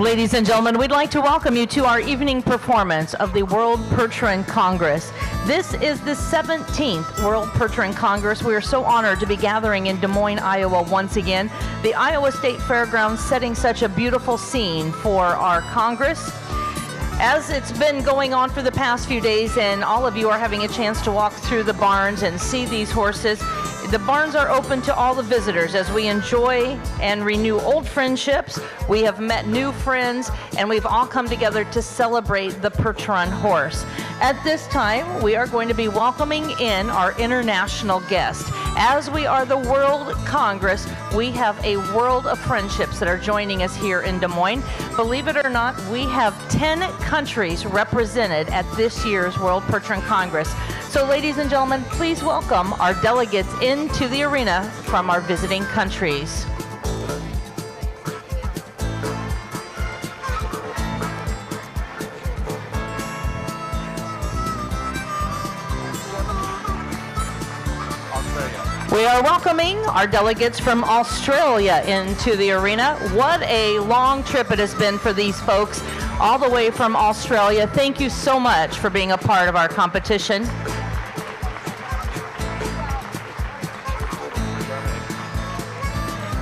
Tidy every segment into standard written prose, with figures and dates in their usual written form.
Ladies and gentlemen, we'd like to welcome you to our evening performance of the World Percheron Congress. This is the 17th World Percheron Congress. We are so honored to be gathering in Des Moines, Iowa once again. The Iowa State Fairgrounds setting such a beautiful scene for our Congress. As it's been going on for the past few days and all of you are having a chance to walk through the barns and see these horses, the barns are open to all the visitors as we enjoy and renew old friendships. We have met new friends and we've all come together to celebrate the Percheron horse. At this time, we are going to be welcoming in our international guest. As we are the World Congress, we have a world of friendships that are joining us here in Des Moines. Believe it or not, we have 10 countries represented at this year's World Percheron Congress. So ladies and gentlemen, please welcome our delegates into the arena from our visiting countries. We are welcoming our delegates from Australia into the arena. What a long trip it has been for these folks, all the way from Australia. Thank you so much for being a part of our competition.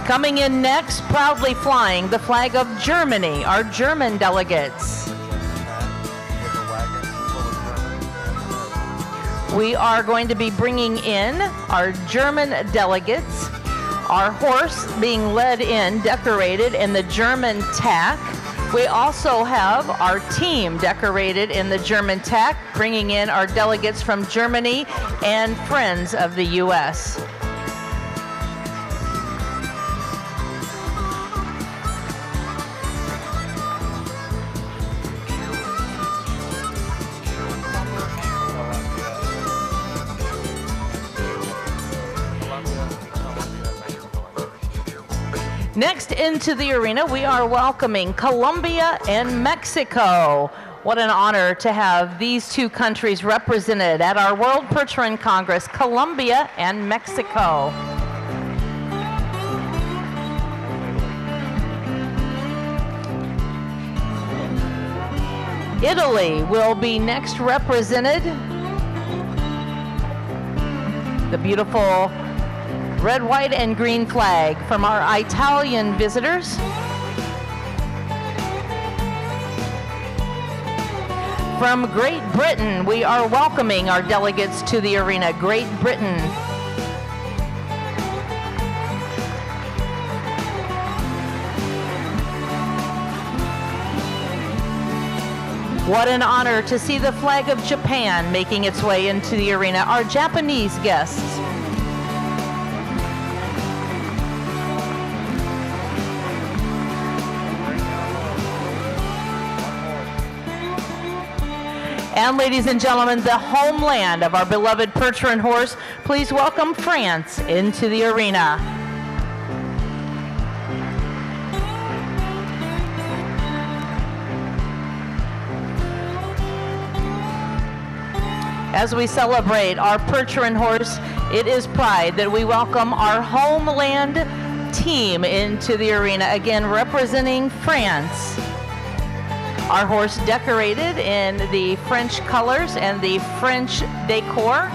Coming in next, proudly flying the flag of Germany, our German delegates. We are going to be bringing in our German delegates, our horse being led in, decorated in the German tack. We also have our team decorated in the German tack, bringing in our delegates from Germany and friends of the U.S. Next into the arena, we are welcoming Colombia and Mexico. What an honor to have these two countries represented at our World Percheron Congress, Colombia and Mexico. Italy will be next represented. The beautiful red, white, and green flag from our Italian visitors. From Great Britain, we are welcoming our delegates to the arena, Great Britain. What an honor to see the flag of Japan making its way into the arena, our Japanese guests. And ladies and gentlemen, the homeland of our beloved Percheron horse, please welcome France into the arena. As we celebrate our Percheron horse, it is pride that we welcome our homeland team into the arena, again representing France. Our horse decorated in the French colors and the French decor.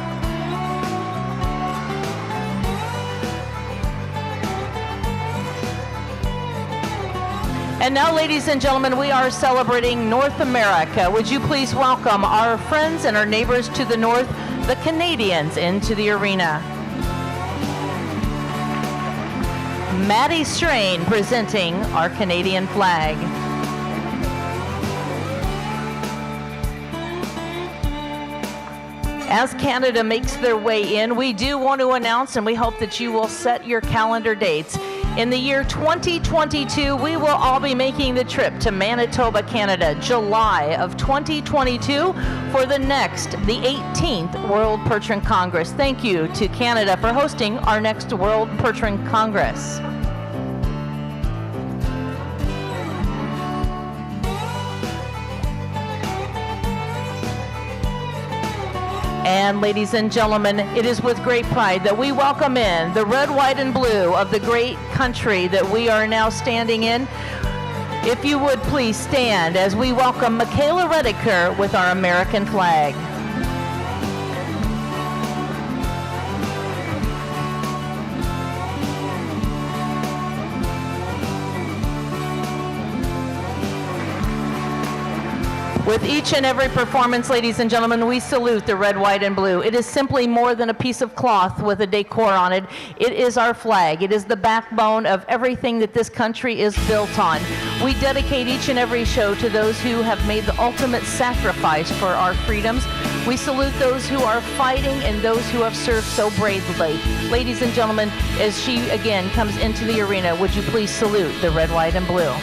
And now, ladies and gentlemen, we are celebrating North America. Would you please welcome our friends and our neighbors to the north, the Canadians, into the arena. Maddie Strain presenting our Canadian flag. As Canada makes their way in, we do want to announce, and we hope that you will set your calendar dates. In the year 2022, we will all be making the trip to Manitoba, Canada, July of 2022 for the 18th World Percheron Congress. Thank you to Canada for hosting our next World Percheron Congress. And ladies and gentlemen, it is with great pride that we welcome in the red, white, and blue of the great country that we are now standing in. If you would please stand as we welcome Michaela Redeker with our American flag. With each and every performance, ladies and gentlemen, we salute the red, white, and blue. It is simply more than a piece of cloth with a decor on it. It is our flag. It is the backbone of everything that this country is built on. We dedicate each and every show to those who have made the ultimate sacrifice for our freedoms. We salute those who are fighting and those who have served so bravely. Ladies and gentlemen, as she again comes into the arena, would you please salute the red, white, and blue?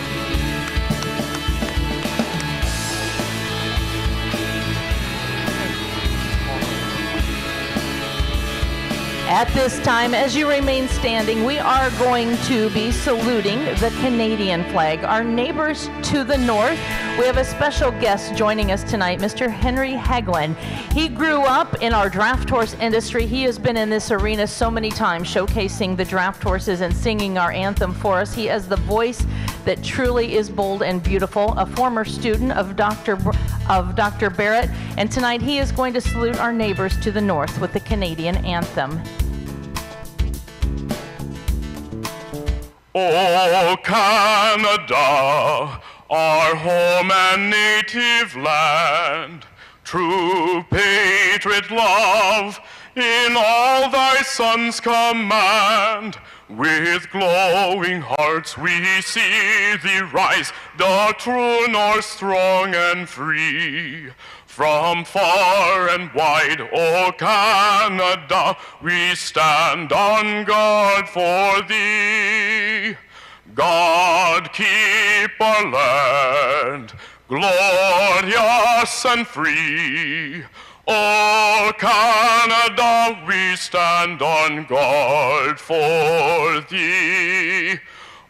At this time, as you remain standing, we are going to be saluting the Canadian flag. Our neighbors to the north, we have a special guest joining us tonight, Mr. Henry Hagelin. He grew up in our draft horse industry. He has been in this arena so many times, showcasing the draft horses and singing our anthem for us. He has the voice that truly is bold and beautiful, a former student of Dr. Barrett, and tonight he is going to salute our neighbors to the north with the Canadian anthem. Oh, Canada, our home and native land, true patriot love in all thy sons command. With glowing hearts we see thee rise, the true north strong and free. From far and wide, O Canada, we stand on guard for thee. God keep our land, glorious and free. O Canada, we stand on guard for thee.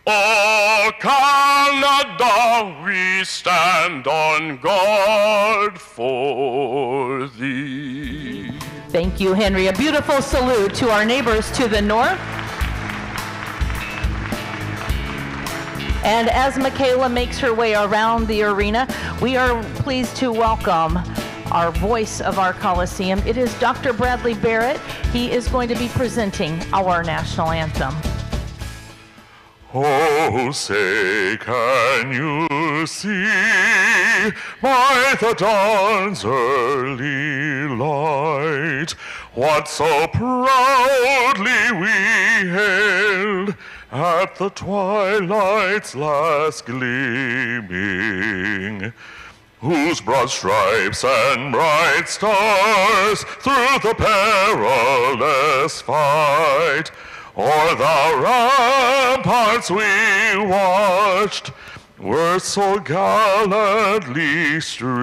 O Canada, we stand on guard for thee. Thank you, Henry. A beautiful salute to our neighbors to the north. And as Michaela makes her way around the arena, we are pleased to welcome our voice of our Coliseum. It is Dr. Bradley Barrett. He is going to be presenting our national anthem. Oh, say, can you see by the dawn's early light what so proudly we hailed at the twilight's last gleaming, whose broad stripes and bright stars through the perilous fight o'er the ramparts we watched were so gallantly streaming.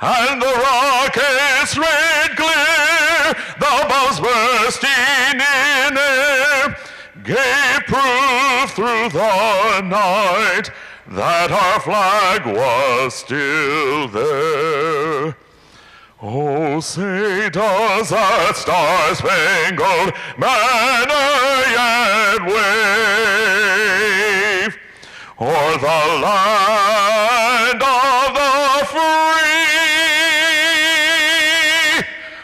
And the rocket's red glare, the bombs bursting in air, gave proof through the night that our flag was still there. Oh, say, does that star-spangled banner yet wave o'er the land of the free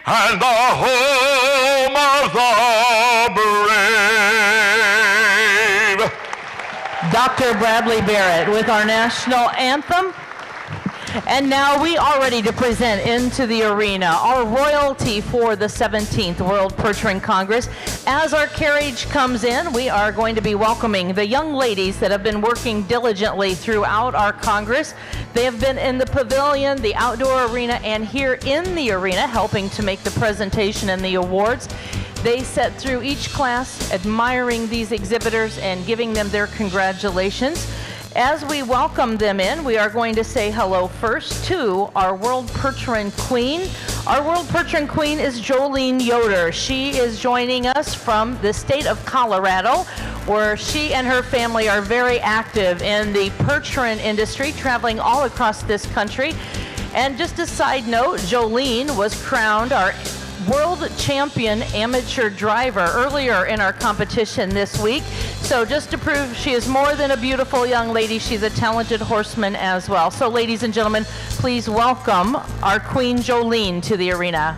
and the home of the brave? Dr. Bradley Barrett with our national anthem. And now we are ready to present into the arena our royalty for the 17th World Percheron Congress. As our carriage comes in, we are going to be welcoming the young ladies that have been working diligently throughout our Congress. They have been in the pavilion, the outdoor arena, and here in the arena helping to make the presentation and the awards. They sat through each class admiring these exhibitors and giving them their congratulations. As we welcome them in, we are going to say hello first to our World Percheron Queen. Our World Percheron Queen is Jolene Yoder. She is joining us from the state of Colorado, where she and her family are very active in the Percheron industry, traveling all across this country. And just a side note, Jolene was crowned our world champion amateur driver earlier in our competition this week. So just to prove she is more than a beautiful young lady, she's a talented horseman as well. So ladies and gentlemen, please welcome our Queen Jolene to the arena.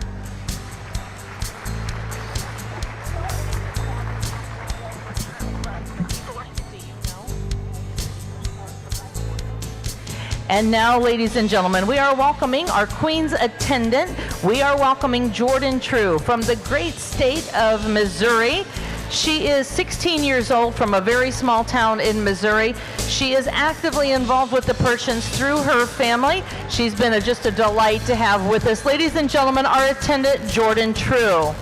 And now, ladies and gentlemen, we are welcoming our Queen's attendant. We are welcoming Jordan True from the great state of Missouri. She is 16 years old from a very small town in Missouri. She is actively involved with the Perchins through her family. She's been just a delight to have with us. Ladies and gentlemen, our attendant, Jordan True.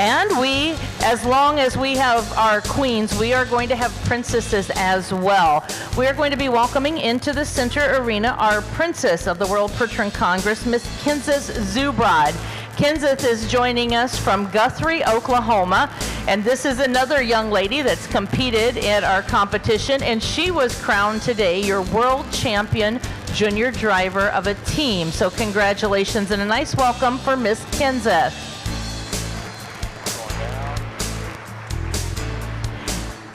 And we, as long as we have our queens, we are going to have princesses as well. We are going to be welcoming into the center arena our princess of the World Percheron Congress, Miss Kenseth Zubrod. Kenseth is joining us from Guthrie, Oklahoma, and this is another young lady that's competed in our competition, and she was crowned today your world champion junior driver of a team. So congratulations and a nice welcome for Miss Kenseth.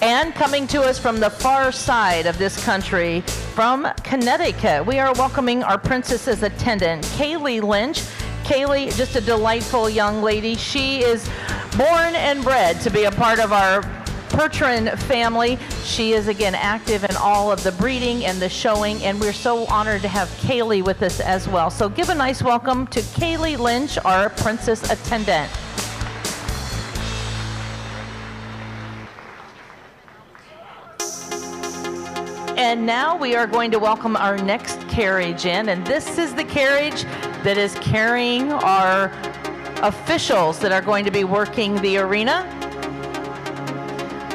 And coming to us from the far side of this country, from Connecticut, we are welcoming our princess's attendant, Kaylee Lynch. Kaylee, just a delightful young lady. She is born and bred to be a part of our Percheron family. She is, again, active in all of the breeding and the showing, and we're so honored to have Kaylee with us as well. So give a nice welcome to Kaylee Lynch, our princess attendant. And now we are going to welcome our next carriage in, and this is the carriage that is carrying our officials that are going to be working the arena.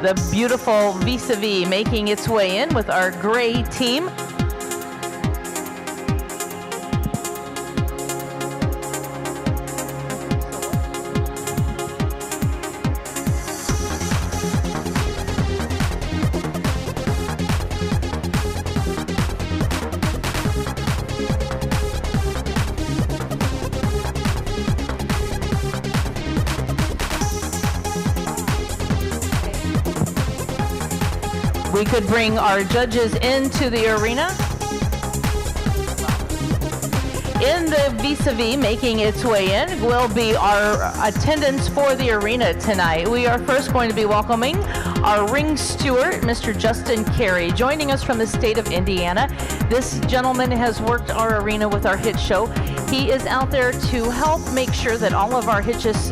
The beautiful vis-a-vis making its way in with our gray team. We could bring our judges into the arena. In the vis-a-vis making its way in will be our attendants for the arena tonight. We are first going to be welcoming our ring steward, Mr. Justin Carey, joining us from the state of Indiana. This gentleman has worked our arena with our hitch show. He is out there to help make sure that all of our hitches,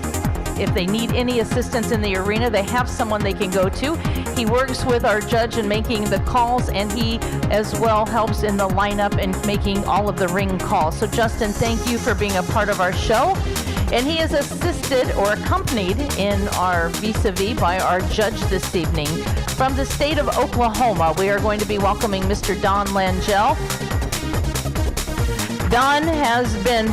if they need any assistance in the arena, they have someone they can go to. He works with our judge in making the calls, and he as well helps in the lineup and making all of the ring calls. So Justin, thank you for being a part of our show. And he is assisted or accompanied in our vis-a-vis by our judge this evening. From the state of Oklahoma, we are going to be welcoming Mr. Don Langell. Don has been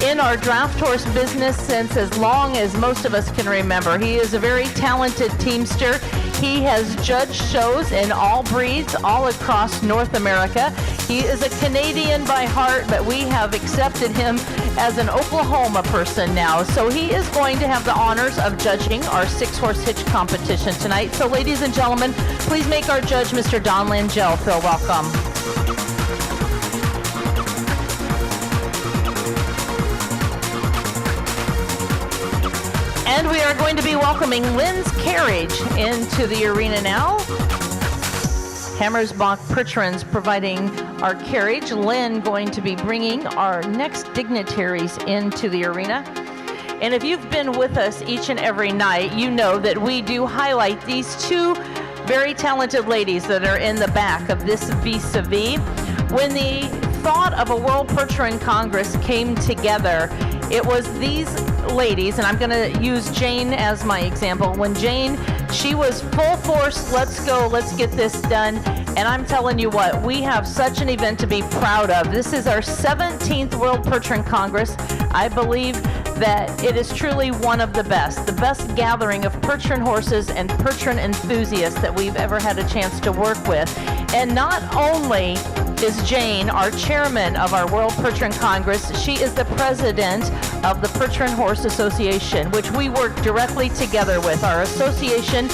in our draft horse business since as long as most of us can remember. He is a very talented teamster. He has judged shows in all breeds all across North America. He is a Canadian by heart, but we have accepted him as an Oklahoma person now. So he is going to have the honors of judging our 6-horse hitch competition tonight. So ladies and gentlemen, please make our judge, Mr. Don Langell, feel welcome. And we are going to be welcoming Lynn's carriage into the arena now. Hammersbach Percherons providing our carriage. Lynn going to be bringing our next dignitaries into the arena. And if you've been with us each and every night, you know that we do highlight these two very talented ladies that are in the back of this vis-a-vis. When the thought of a World Percheron Congress came together, it was these ladies, and I'm going to use Jane as my example. When Jane, she was full force, let's go, let's get this done. And I'm telling you what, we have such an event to be proud of. This is our 17th World Percheron Congress. I believe that it is truly one of the best gathering of Percheron horses and Percheron enthusiasts that we've ever had a chance to work with. And not only is Jane, our chairman of our World Percheron Congress. She is the president of the Percheron Horse Association, which we work directly together with. Our association,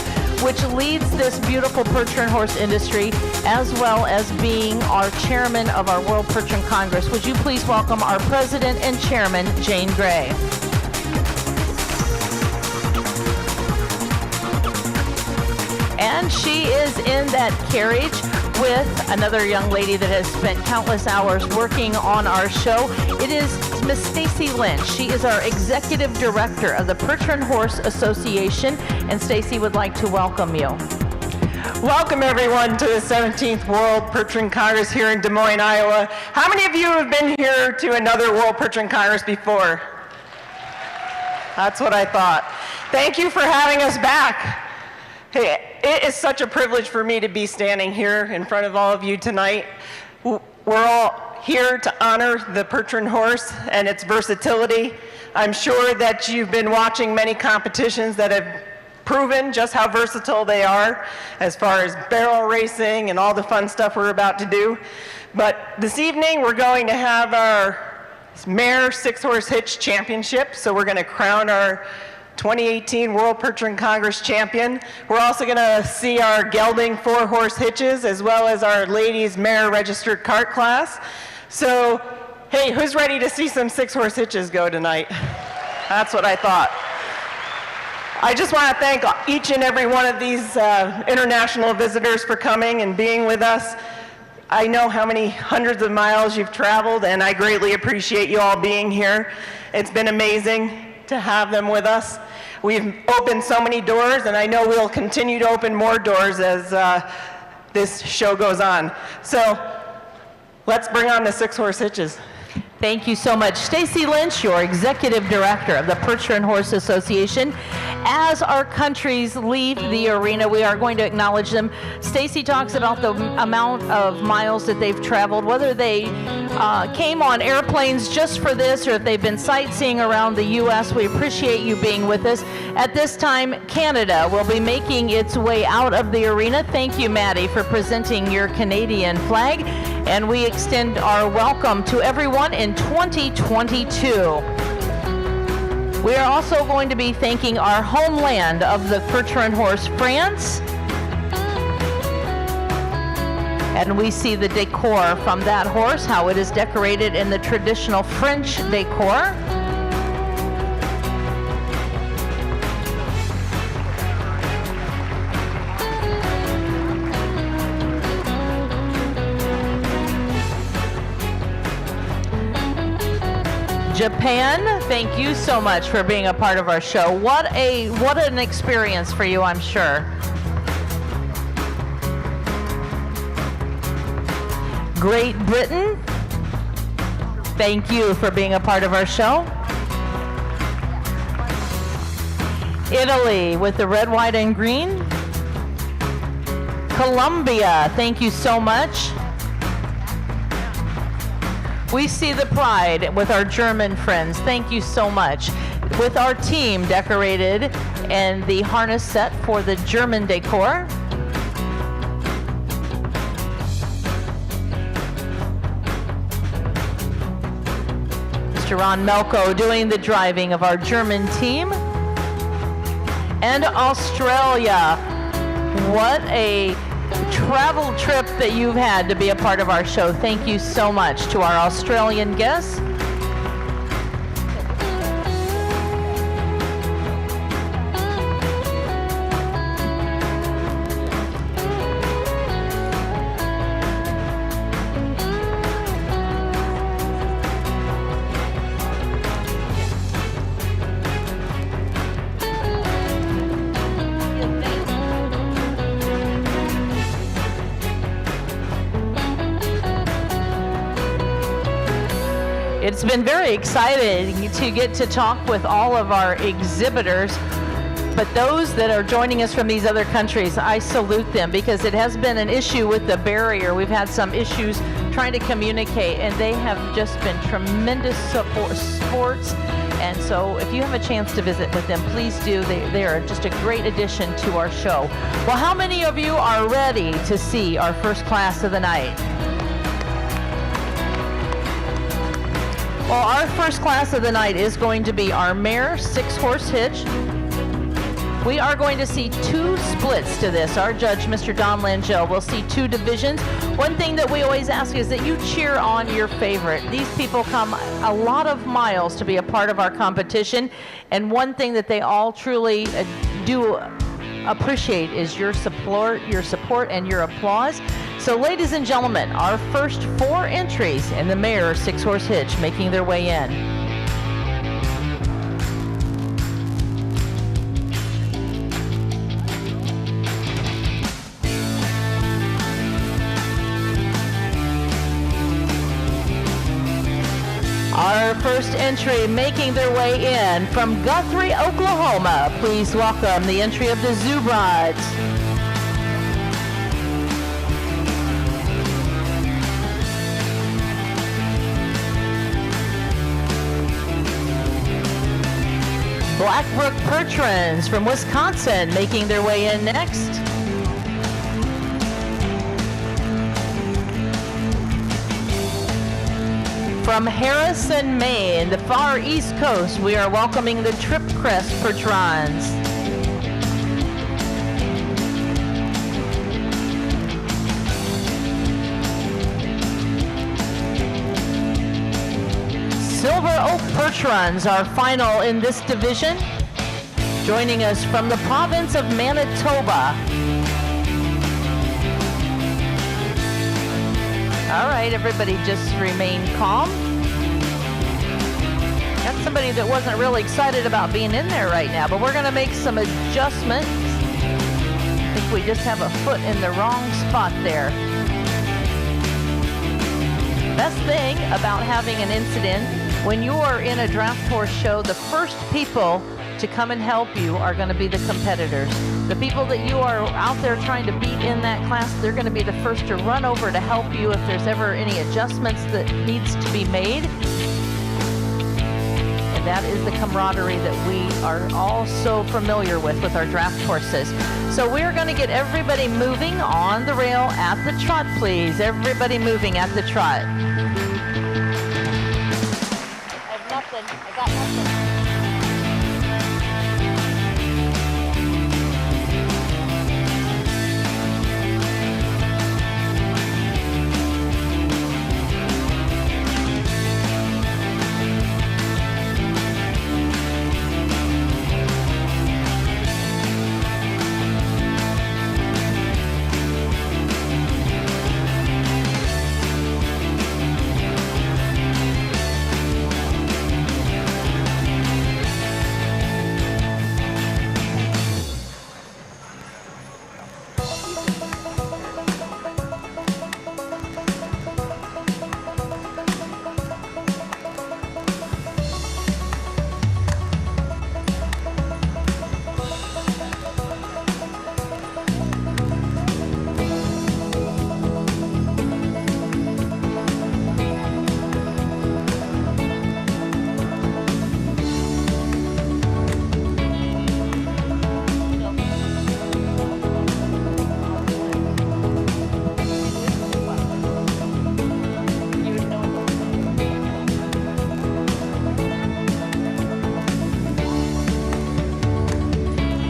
which leads this beautiful Percheron horse industry, as well as being our chairman of our World Percheron Congress. Would you please welcome our president and chairman, Jane Gray. And she is in that carriage with another young lady that has spent countless hours working on our show. It is Miss Stacy Lynch. She is our executive director of the Percheron Horse Association, and Stacy would like to welcome you. Welcome everyone to the 17th World Percheron Congress here in Des Moines, Iowa. How many of you have been here to another World Percheron Congress before? That's what I thought. Thank you for having us back. Hey, it is such a privilege for me to be standing here in front of all of you tonight. We're all here to honor the Percheron horse and its versatility. I'm sure that you've been watching many competitions that have proven just how versatile they are as far as barrel racing and all the fun stuff we're about to do. But this evening we're going to have our Mare 6-Horse Hitch Championship, so we're going to crown our 2018 World Percheron Congress champion. We're also going to see our gelding 4-horse hitches as well as our ladies mare registered cart class. So, hey, who's ready to see some 6-horse hitches go tonight? That's what I thought. I just want to thank each and every one of these international visitors for coming and being with us. I know how many hundreds of miles you've traveled, and I greatly appreciate you all being here. It's been amazing to have them with us. We've opened so many doors, and I know we'll continue to open more doors as this show goes on. So let's bring on the 6-horse hitches. Thank you so much. Stacy Lynch, your executive director of the Percheron Horse Association. As our countries leave the arena, we are going to acknowledge them. Stacy talks about the amount of miles that they've traveled, whether they came on airplanes just for this or if they've been sightseeing around the U.S. We appreciate you being with us. At this time, Canada will be making its way out of the arena. Thank you, Maddie, for presenting your Canadian flag. And we extend our welcome to everyone in 2022. We are also going to be thanking our homeland of the Percheron horse, France. And we see the decor from that horse, how it is decorated in the traditional French decor. Japan, thank you so much for being a part of our show. What an experience for you, I'm sure. Great Britain, thank you for being a part of our show. Italy with the red, white, and green. Colombia, thank you so much. We see the pride with our German friends. Thank you so much. With our team decorated and the harness set for the German decor. Mr. Ron Melko doing the driving of our German team. And Australia. What a travel trip that you've had to be a part of our show. Thank you so much to our Australian guests. It's been very exciting to get to talk with all of our exhibitors, but those that are joining us from these other countries, I salute them because it has been an issue with the barrier. We've had some issues trying to communicate, and they have just been tremendous sports. And so if you have a chance to visit with them, please do. They are just a great addition to our show. Well, how many of you are ready to see our first class of the night? Well, our first class of the night is going to be our mare 6-horse hitch. We are going to see 2 splits to this. Our judge, Mr. Don Langell, will see 2 divisions. One thing that we always ask is that you cheer on your favorite. These people come a lot of miles to be a part of our competition, and one thing that they all truly do appreciate is your support and your applause. So ladies and gentlemen, our first 4 entries in the mare 6-horse hitch making their way in. Our first entry making their way in from Guthrie, Oklahoma. Please welcome the entry of the Zubrods. Blackbrook Pertrins from Wisconsin making their way in next. From Harrison, Maine, the far east coast, we are welcoming the Tripcrest Pertrons. Silver Oak Pertrons are final in this division. Joining us from the province of Manitoba. All right, everybody just remain calm. That's somebody that wasn't really excited about being in there right now, but we're gonna make some adjustments. I think we just have a foot in the wrong spot there. Best thing about having an incident, when you are in a draft horse show, the first people to come and help you are going to be the competitors. The people that you are out there trying to beat in that class, they're going to be the first to run over to help you if there's ever any adjustments that needs to be made. And that is the camaraderie that we are all so familiar with our draft horses. So we're going to get everybody moving on the rail at the trot, please. Everybody moving at the trot. I have nothing. I got nothing.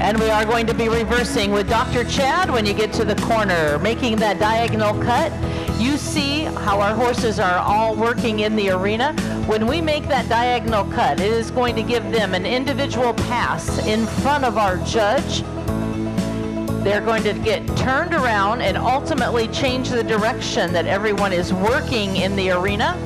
And we are going to be reversing with Dr. Chad when you get to the corner, making that diagonal cut. You see how our horses are all working in the arena. When we make that diagonal cut, it is going to give them an individual pass in front of our judge. They're going to get turned around and ultimately change the direction that everyone is working in the arena.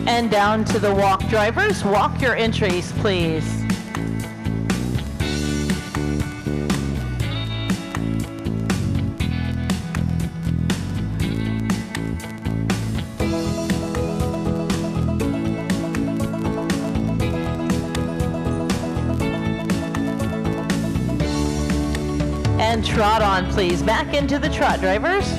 And down to the walk drivers. Walk your entries, please. And trot on, please. Back into the trot, drivers.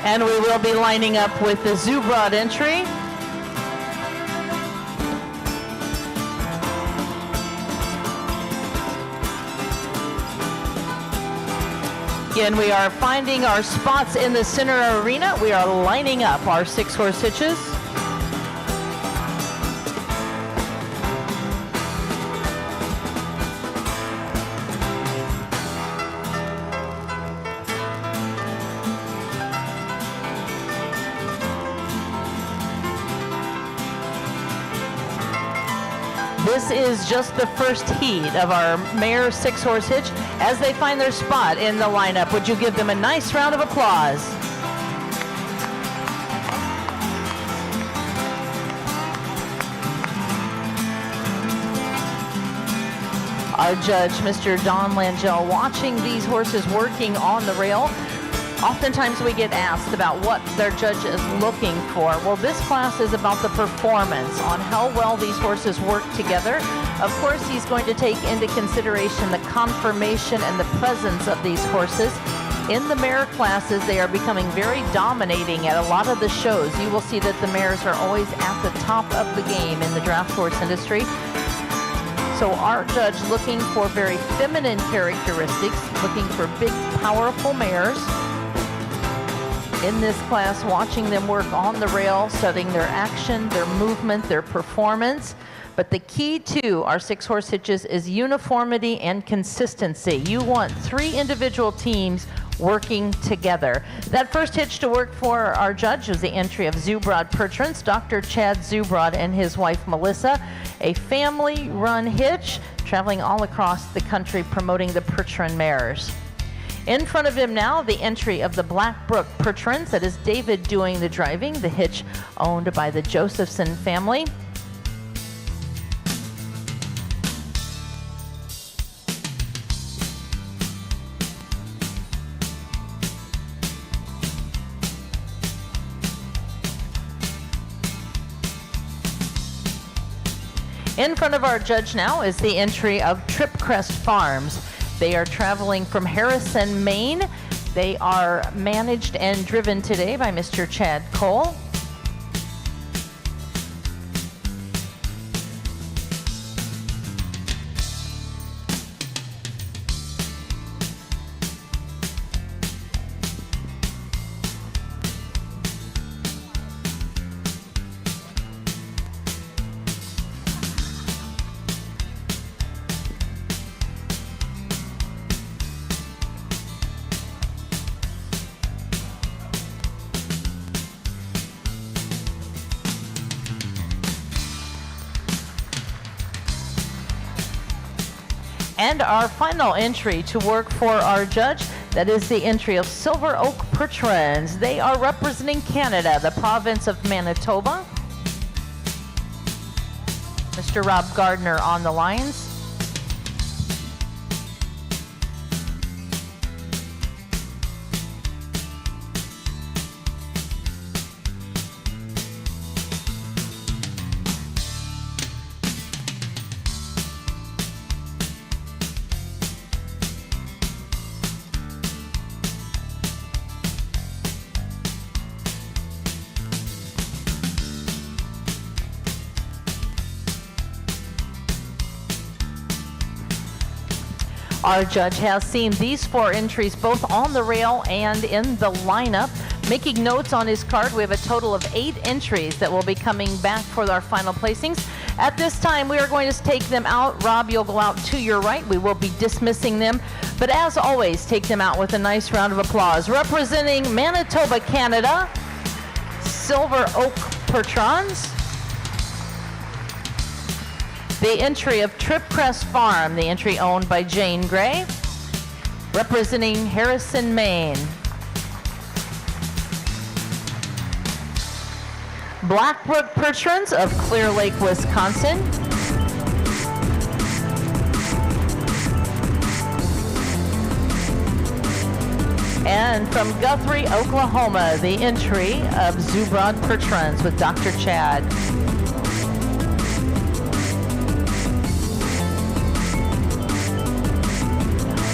And we will be lining up with the Zubrod entry. Again, we are finding our spots in the center arena. We are lining up our 6-horse hitches. This is just the first heat of our mare 6-horse hitch. As they find their spot in the lineup, would you give them a nice round of applause? Our judge, Mr. Don Langell, watching these horses working on the rail. Oftentimes we get asked about what their judge is looking for. Well, this class is about the performance, on how well these horses work together. Of course, he's going to take into consideration the conformation and the presence of these horses. In the mare classes, they are becoming very dominating at a lot of the shows. You will see that the mares are always at the top of the game in the draft horse industry. So our judge looking for very feminine characteristics, looking for big, powerful mares. In this class, watching them work on the rail, studying their action, their movement, their performance. But the key to our 6-horse hitches is uniformity and consistency. You want 3 individual teams working together. That first hitch to work for our judge was the entry of Zubrod Percherons, Dr. Chad Zubrod and his wife Melissa, a family-run hitch traveling all across the country promoting the Percheron mares. In front of him now, the entry of the Blackbrook Percherons. That is David doing the driving, the hitch owned by the Josephson family. In front of our judge now is the entry of Tripcrest Farms. They are traveling from Harrison, Maine. They are managed and driven today by Mr. Chad Cole. And our final entry to work for our judge, that is the entry of Silver Oak Percherons. They are representing Canada, the province of Manitoba. Mr. Rob Gardner on the lines. Our judge has seen these 4 entries both on the rail and in the lineup. Making notes on his card, we have a total of 8 entries that will be coming back for our final placings. At this time, we are going to take them out. Rob, you'll go out to your right. We will be dismissing them. But as always, take them out with a nice round of applause. Representing Manitoba, Canada, Silver Oak Pertrons. The entry of Tripcrest Farm, the entry owned by Jane Gray. Representing Harrison, Maine. Blackbrook Pertrons of Clear Lake, Wisconsin. And from Guthrie, Oklahoma, the entry of Zubrod Pertrons with Dr. Chad.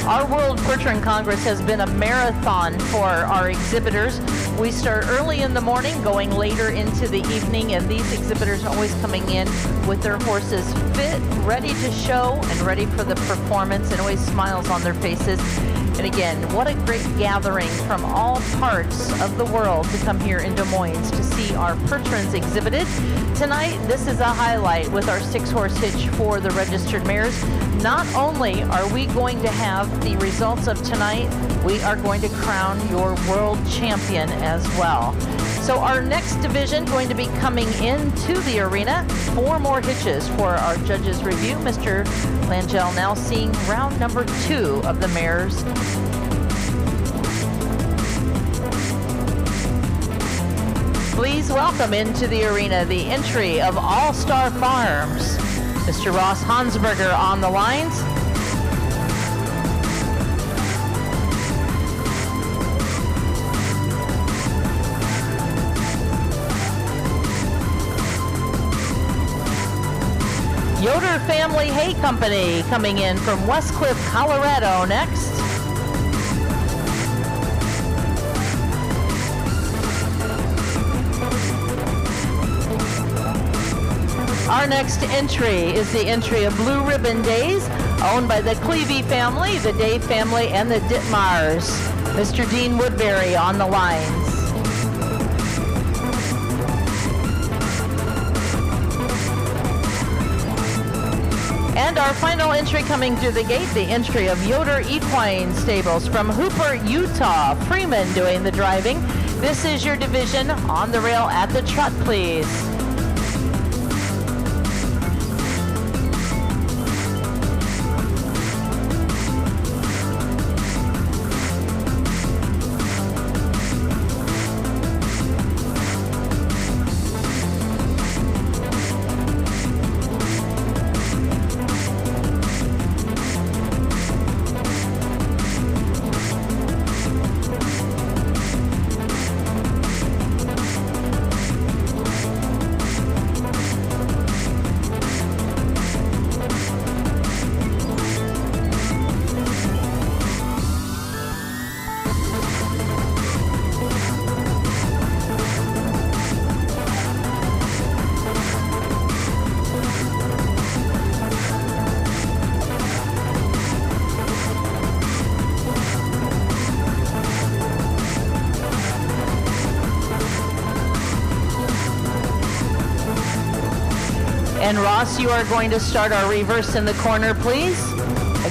Our World Percheron Congress has been a marathon for our exhibitors. We start early in the morning, going later into the evening, and these exhibitors are always coming in with their horses fit, ready to show, and ready for the performance, and always smiles on their faces. And again, what a great gathering from all parts of the world to come here in Des Moines to see our Percherons exhibited. Tonight, this is a highlight with our 6-horse hitch for the registered mares. Not only are we going to have the results of tonight, we are going to crown your world champion as well. So our next division going to be coming into the arena. 4 more hitches for our judges' review. Mr. Langell now seeing round number 2 of the mares. Please welcome into the arena the entry of All Star Farms. Mr. Ross Hansberger on the lines. Yoder Family Hay Company coming in from Westcliff, Colorado next. Our next entry is the entry of Blue Ribbon Days, owned by the Clevey family, the Day family, and the Ditmars. Mr. Dean Woodbury on the lines. And our final entry coming through the gate, the entry of Yoder Equine Stables from Hooper, Utah. Freeman doing the driving. This is your division on the rail at the trot, please. And Ross, you are going to start our reverse in the corner, please.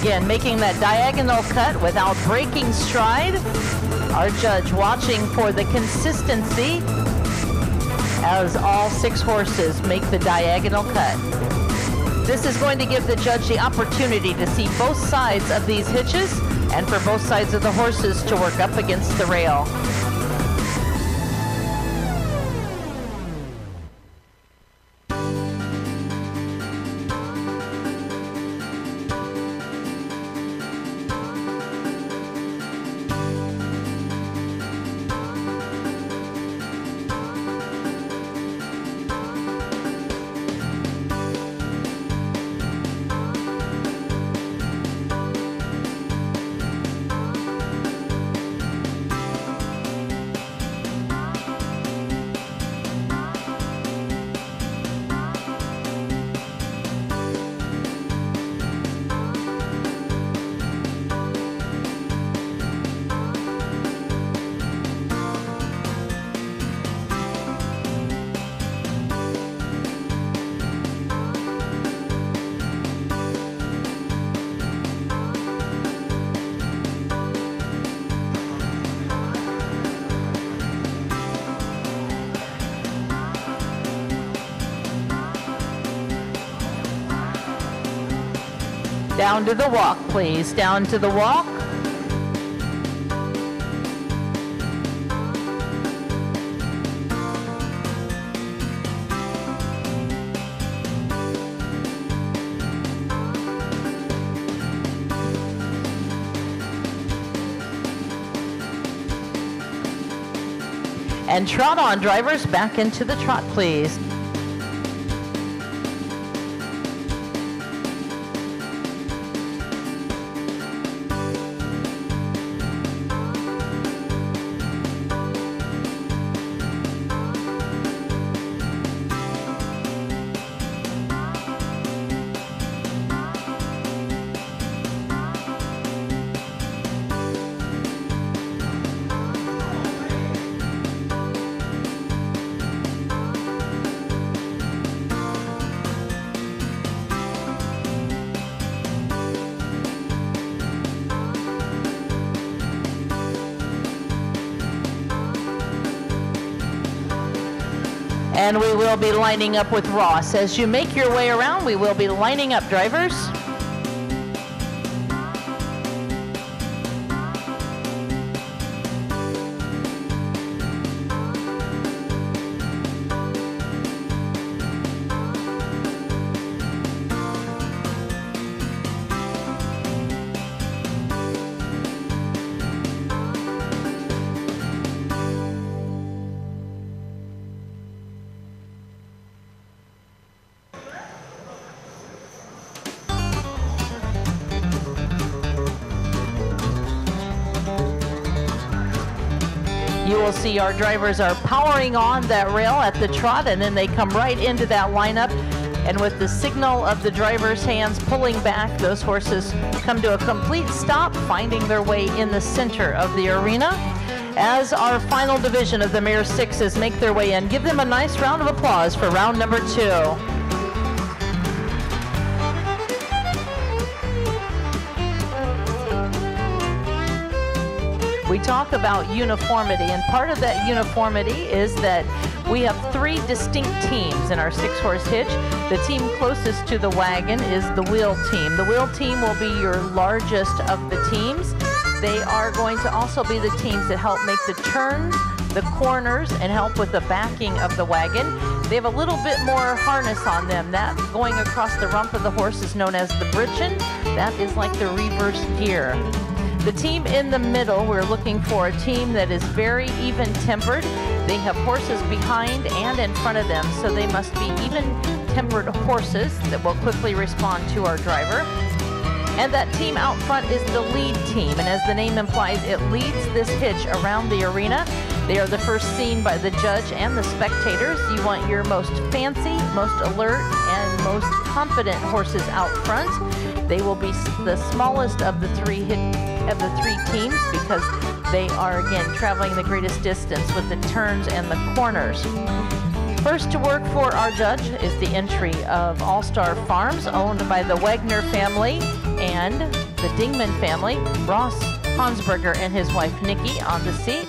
Again, making that diagonal cut without breaking stride. Our judge watching for the consistency as all 6 horses make the diagonal cut. This is going to give the judge the opportunity to see both sides of these hitches and for both sides of the horses to work up against the rail. Down to the walk, please. Down to the walk. And trot on, drivers, back into the trot, please. And we will be lining up with Ross. As you make your way around, we will be lining up, drivers. You will see our drivers are powering on that rail at the trot, and then they come right into that lineup. And with the signal of the driver's hands pulling back, those horses come to a complete stop, finding their way in the center of the arena. As our final division of the Mare Sixes make their way in, give them a nice round of applause for round number 2. We talk about uniformity, and part of that uniformity is that we have 3 distinct teams in our 6-horse hitch. The team closest to the wagon is the wheel team. The wheel team will be your largest of the teams. They are going to also be the teams that help make the turns, the corners, and help with the backing of the wagon. They have a little bit more harness on them. That going across the rump of the horse is known as the britchin. That is like the reverse gear. The team in the middle, we're looking for a team that is very even-tempered. They have horses behind and in front of them, so they must be even-tempered horses that will quickly respond to our driver. And that team out front is the lead team, and as the name implies, it leads this hitch around the arena. They are the first seen by the judge and the spectators. You want your most fancy, most alert, and most confident horses out front. They will be the smallest of the three teams because they are, again, traveling the greatest distance with the turns and the corners. First to work for our judge is the entry of All Star Farms, owned by the Wagner family and the Dingman family. Ross Hansberger and his wife Nikki on the seat.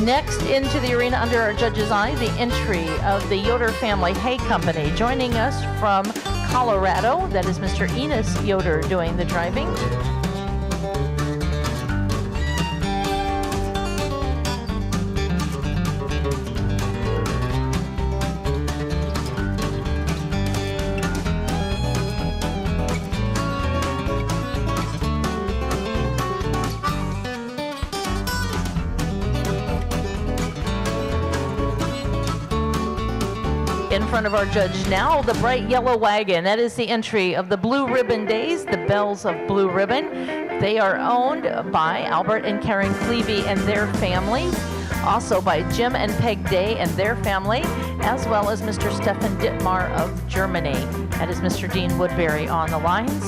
Next into the arena under our judge's eye, the entry of the Yoder family hay company. Joining us from Colorado, that is Mr. Enos Yoder doing the driving. In front of our judge now, the bright yellow wagon. That is the entry of the Blue Ribbon Days, the Bells of Blue Ribbon. They are owned by Albert and Karen Clevey and their families, also by Jim and Peg Day and their family, as well as Mr. Stefan Dittmar of Germany. That is Mr. Dean Woodbury on the lines.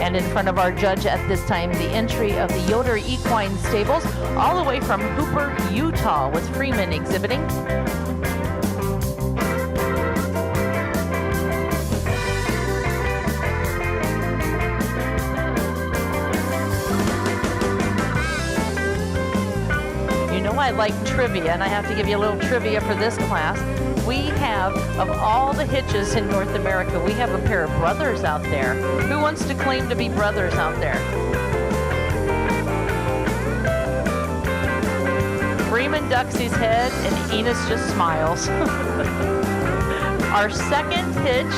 And in front of our judge at this time, the entry of the Yoder Equine Stables, all the way from Hooper, Utah, with Freeman exhibiting. I like trivia, and I have to give you a little trivia for this class. We have, of all the hitches in North America, we have a pair of brothers out there. Who wants to claim to be brothers out there? Freeman ducks his head, and Enos just smiles. Our second hitch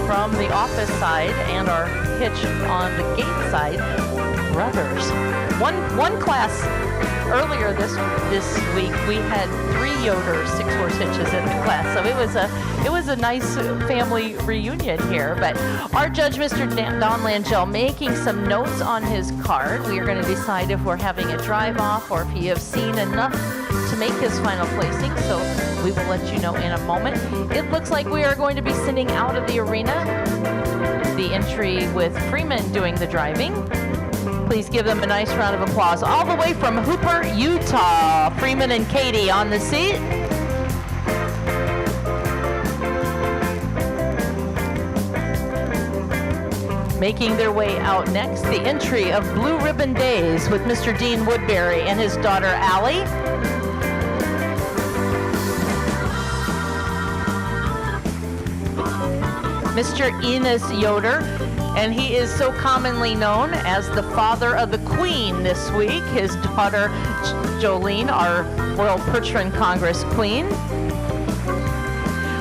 from the office side and our hitch on the gate side, brothers. One class earlier this week, we had 3 Yoder 6-horse hitches in the class, so it was a nice family reunion here. But our judge, Mr. Don Langell, making some notes on his card. We are going to decide if we're having a drive-off or if he has seen enough to make his final placing, so we will let you know in a moment. It looks like we are going to be sending out of the arena the entry with Freeman doing the driving. Please give them a nice round of applause. All the way from Hooper, Utah, Freeman and Katie on the seat. Making their way out next, the entry of Blue Ribbon Days with Mr. Dean Woodbury and his daughter Allie. Mr. Enos Yoder, and he is so commonly known as the father of the Queen this week. His daughter Jolene, our World Percheron Congress Queen.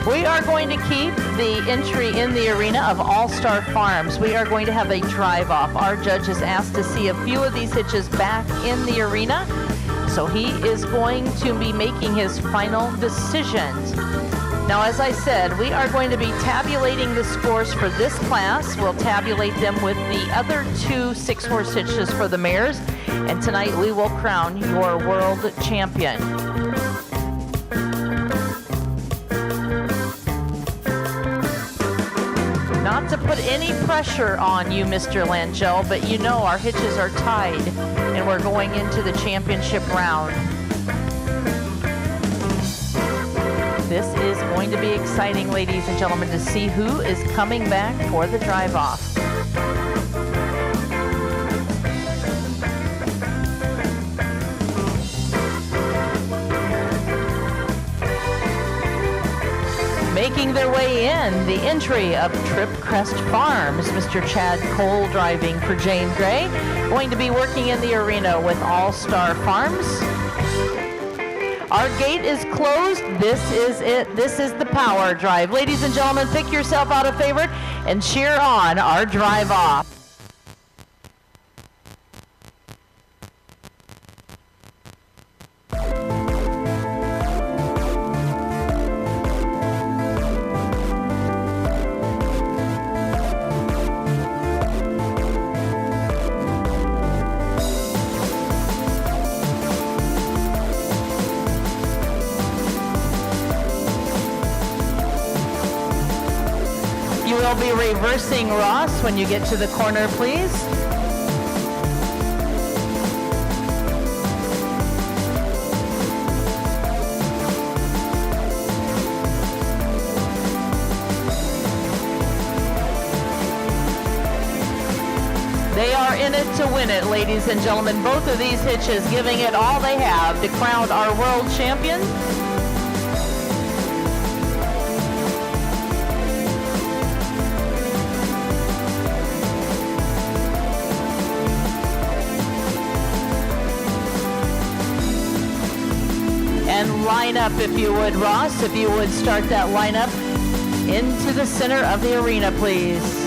We are going to keep the entry in the arena of All-Star Farms. We are going to have a drive-off. Our judge has asked to see a few of these hitches back in the arena, so he is going to be making his final decisions. Now, as I said, we are going to be tabulating the scores for this class. We'll tabulate them with the other 2 6-horse hitches for the mares, and tonight we will crown your world champion. Not to put any pressure on you, Mr. Langell, but you know our hitches are tied, and we're going into the championship round. This is going to be exciting, ladies and gentlemen, to see who is coming back for the drive-off. Making their way in, the entry of Trip Crest Farms, Mr. Chad Cole driving for Jane Gray, going to be working in the arena with All-Star Farms. Our gate is closed. This is it. This is the power drive. Ladies and gentlemen, pick yourself out a favorite and cheer on our drive off. You will be reversing Ross when you get to the corner, please. They are in it to win it, ladies and gentlemen. Both of these hitches giving it all they have to crown our world champion. And line up, if you would, Ross, if you would start that lineup into the center of the arena, please.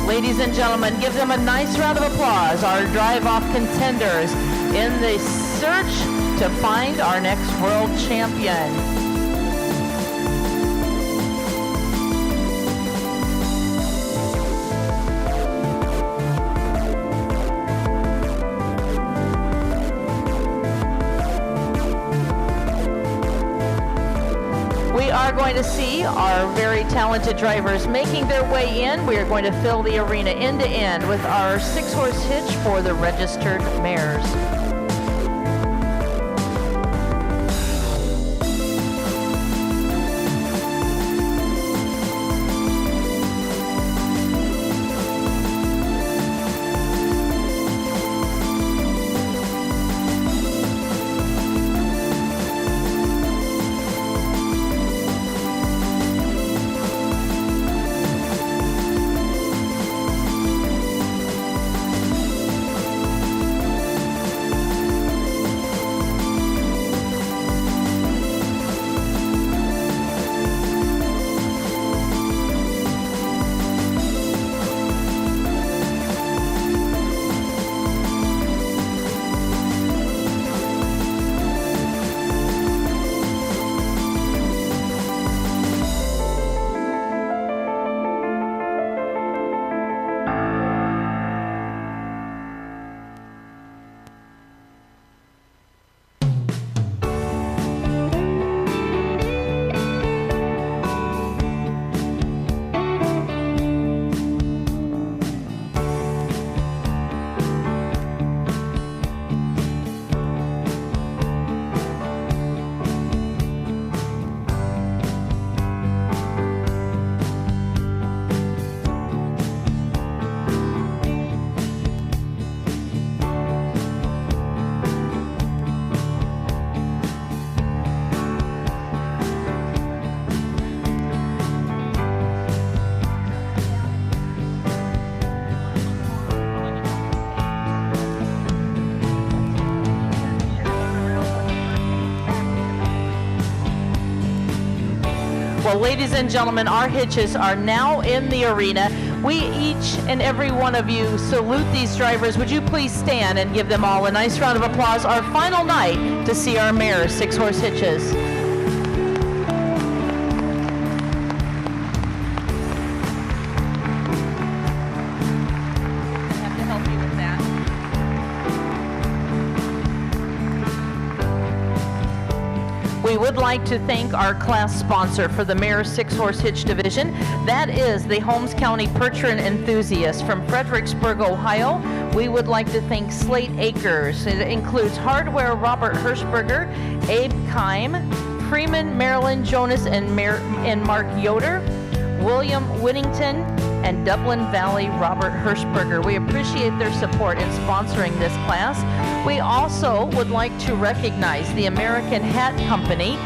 Ladies and gentlemen, give them a nice round of applause. Our drive-off contenders, in the search to find our next world champion. We are going to see our very talented drivers making their way in. We are going to fill the arena end to end with our 6-horse hitch for the registered mares. Well, ladies and gentlemen, our hitches are now in the arena. We each and every one of you salute these drivers. Would you please stand and give them all a nice round of applause? Our final night to see our mares, 6-horse hitches. We would like to thank our class sponsor for the Mare's 6-horse hitch division. That is the Holmes County Percheron Enthusiast from Fredericksburg, Ohio. We would like to thank Slate Acres. It includes Hardware Robert Hirschberger, Abe Keim, Freeman, Marilyn Jonas, and Mark Yoder, William Whittington, and Dublin Valley Robert Hirschberger. We appreciate their support in sponsoring this class. We also would like to recognize the American Hat Company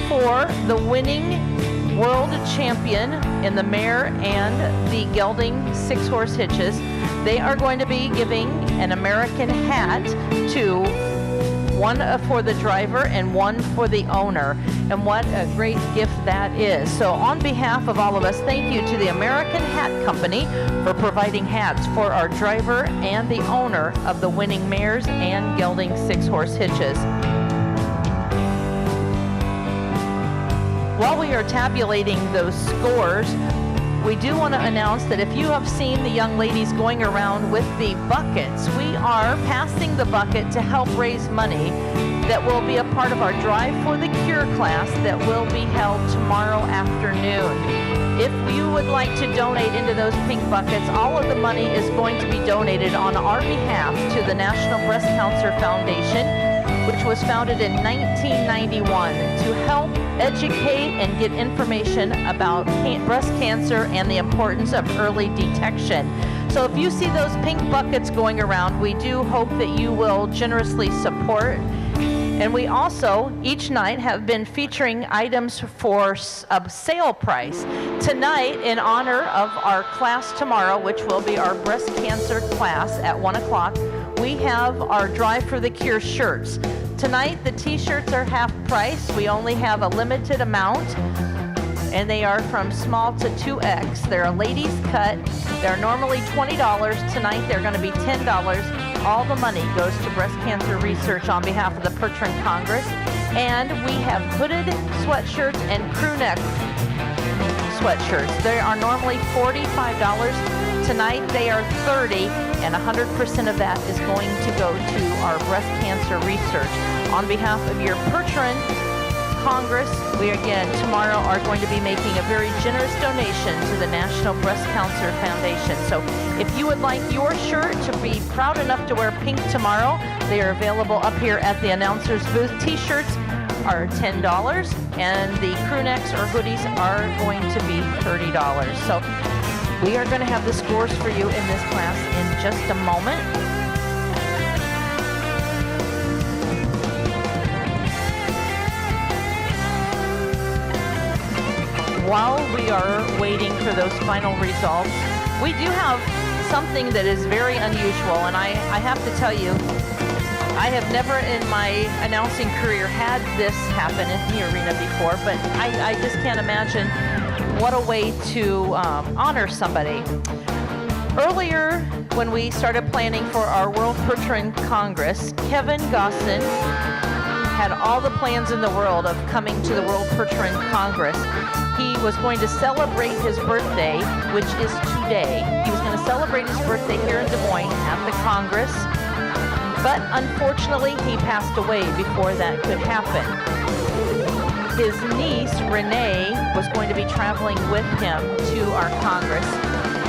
for the winning world champion in the mare and the gelding 6-horse hitches. They are going to be giving an American hat to one for the driver and one for the owner. And what a great gift that is. So on behalf of all of us, thank you to the American Hat Company for providing hats for our driver and the owner of the winning mares and gelding 6-horse hitches. While we are tabulating those scores, we do want to announce that if you have seen the young ladies going around with the buckets, we are passing the bucket to help raise money that will be a part of our Drive for the Cure class that will be held tomorrow afternoon. If you would like to donate into those pink buckets, all of the money is going to be donated on our behalf to the National Breast Cancer Foundation, which was founded in 1991 to help educate and get information about breast cancer and the importance of early detection. So if you see those pink buckets going around, we do hope that you will generously support. And we also, each night, have been featuring items for a sale price. Tonight, in honor of our class tomorrow, which will be our breast cancer class at 1 o'clock, we have our Drive for the Cure shirts. Tonight, the t-shirts are half price. We only have a limited amount, and they are from small to 2X. They're a ladies cut. They're normally $20. Tonight, they're going to be $10. all the money goes to breast cancer research on behalf of the Percheron Congress. And we have hooded sweatshirts and crew neck sweatshirts. They are normally $45. Tonight they are $30, and 100% of that is going to go to our breast cancer research. On behalf of your Percheron Congress, we again tomorrow are going to be making a very generous donation to the National Breast Cancer Foundation. So if you would like your shirt to be proud enough to wear pink tomorrow, they are available up here at the announcer's booth. T-shirts are $10, and the crew necks or hoodies are going to be $30. So we are going to have the scores for you in this class in just a moment. While we are waiting for those final results, we do have something that is very unusual, and I have to tell you, I have never in my announcing career had this happen in the arena before, but I just can't imagine what a way to honor somebody. Earlier, when we started planning for our World Percheron Congress, Kevin Gossin had all the plans in the world of coming to the World Percheron Congress. He was going to celebrate his birthday, which is today. He was going to celebrate his birthday here in Des Moines at the Congress, but unfortunately he passed away before that could happen. His niece, Renee, was going to be traveling with him to our Congress,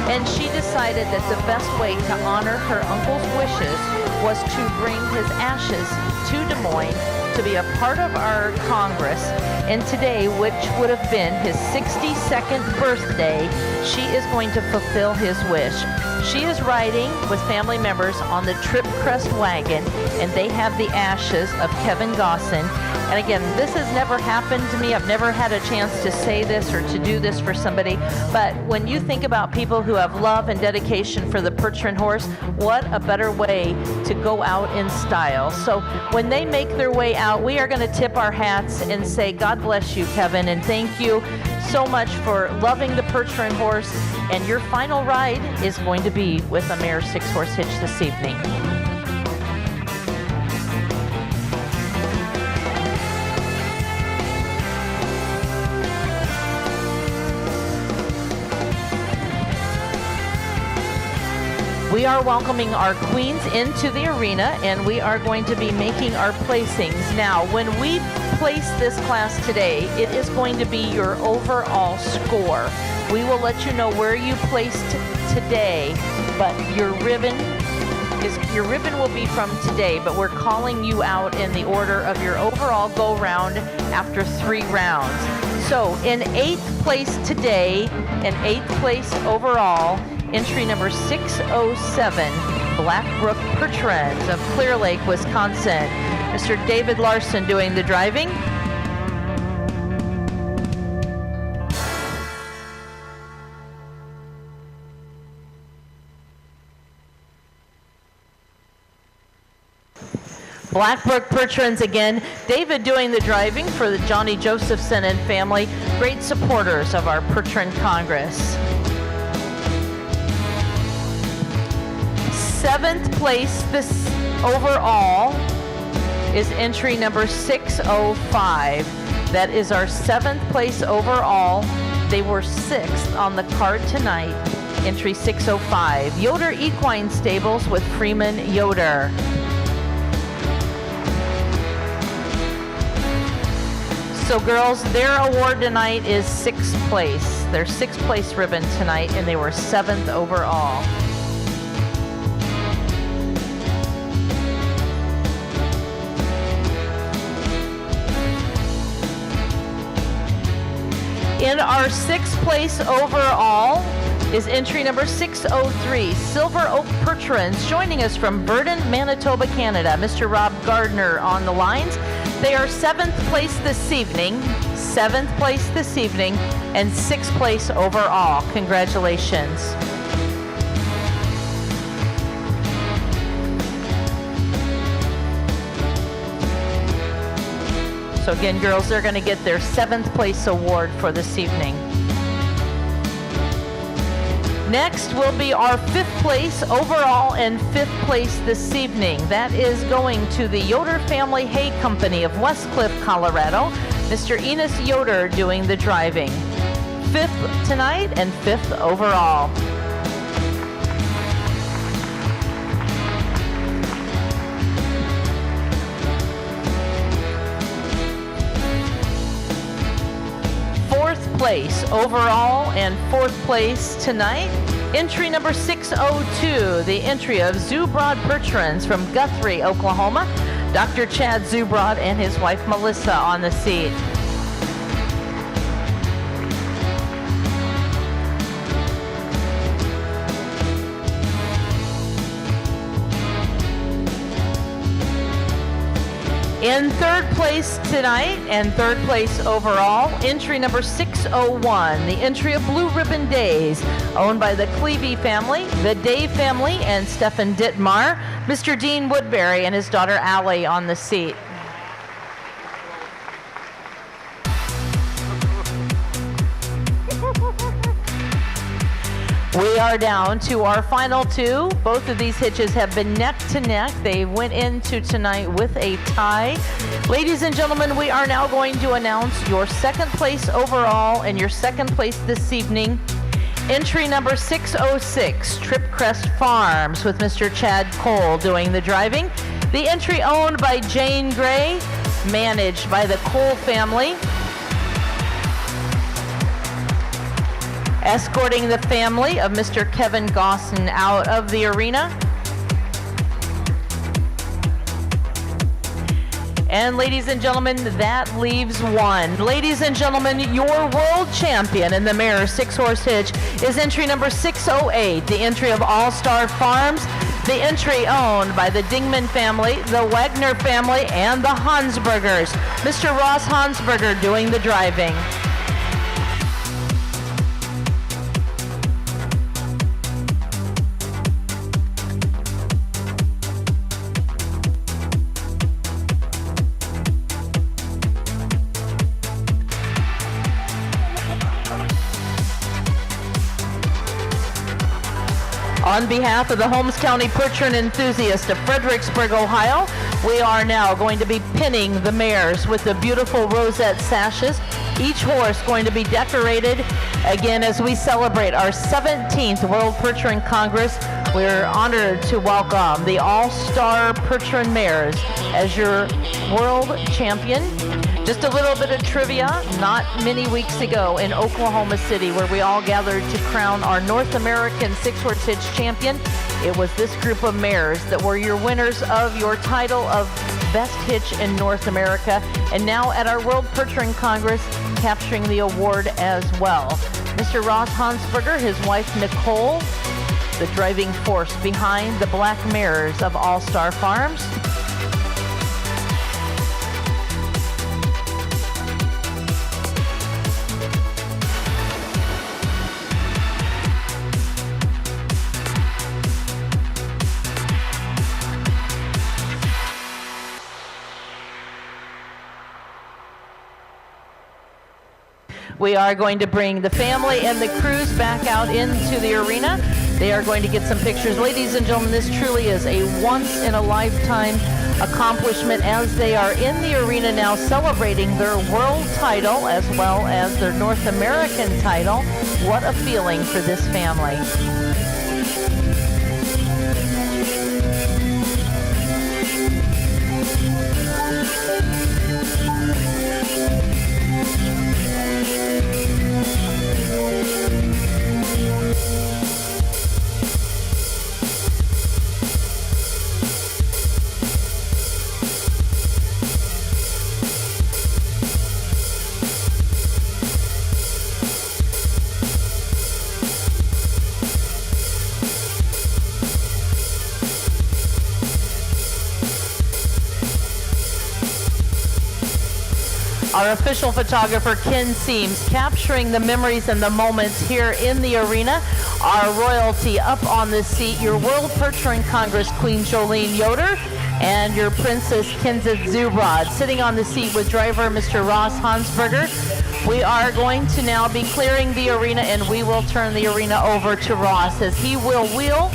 and she decided that the best way to honor her uncle's wishes was to bring his ashes to Des Moines to be a part of our Congress. And today, which would have been his 62nd birthday, she is going to fulfill his wish. She is riding with family members on the Trip Crest wagon, and they have the ashes of Kevin Gossin. And again, this has never happened to me. I've never had a chance to say this or to do this for somebody. But when you think about people who have love and dedication for the Percheron horse, what a better way to go out in style. So when they make their way out, we are going to tip our hats and say, God bless you, Kevin, and thank you so much for loving the Percheron horse. And your final ride is going to be with a mare 6-horse hitch this evening. We are welcoming our queens into the arena, and we are going to be making our placings. Now, when we place this class today, it is going to be your overall score. We will let you know where you placed today, but your ribbon will be from today, but we're calling you out in the order of your overall go round after 3 rounds. So in 8th place today, and 8th place overall, entry number 607, Blackbrook Percherons of Clear Lake, Wisconsin. Mr. David Larson doing the driving. Blackbrook Percherons again. David doing the driving for the Johnny Josephson and family. Great supporters of our Percheron Congress. 7th place this overall is entry number 605. That is our 7th place overall. They were 6th on the card tonight. Entry 605. Yoder Equine Stables with Freeman Yoder. So girls, their award tonight is 6th place. Their 6th place ribbon tonight, and they were 7th overall. In our 6th place overall is entry number 603, Silver Oak Percherons, joining us from Burton, Manitoba, Canada. Mr. Rob Gardner on the lines. They are 7th place this evening, 7th place this evening, and 6th place overall. Congratulations. So again, girls, they're going to get their 7th place award for this evening. Next will be our 5th place overall and 5th place this evening. That is going to the Yoder Family Hay Company of Westcliff, Colorado. Mr. Enos Yoder doing the driving. 5th tonight and 5th overall. Place overall and 4th place tonight. Entry number 602, the entry of Zubrod Bertrands from Guthrie, Oklahoma. Dr. Chad Zubrod and his wife Melissa on the seat. In 3rd place tonight and 3rd place overall, entry number 601, the entry of Blue Ribbon Days, owned by the Clevey family, the Dave family, and Stefan Dittmar. Mr. Dean Woodbury and his daughter Allie on the seat. We are down to our final 2. Both of these hitches have been neck to neck. They went into tonight with a tie. Ladies and gentlemen, we are now going to announce your 2nd place overall and your 2nd place this evening. Entry number 606, Tripcrest Farms with Mr. Chad Cole doing the driving. The entry owned by Jane Gray, managed by the Cole family. Escorting the family of Mr. Kevin Gosson out of the arena. And ladies and gentlemen, that leaves one. Ladies and gentlemen, your world champion in the Mayor's 6-horse hitch is entry number 608, the entry of All Star Farms, the entry owned by the Dingman family, the Wagner family, and the Hansbergers. Mr. Ross Hansberger doing the driving. On behalf of the Holmes County Percheron enthusiasts of Fredericksburg, Ohio, we are now going to be pinning the mares with the beautiful rosette sashes. Each horse going to be decorated again as we celebrate our 17th World Percheron Congress. We're honored to welcome the All-Star Percheron mares as your world champion. Just a little bit of trivia, not many weeks ago in Oklahoma City, where we all gathered to crown our North American 6-horse hitch champion, it was this group of mares that were your winners of your title of Best Hitch in North America, and now at our World Percheron Congress, capturing the award as well. Mr. Ross Hansberger, his wife Nicole, the driving force behind the black mares of All Star Farms. We are going to bring the family and the crews back out into the arena. They are going to get some pictures. Ladies and gentlemen, this truly is a once-in-a-lifetime accomplishment as they are in the arena now celebrating their world title as well as their North American title. What a feeling for this family. Our official photographer, Ken Seams, capturing the memories and the moments here in the arena. Our royalty up on the seat, your World Percheron Congress Queen Jolene Yoder and your Princess Kenseth Zubrod sitting on the seat with driver Mr. Ross Hansberger. We are going to now be clearing the arena, and we will turn the arena over to Ross as he will wheel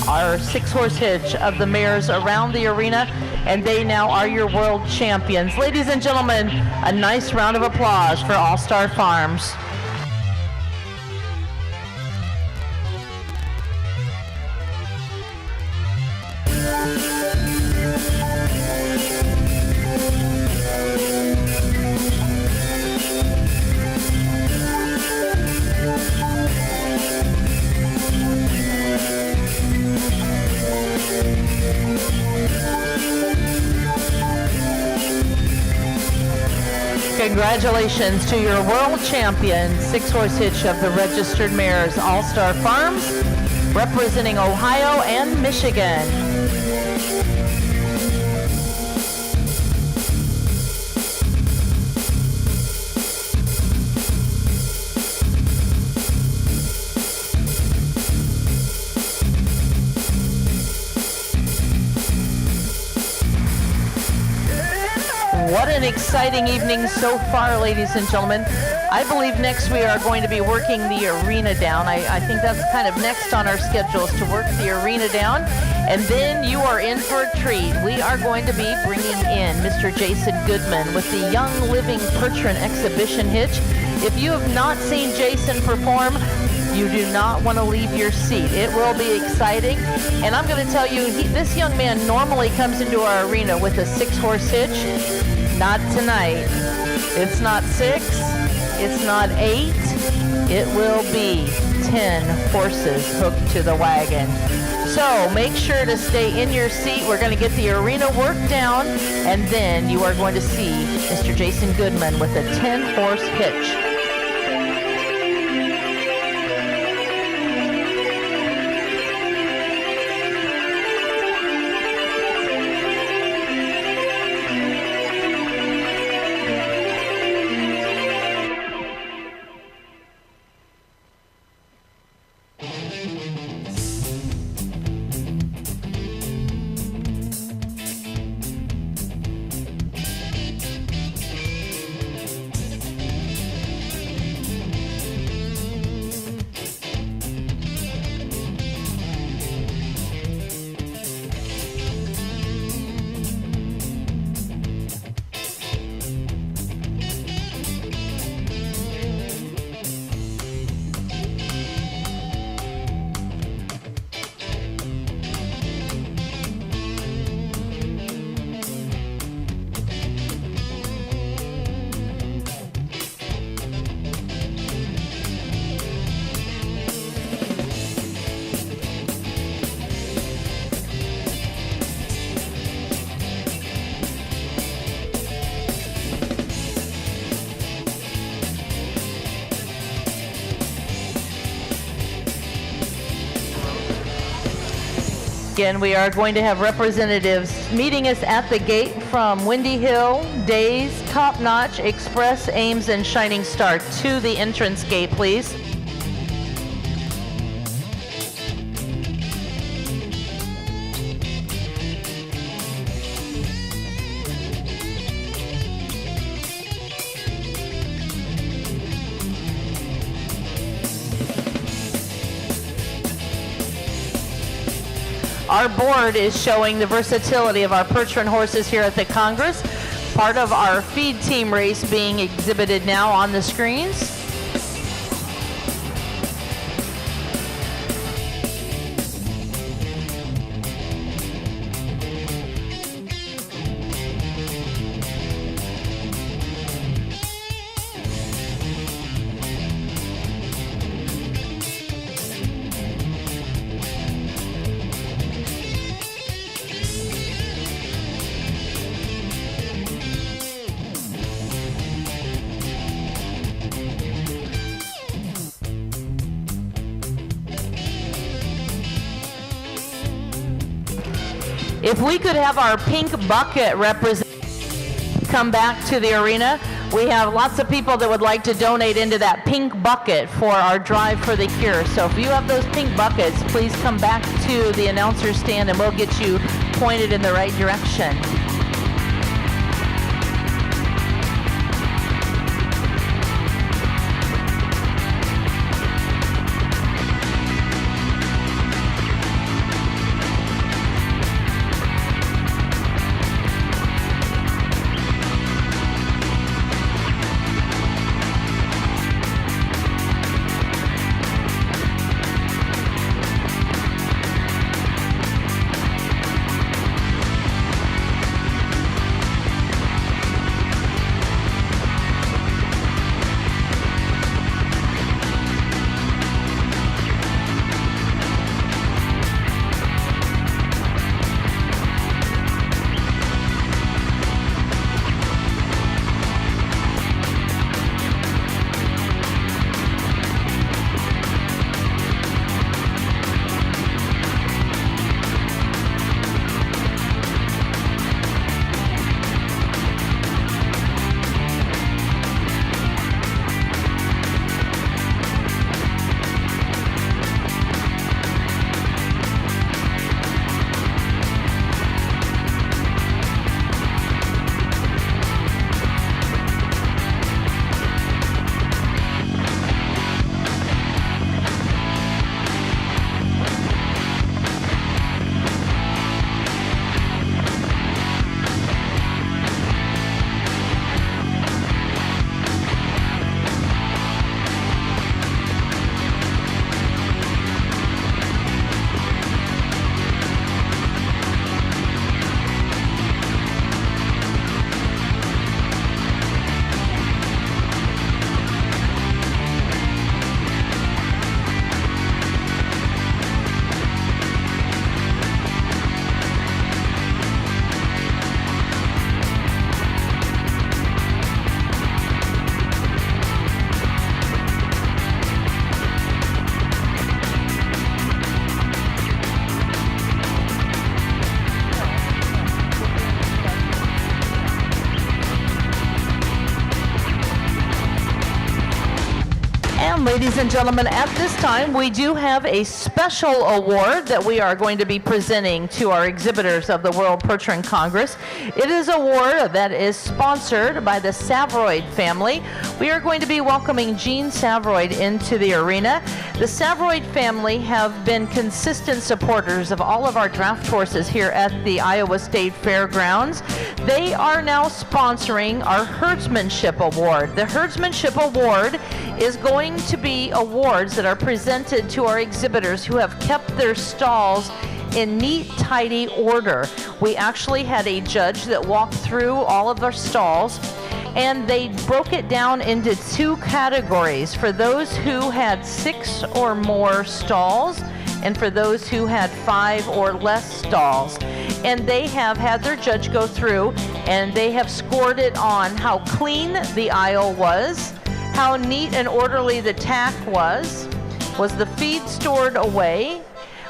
our 6-horse hitch of the mares around the arena, and they now are your world champions. Ladies and gentlemen, a nice round of applause for All Star Farms. Congratulations to your world champion, 6-horse hitch of the registered mares, All Star Farms, representing Ohio and Michigan. What an exciting evening so far, ladies and gentlemen. I believe next we are going to be working the arena down. I think that's kind of next on our schedules, to work the arena down. And then you are in for a treat. We are going to be bringing in Mr. Jason Goodman with the Young Living Percheron Exhibition Hitch. If you have not seen Jason perform, you do not want to leave your seat. It will be exciting. And I'm going to tell you, this young man normally comes into our arena with a 6-horse hitch. Not tonight. It's not 6. It's not 8. It will be 10 horses hooked to the wagon. So make sure to stay in your seat. We're going to get the arena work down, and then you are going to see Mr. Jason Goodman with a 10-horse hitch. Again, we are going to have representatives meeting us at the gate from Windy Hill, Days, Top Notch, Express, Ames, and Shining Star to the entrance gate, please. Our board is showing the versatility of our Percheron horses here at the Congress. Part of our feed team race being exhibited now on the screens. If we could have our pink bucket representative come back to the arena. We have lots of people that would like to donate into that pink bucket for our Drive for the Cure. So if you have those pink buckets, please come back to the announcer stand and we'll get you pointed in the right direction. And ladies and gentlemen, at this time, we do have a special award that we are going to be presenting to our exhibitors of the World Percheron Congress. It is an award that is sponsored by the Savroyd family. We are going to be welcoming Gene Savroyd into the arena. The Savroyd family have been consistent supporters of all of our draft horses here at the Iowa State Fairgrounds. They are now sponsoring our Herdsmanship Award. The Herdsmanship Award is going to be awards that are presented to our exhibitors who have kept their stalls in neat, tidy order. We actually had a judge that walked through all of our stalls, and they broke it down into two categories: for those who had 6 or more stalls, and for those who had 5 or less stalls. And they have had their judge go through, and they have scored it on how clean the aisle was, how neat and orderly the tack was the feed stored away,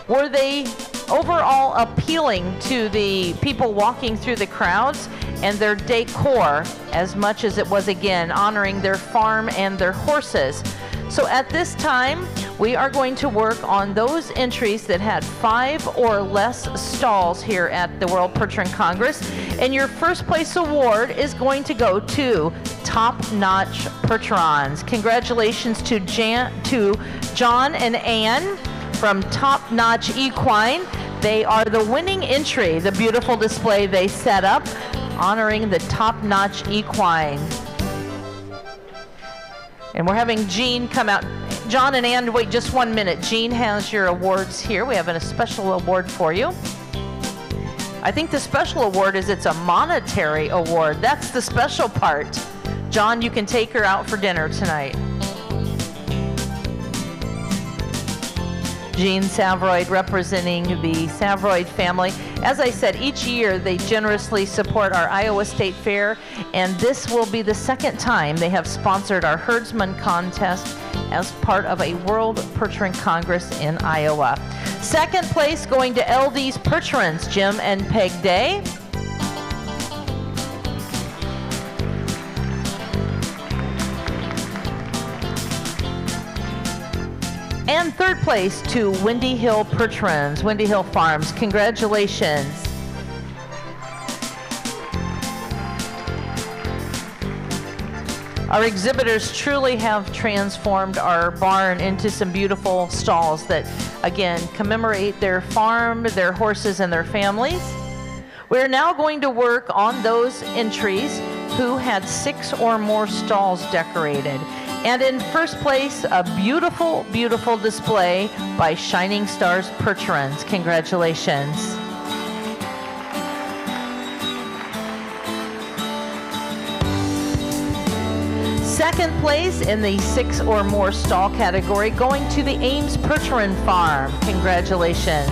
were they overall appealing to the people walking through the crowds, and their decor as much as it was, again, honoring their farm and their horses. So at this time, we are going to work on those entries that had 5 or less stalls here at the World Percheron Congress. And your first place award is going to go to Top Notch Percherons. Congratulations to John and Ann from Top Notch Equine. They are the winning entry, the beautiful display they set up honoring the Top Notch Equine. And we're having Gene come out. John and Ann, wait just 1 minute. Gene has your awards here. We have a special award for you. I think the special award is it's a monetary award. That's the special part. John, you can take her out for dinner tonight. Gene Savroyd representing the Savroyd family. As I said, each year they generously support our Iowa State Fair, and this will be the second time they have sponsored our Herdsman contest as part of a World Percheron Congress in Iowa. Second place going to LD's Percherons, Jim and Peg Day. And third place to Windy Hill Percherons, Windy Hill Farms. Congratulations. Our exhibitors truly have transformed our barn into some beautiful stalls that, again, commemorate their farm, their horses, and their families. We're now going to work on those entries who had 6 or more stalls decorated. And in first place, a beautiful, beautiful display by Shining Stars Percherons. Congratulations. Second place in the 6 or more stall category going to the Ames Percheron Farm. Congratulations.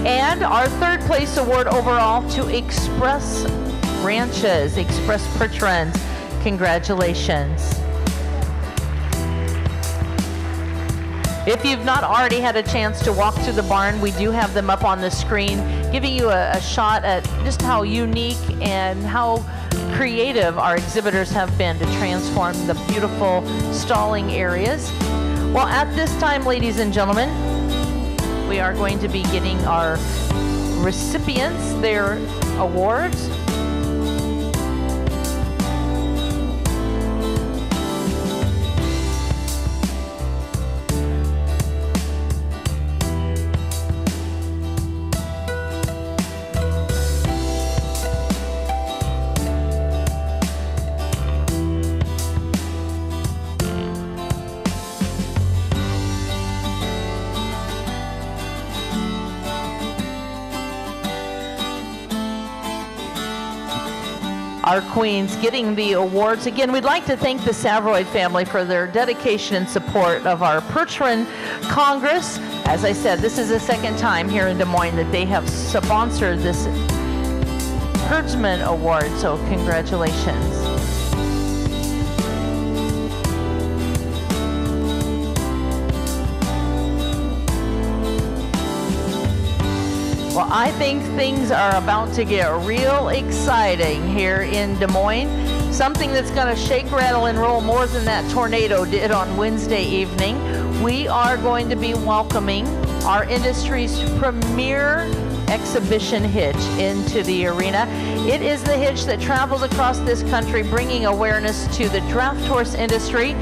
And our third place award overall to Express Ranches, Express Percherons. Congratulations. If you've not already had a chance to walk through the barn, we do have them up on the screen, giving you a shot at just how unique and how creative our exhibitors have been to transform the beautiful stalling areas. Well, at this time, ladies and gentlemen, we are going to be getting our recipients their awards. Our queens getting the awards. Again, we'd like to thank the Savroyd family for their dedication and support of our Percheron Congress. As I said, this is the second time here in Des Moines that they have sponsored this Herdsman Award, so congratulations. Well, I think things are about to get real exciting here in Des Moines. Something that's going to shake, rattle, and roll more than that tornado did on Wednesday evening. We are going to be welcoming our industry's premier exhibition hitch into the arena. It is the hitch that travels across this country bringing awareness to the draft horse industry.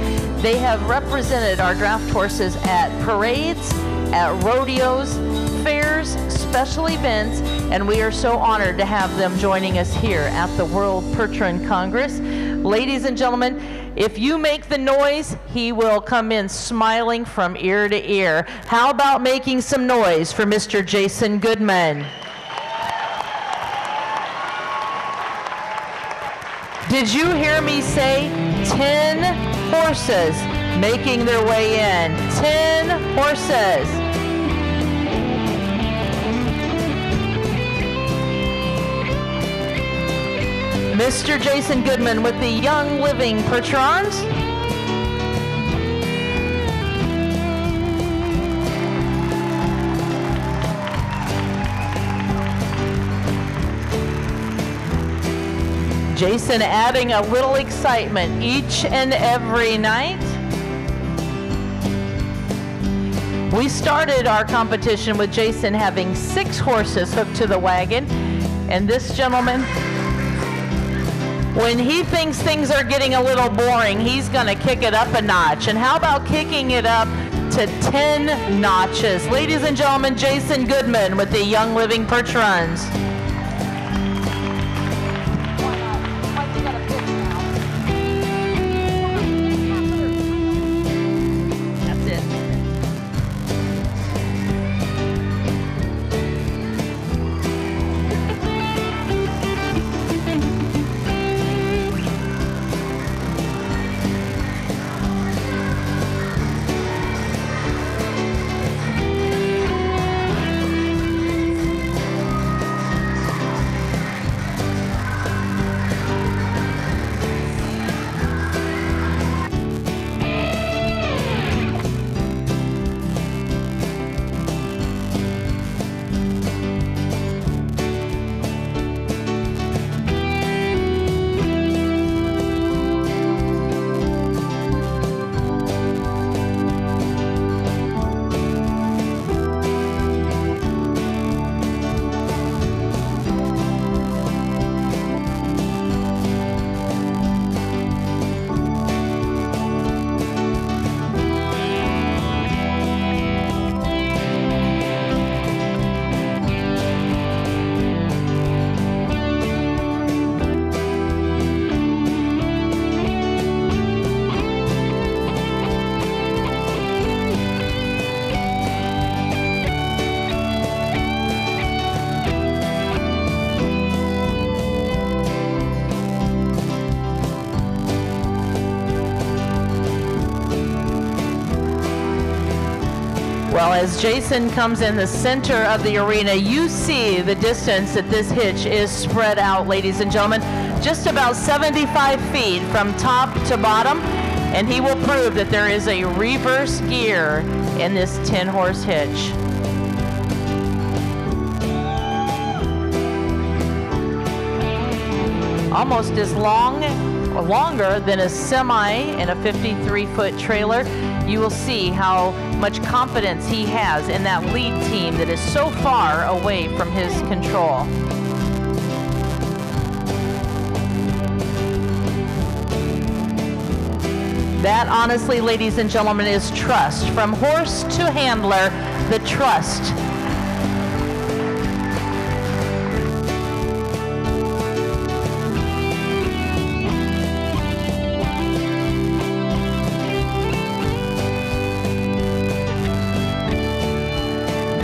They have represented our draft horses at parades, at rodeos, fairs, special events, and we are so honored to have them joining us here at the World Percheron Congress. Ladies and gentlemen, if you make the noise, he will come in smiling from ear to ear. How about making some noise for Mr. Jason Goodman? Did you hear me say 10 horses making their way in? 10 horses. Mr. Jason Goodman with the Young Living Percherons. Jason adding a little excitement each and every night. We started our competition with Jason having 6 horses hooked to the wagon, and this gentleman, when he thinks things are getting a little boring, he's going to kick it up a notch. And how about kicking it up to 10 notches? Ladies and gentlemen, Jason Goodman with the Young Living Percherons. Well, as Jason comes in the center of the arena, you see the distance that this hitch is spread out, ladies and gentlemen, just about 75 feet from top to bottom, and he will prove that there is a reverse gear in this 10-horse hitch. Almost as long or longer than a semi in a 53-foot trailer. You will see how much confidence he has in that lead team that is so far away from his control. That, honestly, ladies and gentlemen, is trust. From horse to handler, the trust.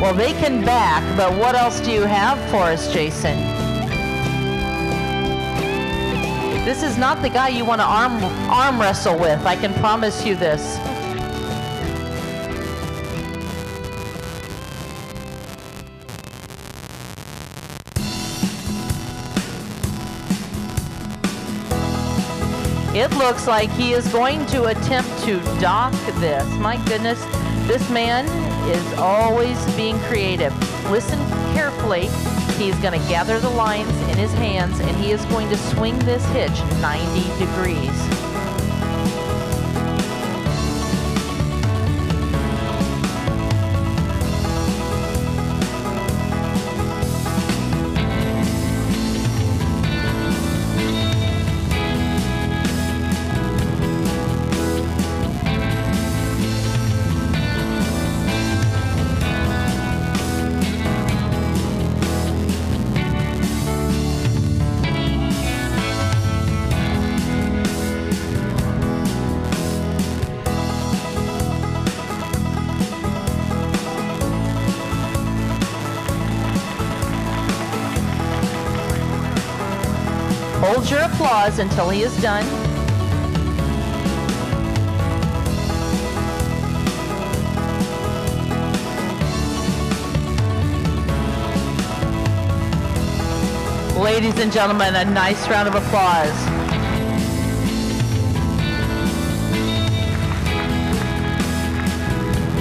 Well, they can back, but what else do you have for us, Jason? This is not the guy you want to arm wrestle with, I can promise you this. It looks like he is going to attempt to dock this. My goodness, this man is always being creative. Listen carefully. He's going to gather the lines in his hands, and he is going to swing this hitch 90 degrees. Hold your applause until he is done. Ladies and gentlemen, a nice round of applause.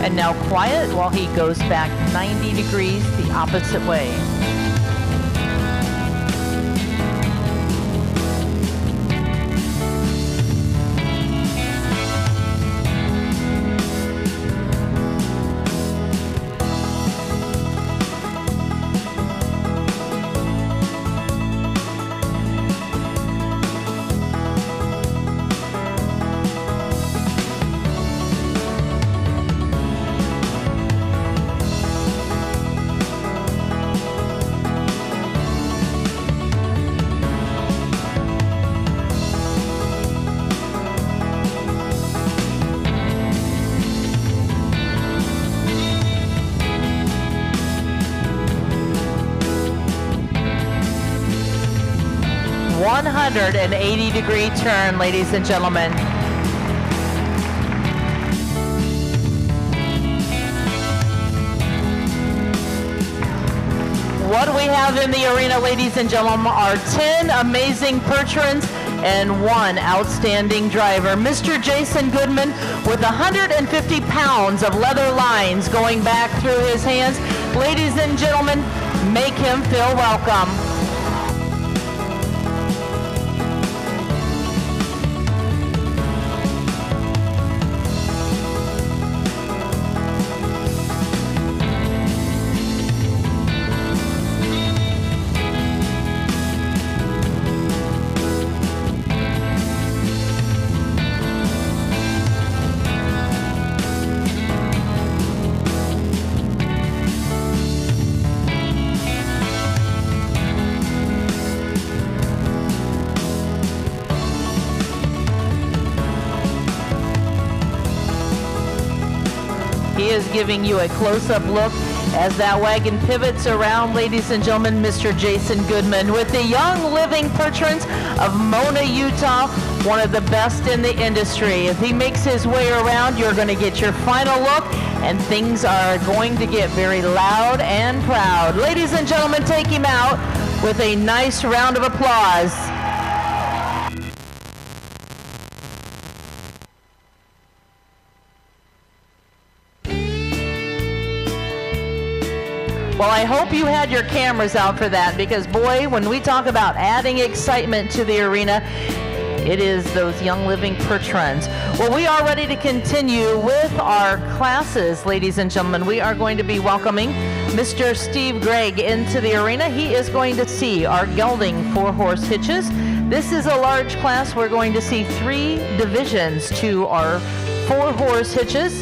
And now quiet while he goes back 90 degrees the opposite way. ...180-degree turn, ladies and gentlemen. What we have in the arena, ladies and gentlemen, are 10 amazing Percherons and 1 outstanding driver. Mr. Jason Goodman with 150 pounds of leather lines going back through his hands. Ladies and gentlemen, make him feel welcome. He is giving you a close-up look as that wagon pivots around, ladies and gentlemen, Mr. Jason Goodman with the young living Percherons of Mona, Utah, one of the best in the industry. If he makes his way around, you're going to get your final look, and things are going to get very loud and proud. Ladies and gentlemen, take him out with a nice round of applause. Well, I hope you had your cameras out for that, because boy, when we talk about adding excitement to the arena, it is those young living Percherons. Well, we are ready to continue with our classes, ladies and gentlemen. We are going to be welcoming Mr. Steve Gregg into the arena. He is going to see our gelding 4-horse hitches. This is a large class. We're going to see 3 divisions to our 4-horse hitches.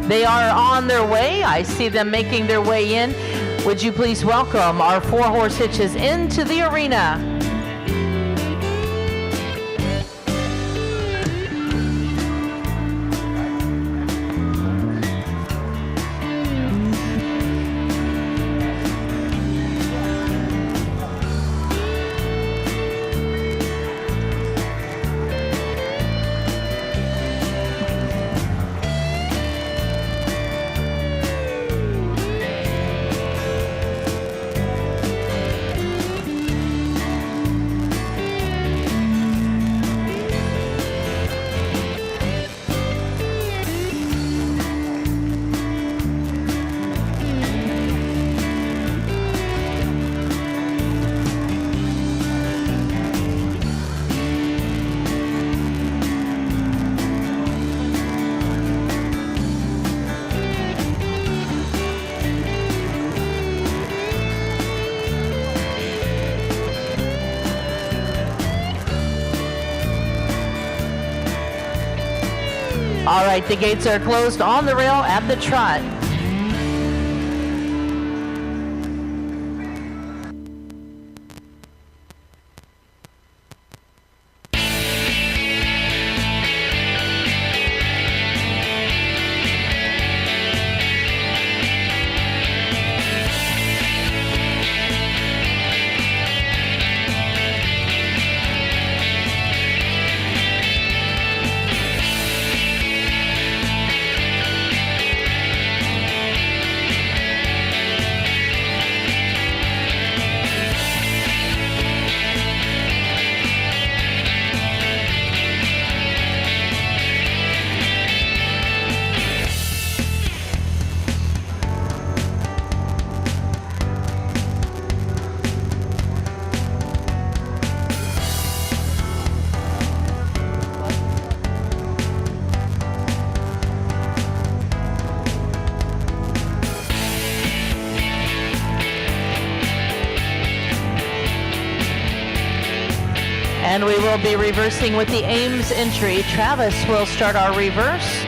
They are on their way. I see them making their way in. Would you please welcome our 4-horse hitches into the arena? All right, the gates are closed on the rail at the trot. And we will be reversing with the Ames entry. Travis will start our reverse.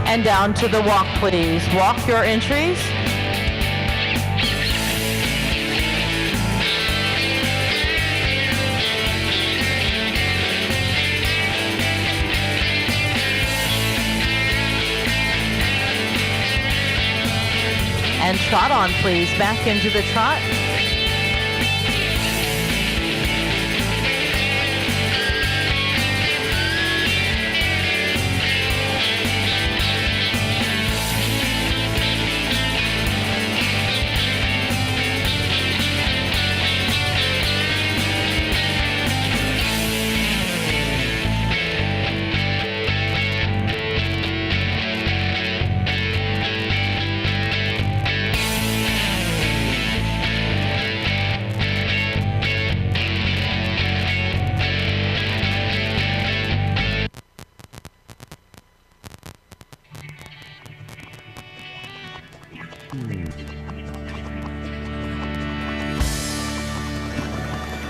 And down to the walk, please. Walk your entries. And trot on, please. Back into the trot.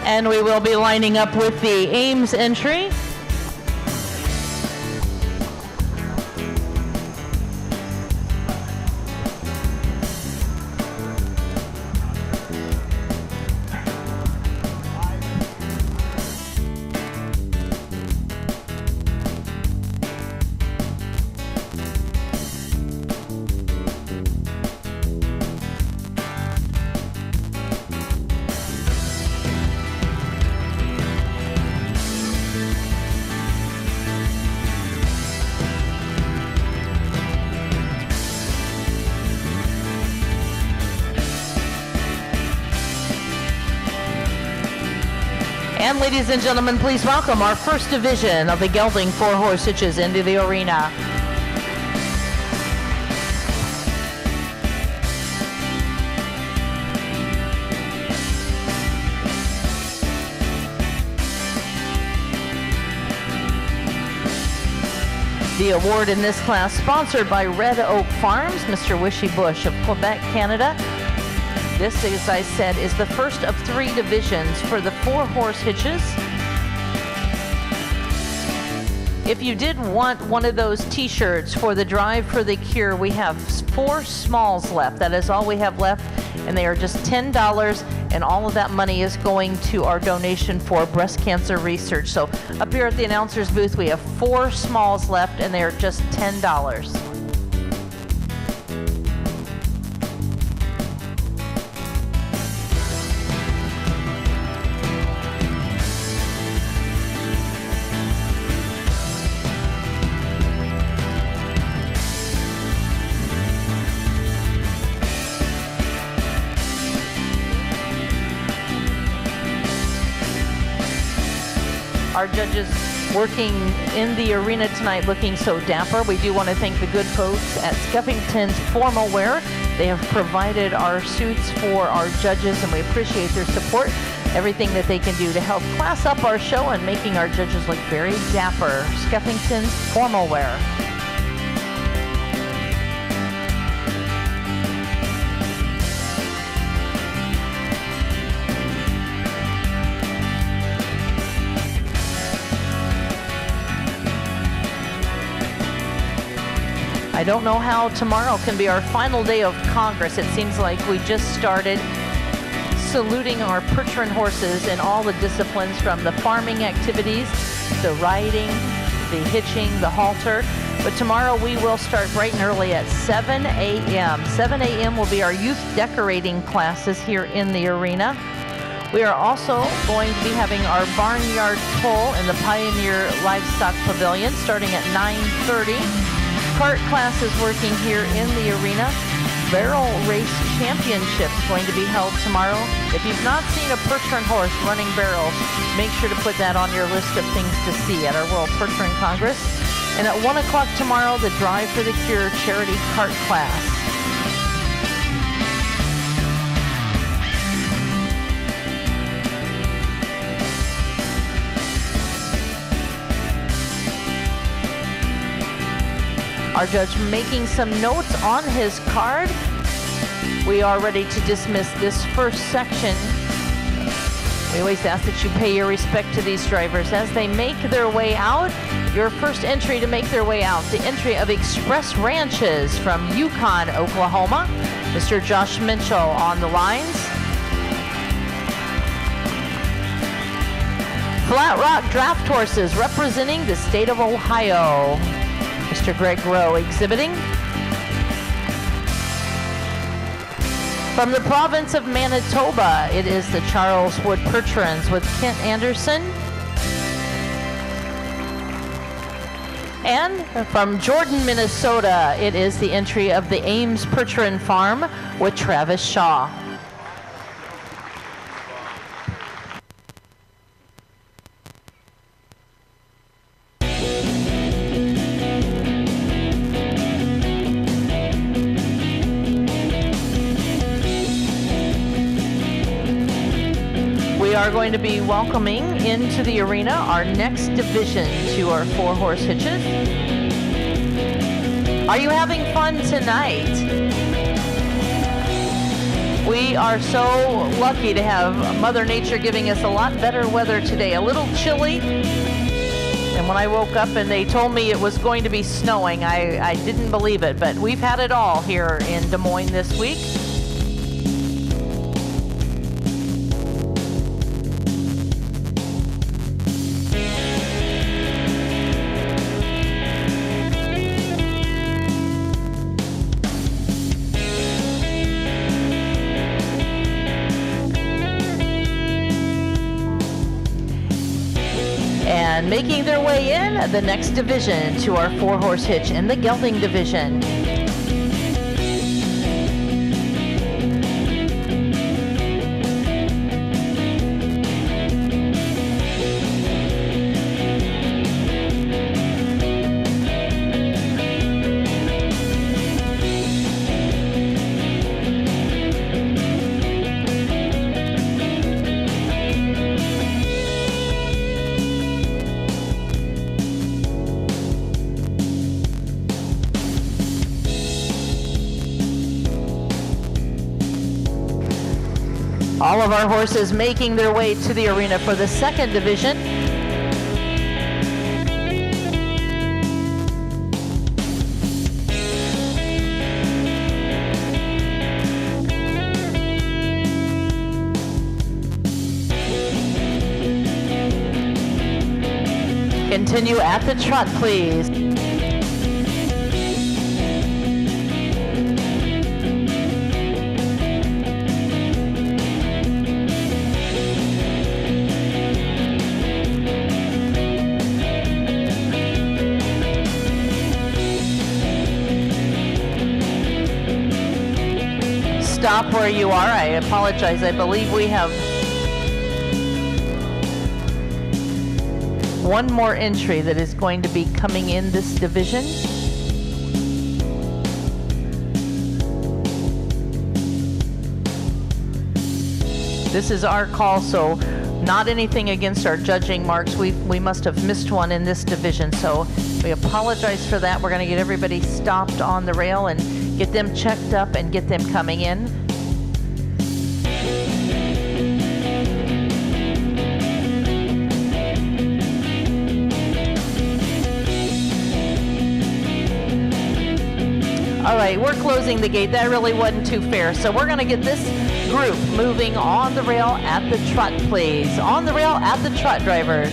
And we will be lining up with the Ames entry. And ladies and gentlemen, please welcome our first division of the gelding 4-horse hitches into the arena. The award in this class sponsored by Red Oak Farms, Mr. Wishy Bush of Quebec, Canada. This, as I said, is the first of 3 divisions for the 4-horse hitches. If you did want one of those t-shirts for the Drive for the Cure, we have 4 smalls left. That is all we have left, and they are just $10, and all of that money is going to our donation for breast cancer research. So up here at the announcer's booth, we have 4 smalls left, and they are just $10. Our judges working in the arena tonight looking so dapper. We do want to thank the good folks at Skeffington's Formal Wear. They have provided our suits for our judges, and we appreciate their support. Everything that they can do to help class up our show and making our judges look very dapper. Skeffington's Formal Wear. I don't know how tomorrow can be our final day of Congress. It seems like we just started saluting our Percheron horses in all the disciplines, from the farming activities, the riding, the hitching, the halter. But tomorrow we will start bright and early at 7 a.m. 7 a.m. will be our youth decorating classes here in the arena. We are also going to be having our barnyard pull in the Pioneer Livestock Pavilion starting at 9:30. Cart classes working here in the arena. Barrel race championships going to be held tomorrow. If you've not seen a Percheron horse running barrels, make sure to put that on your list of things to see at our World Percheron Congress. And at 1 o'clock tomorrow, the Drive for the Cure charity cart class. Our judge making some notes on his card. We are ready to dismiss this first section. We always ask that you pay your respect to these drivers as they make their way out. Your first entry to make their way out, the entry of Express Ranches from Yukon, Oklahoma. Mr. Josh Minchell on the lines. Flat Rock Draft Horses representing the state of Ohio. Mr. Greg Rowe exhibiting. From the province of Manitoba, it is the Charles Wood Percherons with Kent Anderson. And from Jordan, Minnesota, it is the entry of the Ames Percheron Farm with Travis Shaw. We are going to be welcoming into the arena our next division to our 4-horse hitches. Are you having fun tonight? We are so lucky to have Mother Nature giving us a lot better weather today. A little chilly, and when I woke up and they told me it was going to be snowing, I didn't believe it, but we've had it all here in Des Moines this week. And making their way in, the next division to our 4-horse hitch in the gelding division. All of our horses making their way to the arena for the second division. Continue at the trot, please. Stop where you are. I apologize. I believe we have one more entry that is going to be coming in this division. This is our call, so not anything against our judging marks. We must have missed one in this division, so we apologize for that. We're going to get everybody stopped on the rail and get them checked up and get them coming in. All right, we're closing the gate. That really wasn't too fair. So we're going to get this group moving on the rail at the trot, please. On the rail at the trot, drivers.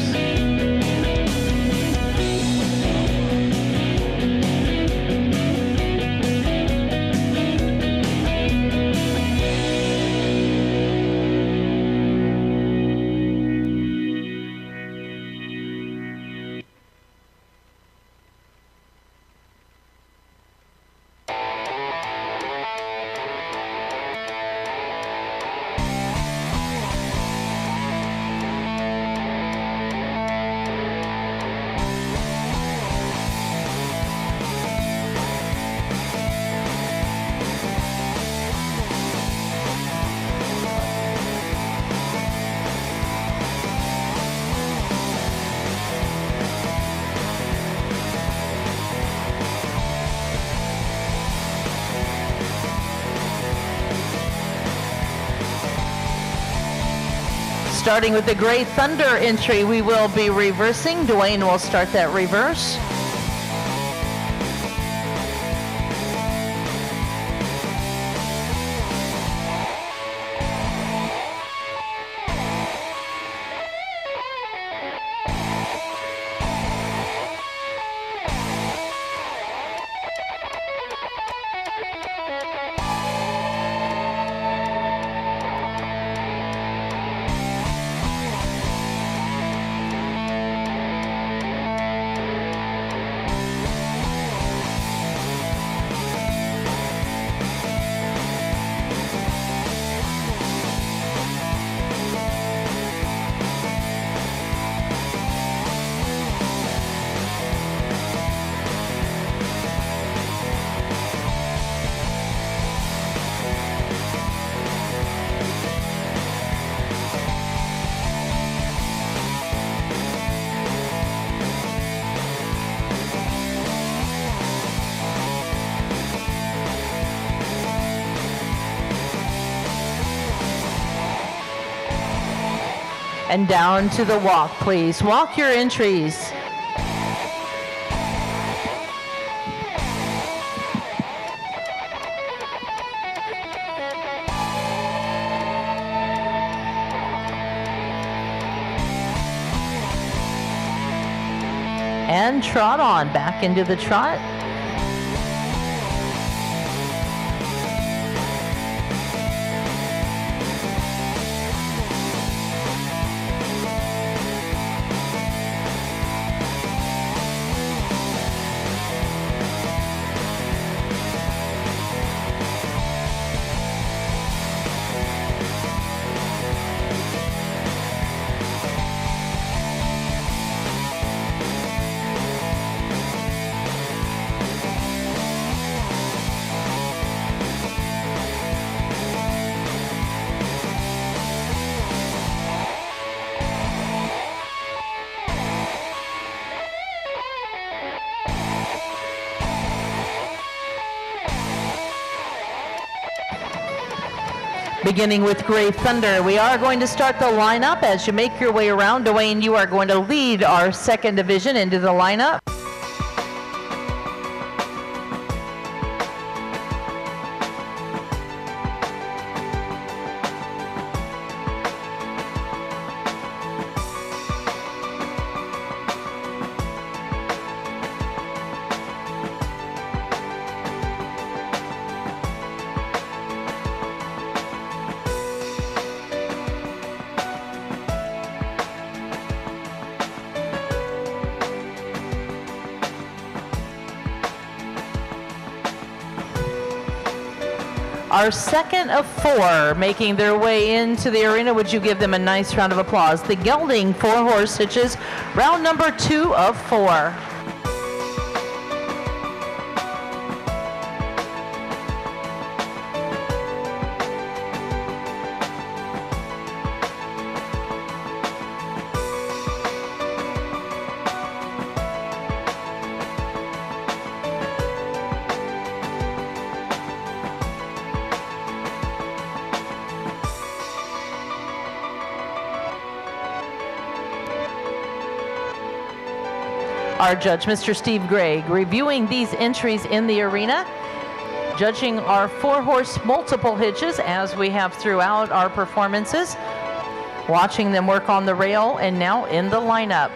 Starting with the Gray Thunder entry, we will be reversing. Dwayne will start that reverse. And down to the walk, please. Walk your entries. And trot on, back into the trot. Beginning with Gray Thunder, we are going to start the lineup. As you make your way around, Dwayne, you are going to lead our second division into the lineup. Our second of 4 making their way into the arena. Would you give them a nice round of applause? The gelding 4-horse hitches, round number 2 of 4. Our judge, Mr. Steve Gregg, reviewing these entries in the arena, judging our 4-horse multiple hitches as we have throughout our performances, watching them work on the rail and now in the lineup.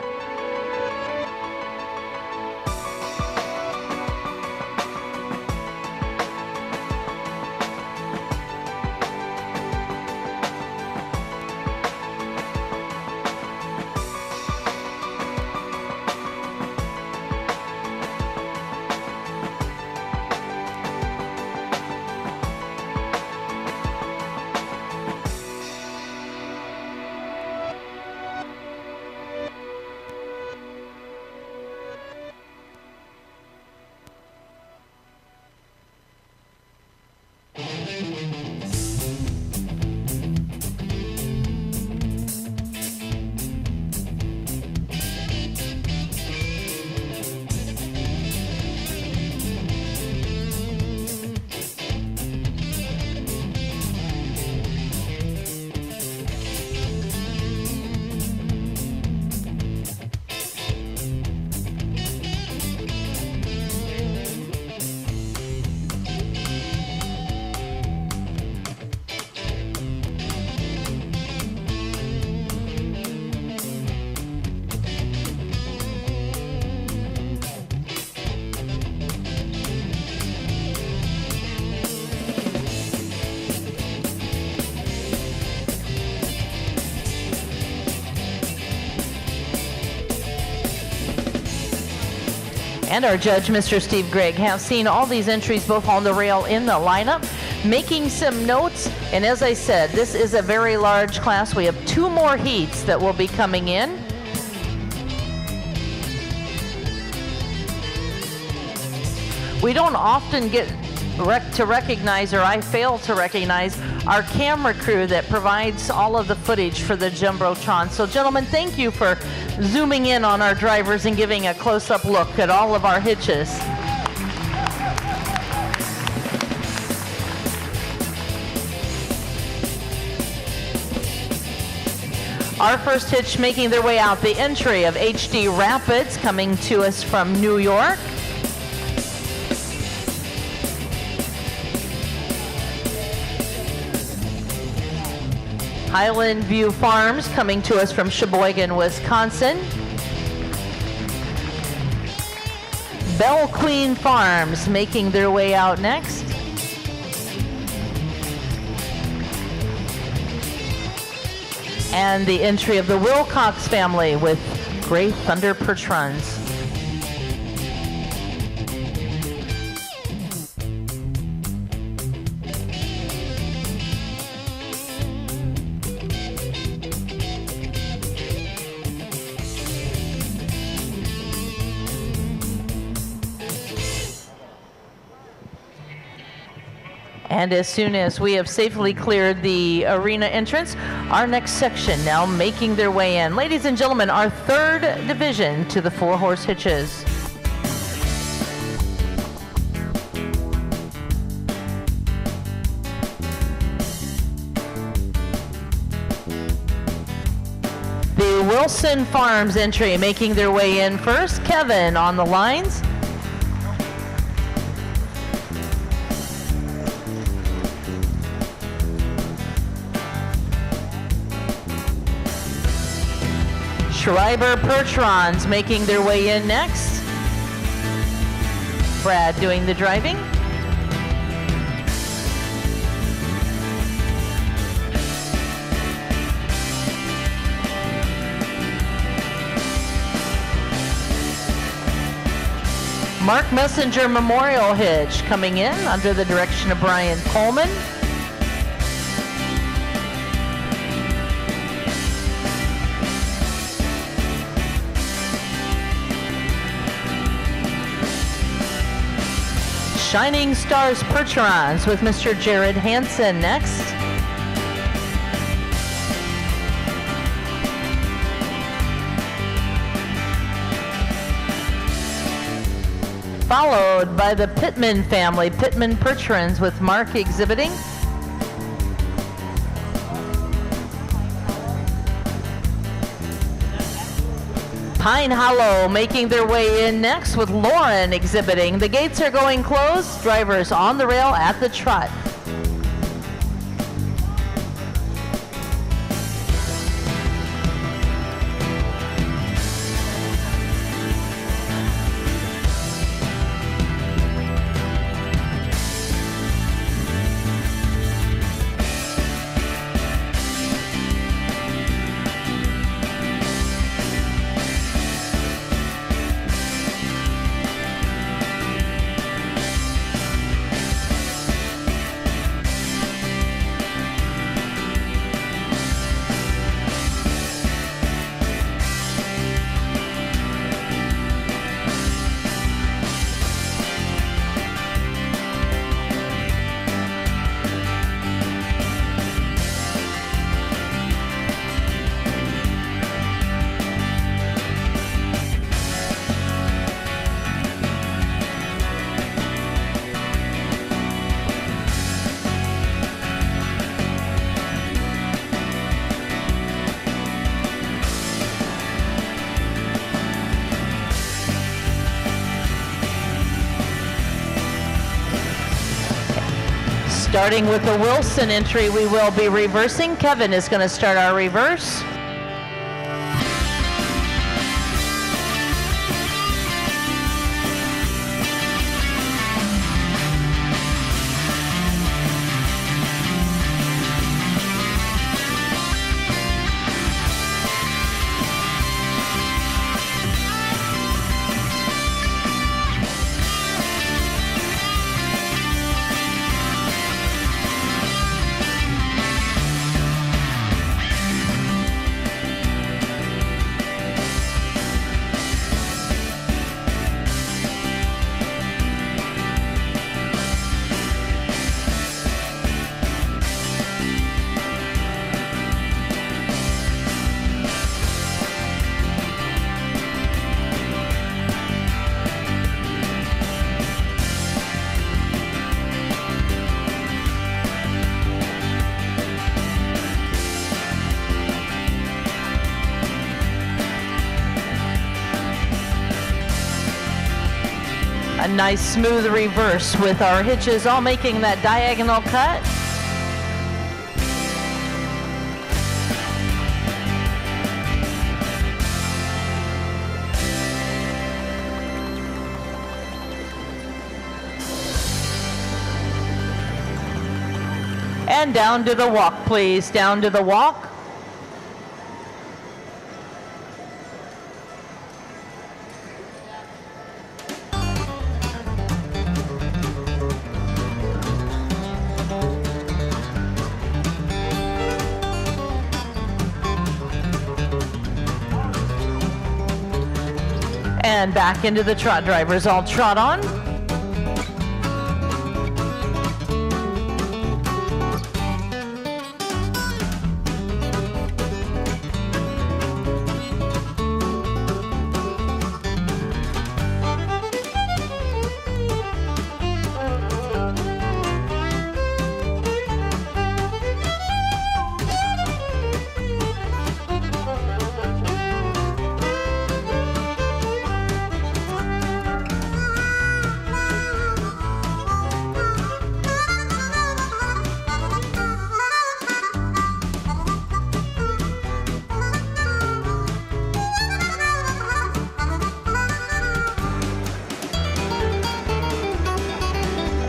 And our judge, Mr. Steve Gregg, have seen all these entries both on the rail in the lineup, making some notes. And as I said, this is a very large class. We have 2 more heats that will be coming in. We don't often get to recognize, or I fail to recognize, our camera crew that provides all of the footage for the Jumbotron. So gentlemen, thank you for zooming in on our drivers and giving a close-up look at all of our hitches. Our first hitch making their way out, the entry of HD Rapids coming to us from New York. Highland View Farms coming to us from Sheboygan, Wisconsin. Bell Queen Farms making their way out next. And the entry of the Wilcox family with Gray Thunder Perch Runs. And as soon as we have safely cleared the arena entrance, our next section now making their way in. Ladies and gentlemen, our 3rd division to the 4-horse hitches. The Wilson Farms entry making their way in first. Kevin on the lines. Schreiber Percherons making their way in next. Brad doing the driving. Mark Messenger Memorial Hitch coming in under the direction of Brian Coleman. Shining Stars Percherons with Mr. Jared Hansen next. Followed by the Pittman family, Pittman Percherons with Mark exhibiting. Pine Hollow making their way in next with Lauren exhibiting. The gates are going closed. Drivers on the rail at the trot. Starting with the Wilson entry, we will be reversing. Kevin is going to start our reverse. A nice smooth reverse with our hitches all making that diagonal cut. And down to the walk, please. Down to the walk. And back into the trot. Drivers all trot on.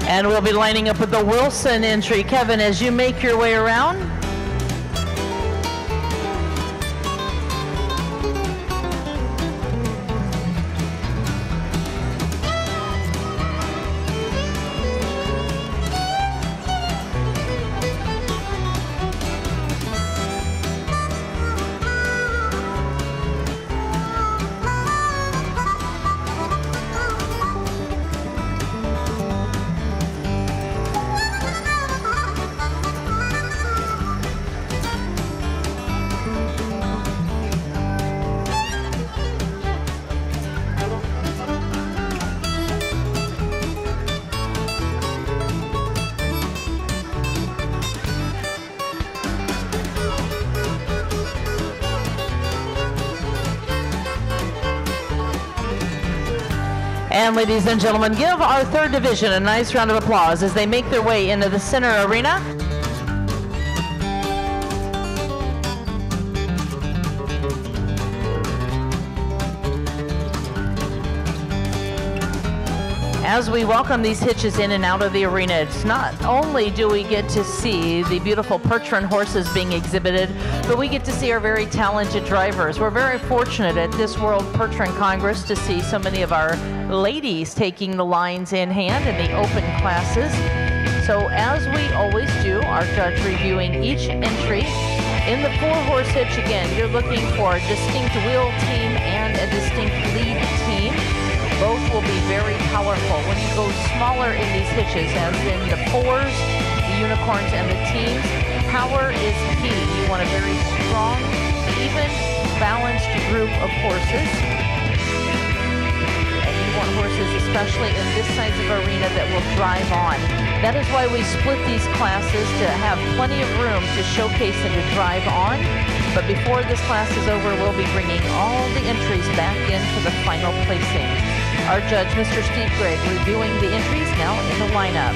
And we'll be lining up with the Wilson entry. Kevin, as you make your way around. And ladies and gentlemen, give our third division a nice round of applause as they make their way into the center arena. As we welcome these hitches in and out of the arena, it's not only do we get to see the beautiful Percheron horses being exhibited, but we get to see our very talented drivers. We're very fortunate at this World Percheron Congress to see so many of our ladies taking the lines in hand in the open classes. So as we always do, our judge reviewing each entry. In the 4-horse hitch, again, you're looking for a distinct wheel team and a distinct lead team. Both will be very powerful. When you go smaller in these hitches, as in the 4s, the unicorns, and the teams, power is key. You want a very strong, even, balanced group of horses. And you want horses, especially in this size of arena, that will drive on. That is why we split these classes, to have plenty of room to showcase and to drive on. But before this class is over, we'll be bringing all the entries back in for the final placing. Our judge, Mr. Steve Gregg, reviewing the entries now in the lineup.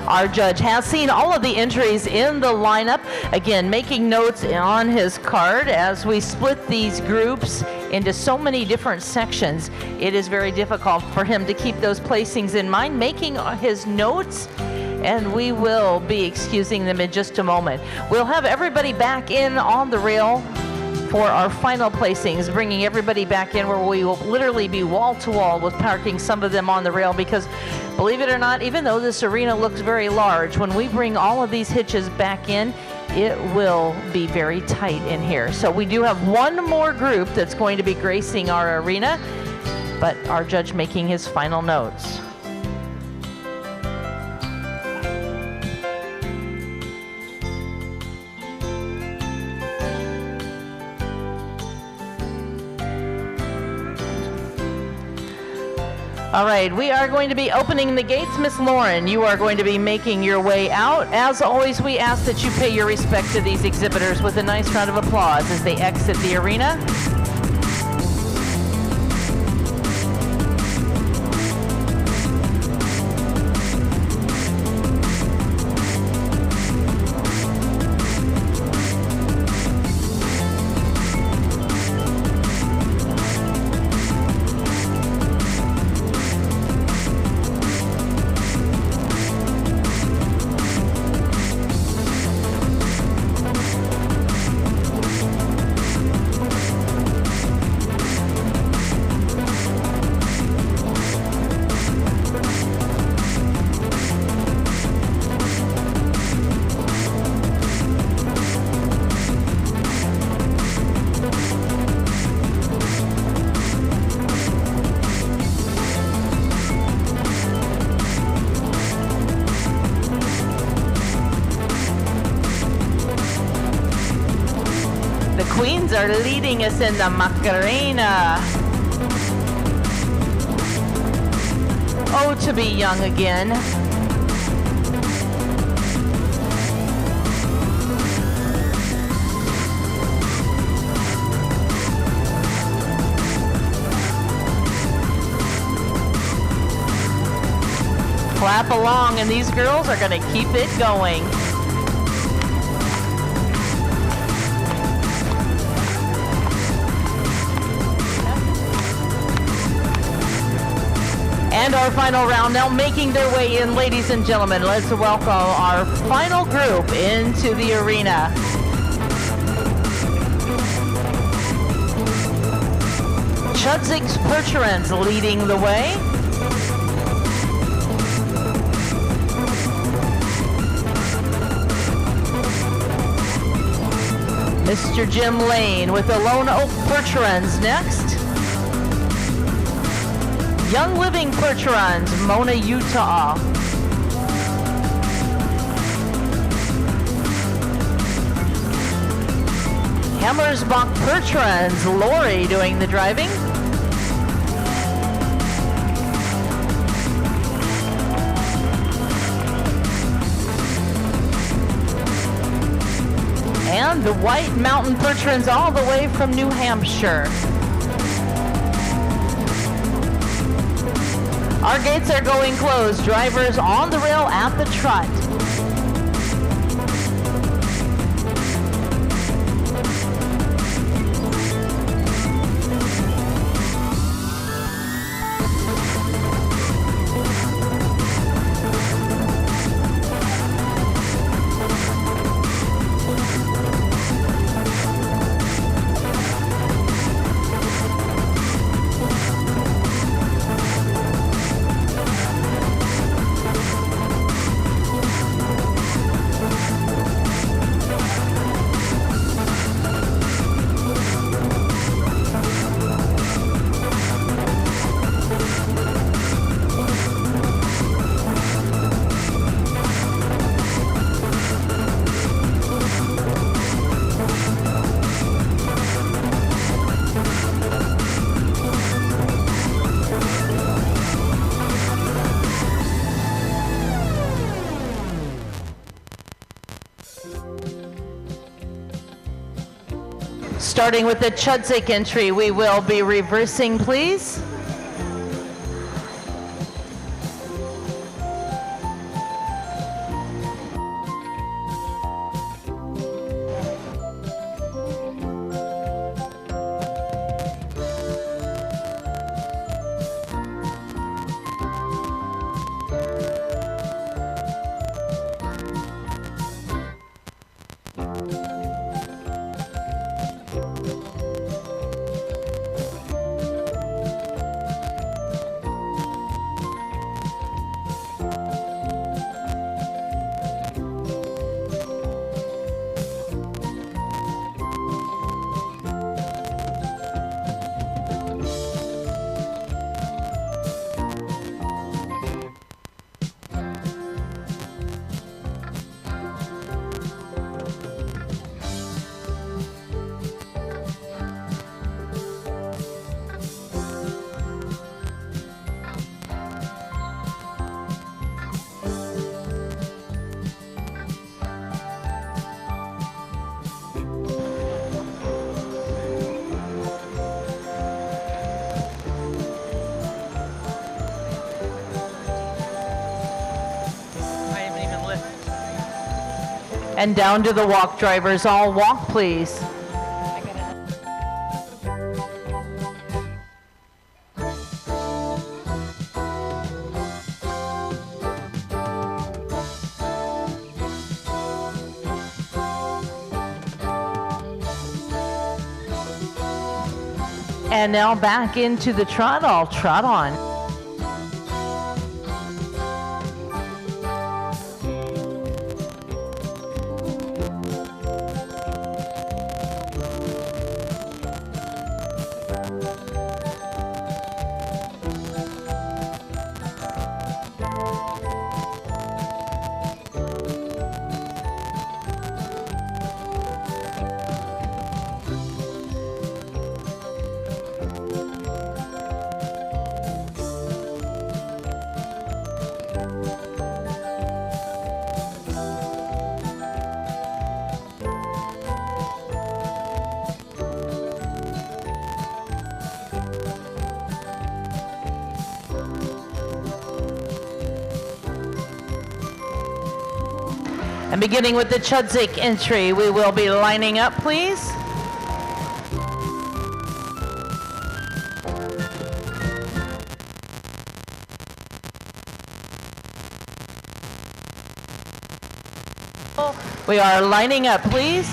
Our judge has seen all of the entries in the lineup. Again, making notes on his card as we split these groups into so many different sections. It is very difficult for him to keep those placings in mind, making his notes, and we will be excusing them in just a moment. We'll have everybody back in on the rail for our final placings, bringing everybody back in where we will literally be wall to wall with parking some of them on the rail, because believe it or not, even though this arena looks very large, when we bring all of these hitches back in, it will be very tight in here. So we do have one more group that's going to be gracing our arena, but our judge making his final notes. All right, we are going to be opening the gates. Miss Lauren, you are going to be making your way out. As always, we ask that you pay your respect to these exhibitors with a nice round of applause as they exit the arena. are leading us in the Macarena. Oh, to be young again. Clap along, and these girls are going to keep it going. And our final round now making their way in, ladies and gentlemen. Let's welcome our final group into the arena. Chudzik Percherans leading the way. Mr. Jim Lane with the Lone Oak Percherans next. Young Living Percherans, Mona, Utah. Hammersbach Percherans, Lori doing the driving. And the White Mountain Percherans all the way from New Hampshire. Our gates are going closed. Drivers on the rail at the trot. Starting with the Chudzik entry, we will be reversing, please. And down to the walk, drivers. All walk, please. And now back into the trot. All trot on. And beginning with the Chudzik entry, we will be lining up, please. We are lining up, please.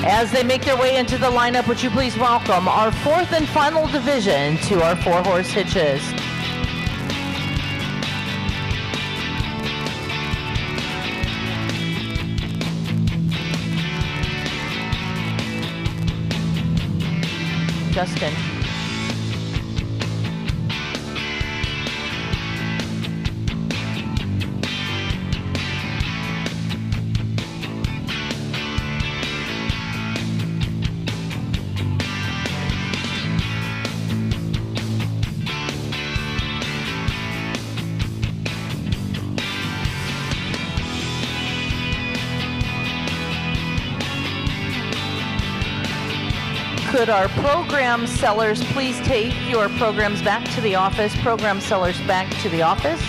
As they make their way into the lineup, would you please welcome our fourth and final division to our four-horse hitches. Justin. Could our program sellers please take your programs back to the office? Program sellers back to the office.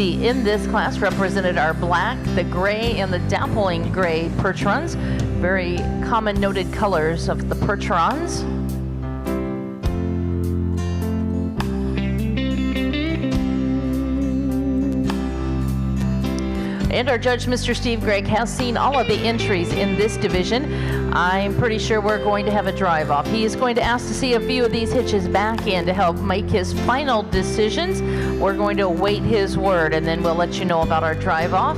In this class represented are black, the gray, and the dappling gray percherons, very common noted colors of the percherons. And our judge, Mr. Steve Gregg, has seen all of the entries in this division. I'm pretty sure we're going to have a drive-off. He is going to ask to see a few of these hitches back in to help make his final decisions. We're going to await his word, and then we'll let you know about our drive-off.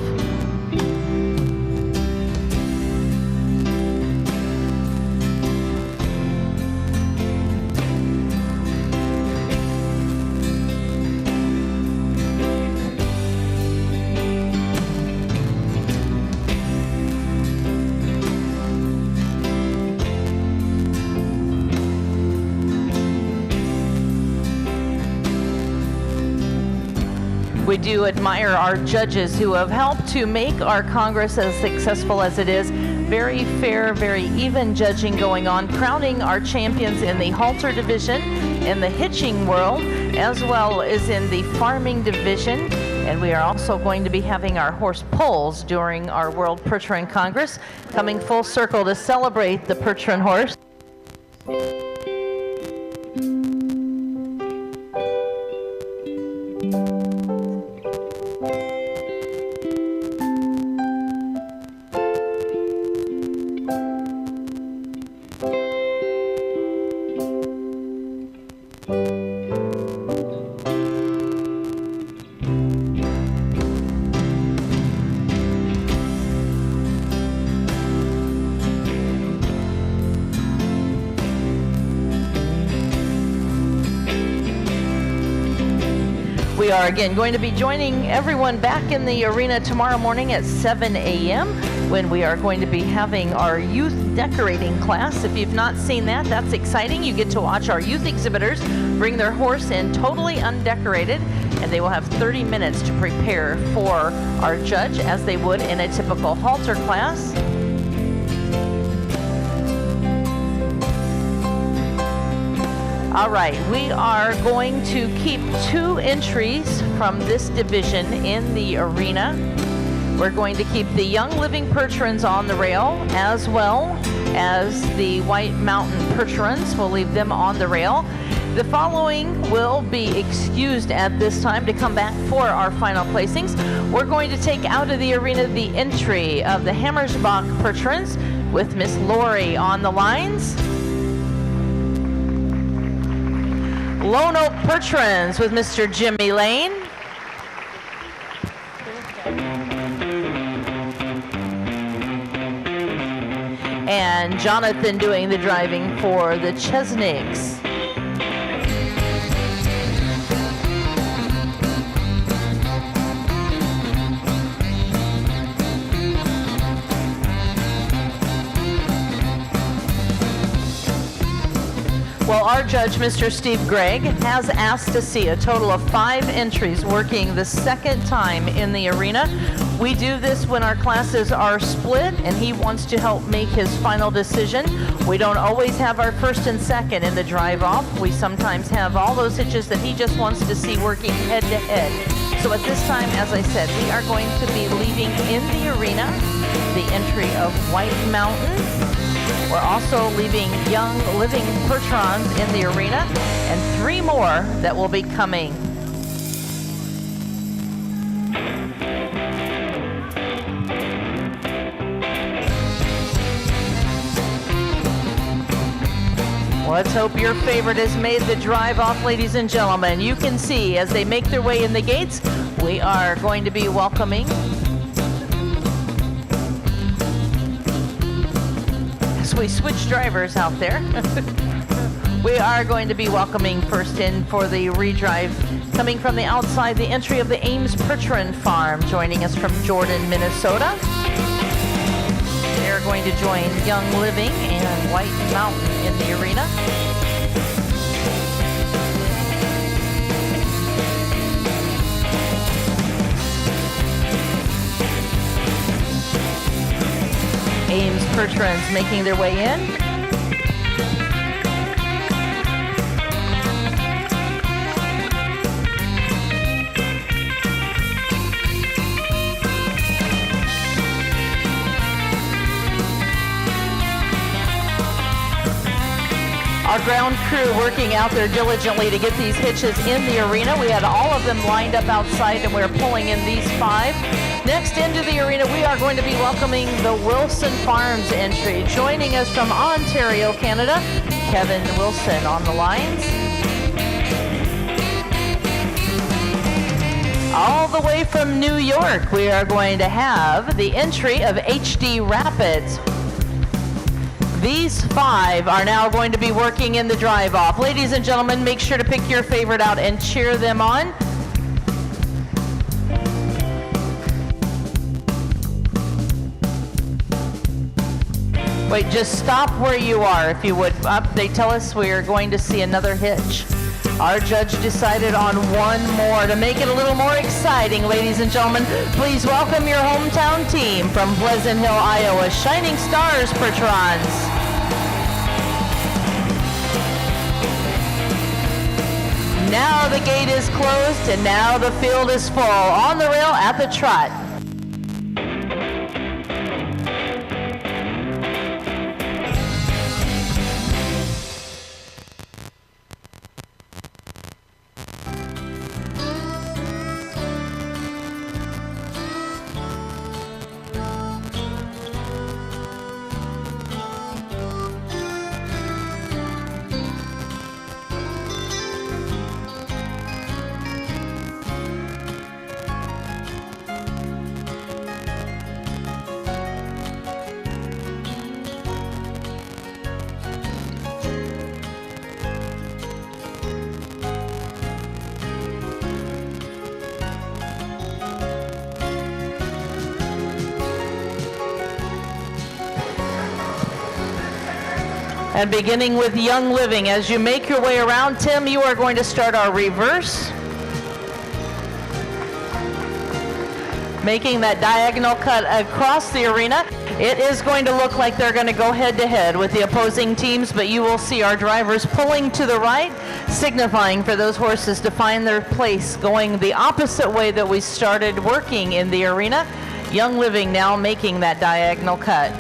We do admire our judges who have helped to make our Congress as successful as it is. Very fair, very even judging going on, crowning our champions in the halter division, in the hitching world, as well as in the farming division. And we are also going to be having our horse pulls during our World Percheron Congress, coming full circle to celebrate the Percheron horse. We are again going to be joining everyone back in the arena tomorrow morning at 7 a.m. when we are going to be having our youth decorating class. If you've not seen that, that's exciting. You get to watch our youth exhibitors bring their horse in totally undecorated, and they will have 30 minutes to prepare for our judge as they would in a typical halter class. All right, we are going to keep 2 entries from this division in the arena. We're going to keep the Young Living Percherons on the rail, as well as the White Mountain Percherons. We'll leave them on the rail. The following will be excused at this time to come back for our final placings. We're going to take out of the arena the entry of the Hammersbach Percherons with Miss Lori on the lines. Lone Oak Percherons with Mr. Jimmy Lane. And Jonathan doing the driving for the Chesniks. Well, our judge, Mr. Steve Gregg, has asked to see a total of 5 entries working the second time in the arena. We do this when our classes are split and he wants to help make his final decision. We don't always have our first and second in the drive-off. We sometimes have all those hitches that he just wants to see working head-to-head. So at this time, as I said, we are going to be leaving in the arena the entry of White Mountain. We're also leaving Young Living Percherons in the arena, and 3 more that will be coming. Let's hope your favorite has made the drive off, ladies and gentlemen. You can see as they make their way in the gates, we are going to be welcoming we switch drivers out there. We are going to be welcoming first in for the redrive, coming from the outside, the entry of the Ames Percheron Farm, joining us from Jordan, Minnesota. They are going to join Young Living and White Mountain in the arena. Ames Percherons making their way in. Our ground crew working out there diligently to get these hitches in the arena. We had all of them lined up outside and we're pulling in these 5. Next into the arena, we are going to be welcoming the Wilson Farms entry. Joining us from Ontario, Canada, Kevin Wilson on the lines. All the way from New York, we are going to have the entry of HD Rapids. These 5 are now going to be working in the drive-off. Ladies and gentlemen, make sure to pick your favorite out and cheer them on. Wait, just stop where you are, if you would. They tell us we are going to see another hitch. Our judge decided on 1 more to make it a little more exciting, ladies and gentlemen. Please welcome your hometown team from Pleasant Hill, Iowa, Shining Stars Percherons. Now the gate is closed and now the field is full. On the rail at the trot. And beginning with Young Living, as you make your way around, Tim, you are going to start our reverse. Making that diagonal cut across the arena. It is going to look like they're going to go head-to-head with the opposing teams, but you will see our drivers pulling to the right, signifying for those horses to find their place, going the opposite way that we started working in the arena. Young Living now making that diagonal cut.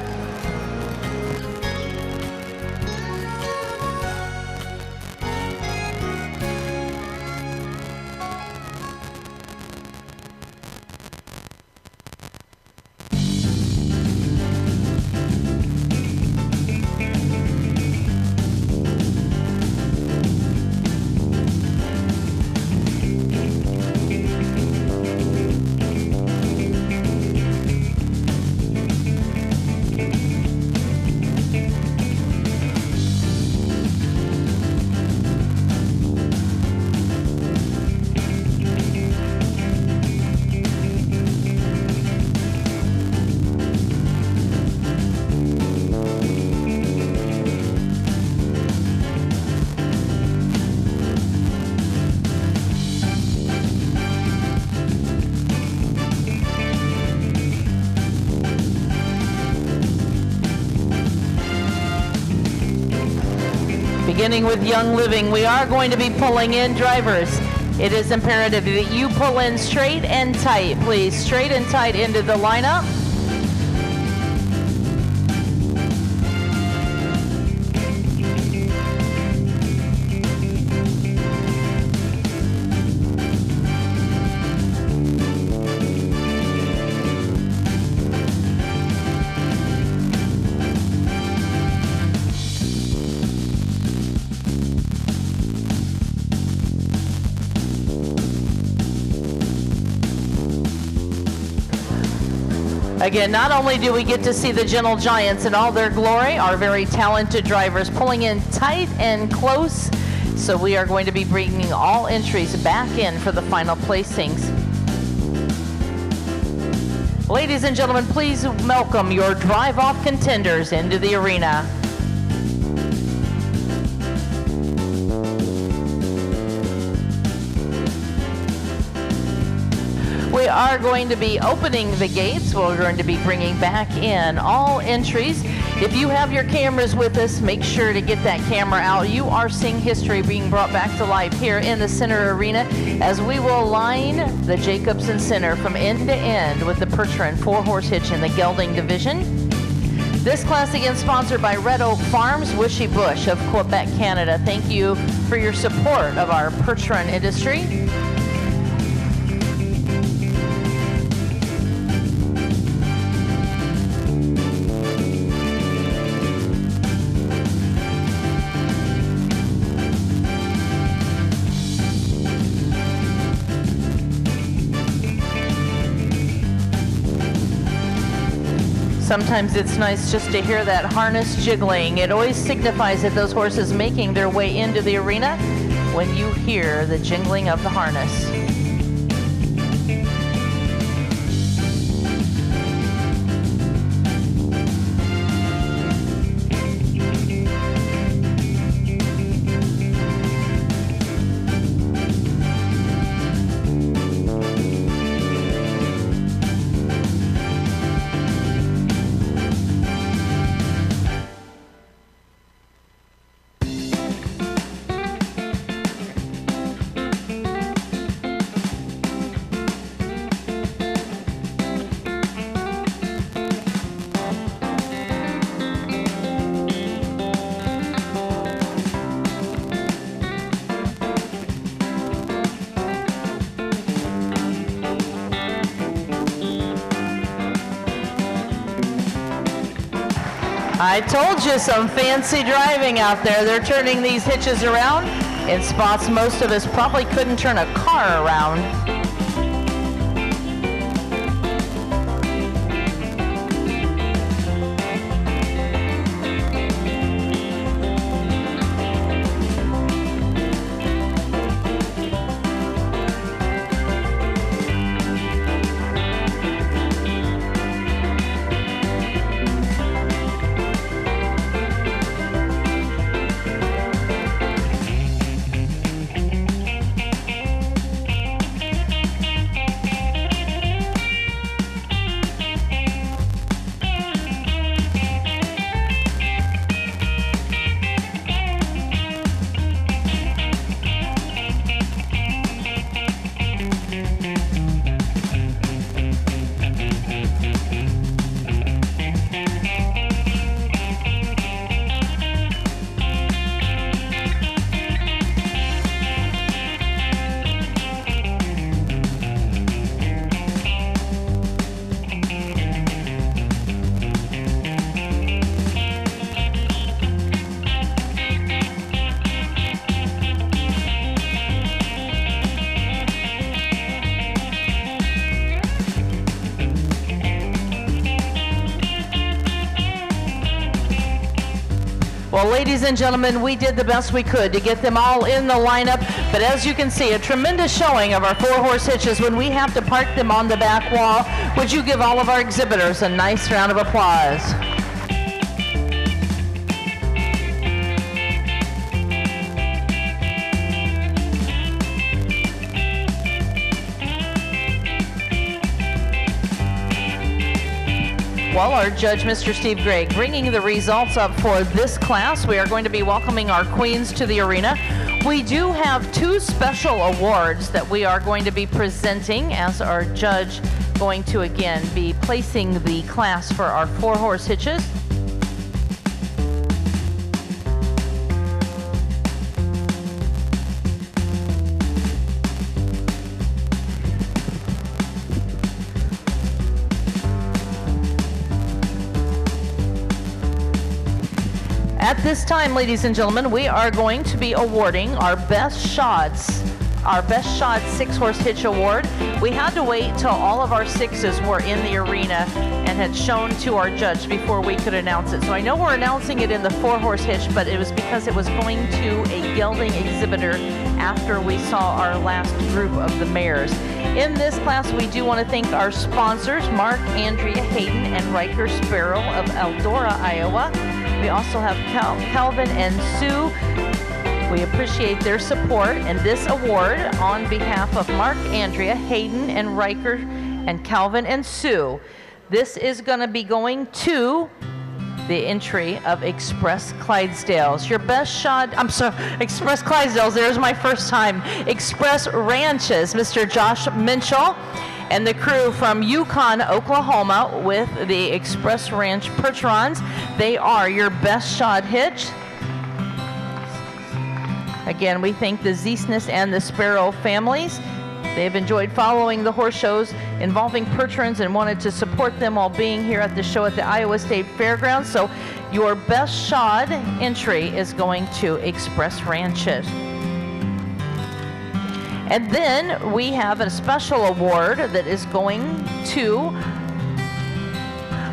Beginning with Young Living, we are going to be pulling in drivers. It is imperative that you pull in straight and tight, please. Straight and tight into the lineup. Again, not only do we get to see the Gentle Giants in all their glory, our very talented drivers pulling in tight and close, so we are going to be bringing all entries back in for the final placings. Ladies and gentlemen, please welcome your drive-off contenders into the arena. We are going to be opening the gates. We're going to be bringing back in all entries. If you have your cameras with us, make sure to get that camera out. You are seeing history being brought back to life here in the center arena as we will line the Jacobson Center from end to end with the Percheron 4-horse hitch in the gelding division. This class again sponsored by Red Oak Farms, Wishy Bush of Quebec, Canada. Thank you for your support of our Percheron industry. Sometimes it's nice just to hear that harness jiggling. It always signifies that those horses making their way into the arena when you hear the jingling of the harness. I told you, some fancy driving out there. They're turning these hitches around in spots most of us probably couldn't turn a car around. Well, ladies and gentlemen, we did the best we could to get them all in the lineup, but as you can see, a tremendous showing of our four-horse hitches when we have to park them on the back wall. Would you give all of our exhibitors a nice round of applause? Well, our judge, Mr. Steve Gregg, bringing the results up for this class. We are going to be welcoming our queens to the arena. We do have two special awards that we are going to be presenting as our judge going to again be placing the class for our four-horse hitches. At this time, ladies and gentlemen, we are going to be awarding our best shod six-horse hitch award. We had to wait till all of our sixes were in the arena and had shown to our judge before we could announce it. So I know we're announcing it in the four-horse hitch, but it was because it was going to a gelding exhibitor after we saw our last group of the mares. In this class, we do want to thank our sponsors, Mark, Andrea, Hayden, and Riker Sparrow of Eldora, Iowa. We also have Calvin and Sue. We appreciate their support, and this award on behalf of Mark, Andrea, Hayden, and Riker, and Calvin and Sue. This is going to be going to the entry of Express Clydesdales. Your best shot, Express Clydesdales, there's my first time. Express Ranches, Mr. Josh Minchell, and the crew from Yukon, Oklahoma with the Express Ranch Percherons. They are your best shod hitch. Again, we thank the Ziesness and the Sparrow families. They've enjoyed following the horse shows involving Percherons and wanted to support them while being here at the show at the Iowa State Fairgrounds. So your best shod entry is going to Express Ranches. And then we have a special award that is going to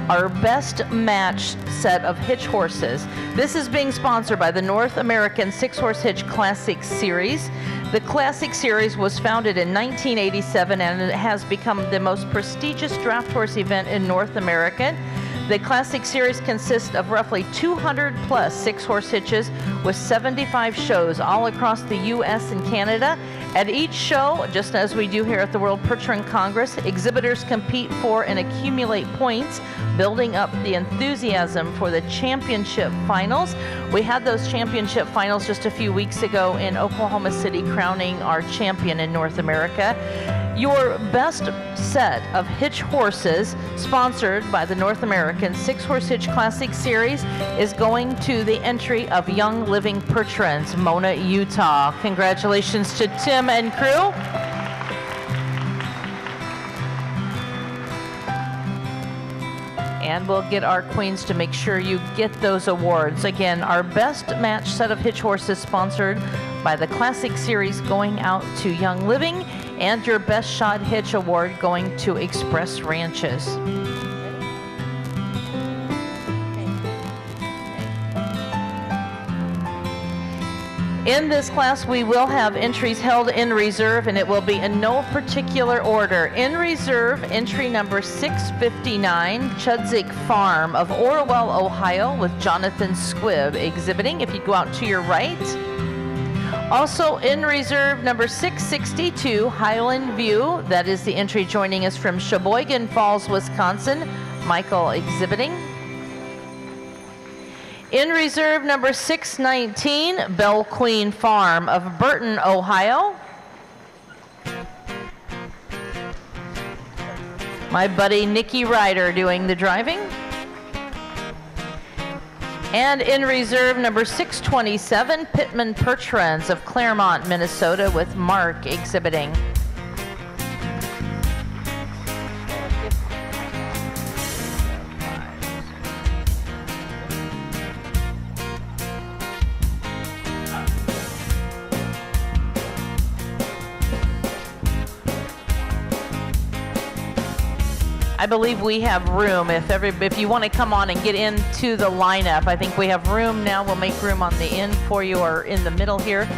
our best match set of hitch horses. This is being sponsored by the North American Six-Horse Hitch Classic Series. The Classic Series was founded in 1987 and it has become the most prestigious draft horse event in North America. The Classic Series consists of roughly 200 plus six-horse hitches with 75 shows all across the U.S. and Canada. At each show, just as we do here at the World Percheron Congress, exhibitors compete for and accumulate points, building up the enthusiasm for the championship finals. We had those championship finals just a few weeks ago in Oklahoma City, crowning our champion in North America. Your best set of hitch horses, sponsored by the North American Six-Horse Hitch Classic Series, is going to the entry of Young Living Percherons, Mona, Utah. Congratulations to Tim and crew. And we'll get our queens to make sure you get those awards. Again, our best match set of hitch horses sponsored by the Classic Series going out to Young Living, and your best shod hitch award going to Express Ranches. In this class, we will have entries held in reserve, and it will be in no particular order. In reserve, entry number 659, Chudzik Farm of Orwell, Ohio, with Jonathan Squibb exhibiting, if you go out to your right. Also in reserve, number 662, Highland View. That is the entry joining us from Sheboygan Falls, Wisconsin, Michael exhibiting. In reserve, number 619, Belle Queen Farm of Burton, Ohio. My buddy Nikki Ryder doing the driving. And in reserve, number 627, Pittman Percherons of Claremont, Minnesota, with Mark exhibiting. I believe we have room. If you want to come on and get into the lineup, I think we have room now. We'll make room on the end for you or in the middle here.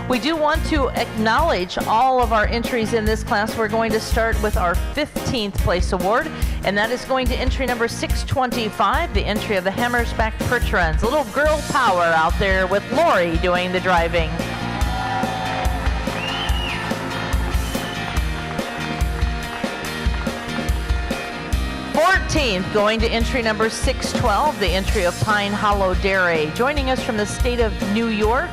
We do want to acknowledge all of our entries in this class. We're going to start with our 15th place award, and that is going to entry number 625, the entry of the Hammersback Percherons. A little girl power out there with Lori doing the driving. 14th, going to entry number 612, the entry of Pine Hollow Dairy. Joining us from the state of New York,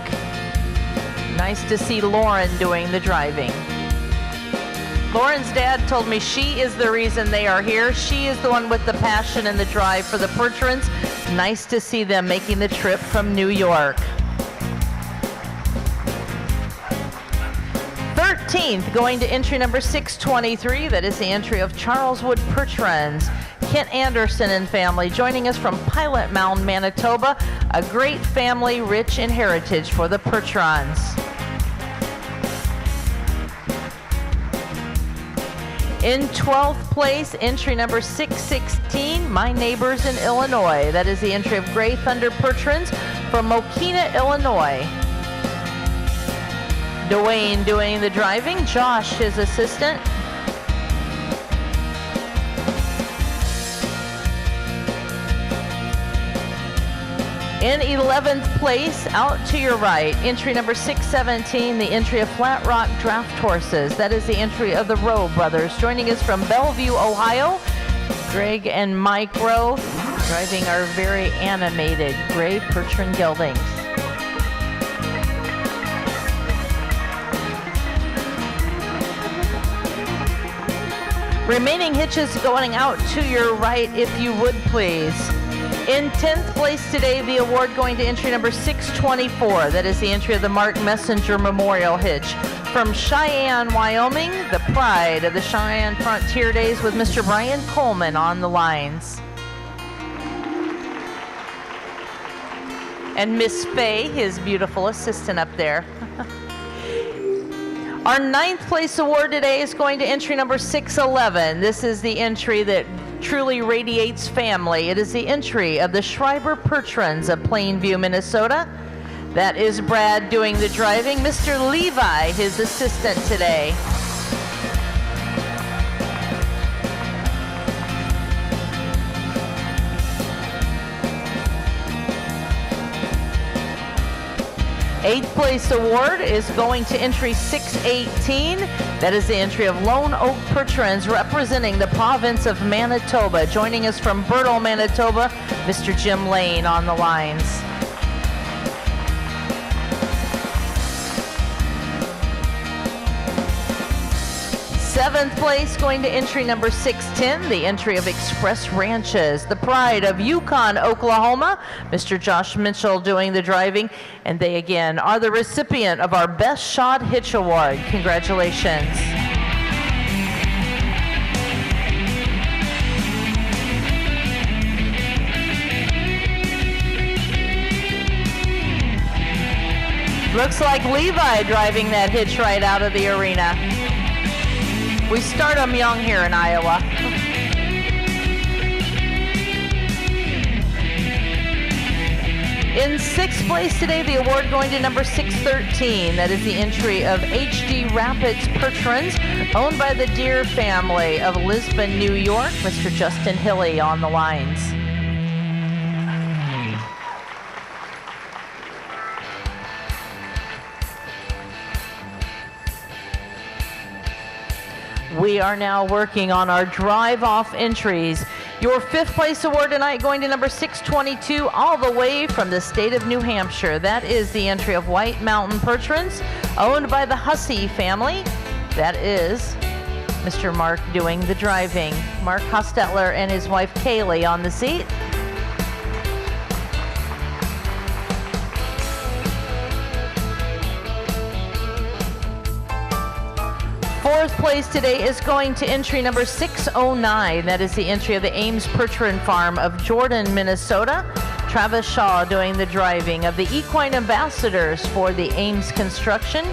nice to see Lauren doing the driving. Lauren's dad told me she is the reason they are here. She is the one with the passion and the drive for the Percherons. Nice to see them making the trip from New York. 13th, going to entry number 623, that is the entry of Charleswood Percherons. Kent Anderson and family joining us from Pilot Mound, Manitoba. A great family rich in heritage for the Percherons. In 12th place, entry number 616, My Neighbors in Illinois. That is the entry of Gray Thunder Percherons from Mokina, Illinois. Dwayne doing the driving, Josh his assistant. In 11th place, out to your right, entry number 617, the entry of Flat Rock Draft Horses. That is the entry of the Rowe brothers. Joining us from Bellevue, Ohio, Greg and Mike Rowe, driving our very animated gray Percheron geldings. Remaining hitches going out to your right, if you would please. In 10th place today, the award going to entry number 624. That is the entry of the Mark Messenger Memorial Hitch. From Cheyenne, Wyoming, the pride of the Cheyenne Frontier Days with Mr. Brian Coleman on the lines. And Miss Faye, his beautiful assistant up there. Our 9th place award today is going to entry number 611. This is the entry that truly radiates family. It is the entry of the Schreiber Percherons of Plainview, Minnesota. That is Brad doing the driving. Mr. Levi, his assistant today. Eighth place award is going to entry 618. That is the entry of Lone Oak Percherons representing the province of Manitoba. Joining us from Bertle, Manitoba, Mr. Jim Lane on the lines. Seventh place going to entry number 610, the entry of Express Ranches, the pride of Yukon, Oklahoma, Mr. Josh Mitchell doing the driving, and they again are the recipient of our Best Shod Hitch Award. Congratulations. Looks like Levi driving that hitch right out of the arena. We start them young here in Iowa. In 6th place today, the award going to number 613. That is the entry of HD Rapids Percherons, owned by the Deere family of Lisbon, New York. Mr. Justin Hilly on the lines. We are now working on our drive-off entries. Your 5th place award tonight going to number 622, all the way from the state of New Hampshire. That is the entry of White Mountain Percherons, owned by the Hussey family. That is Mr. Mark doing the driving. Mark Hostetler and his wife Kaylee on the seat. Fourth place today is going to entry number 609. That is the entry of the Ames Percheron Farm of Jordan, Minnesota. Travis Shaw doing the driving of the equine ambassadors for the Ames Construction.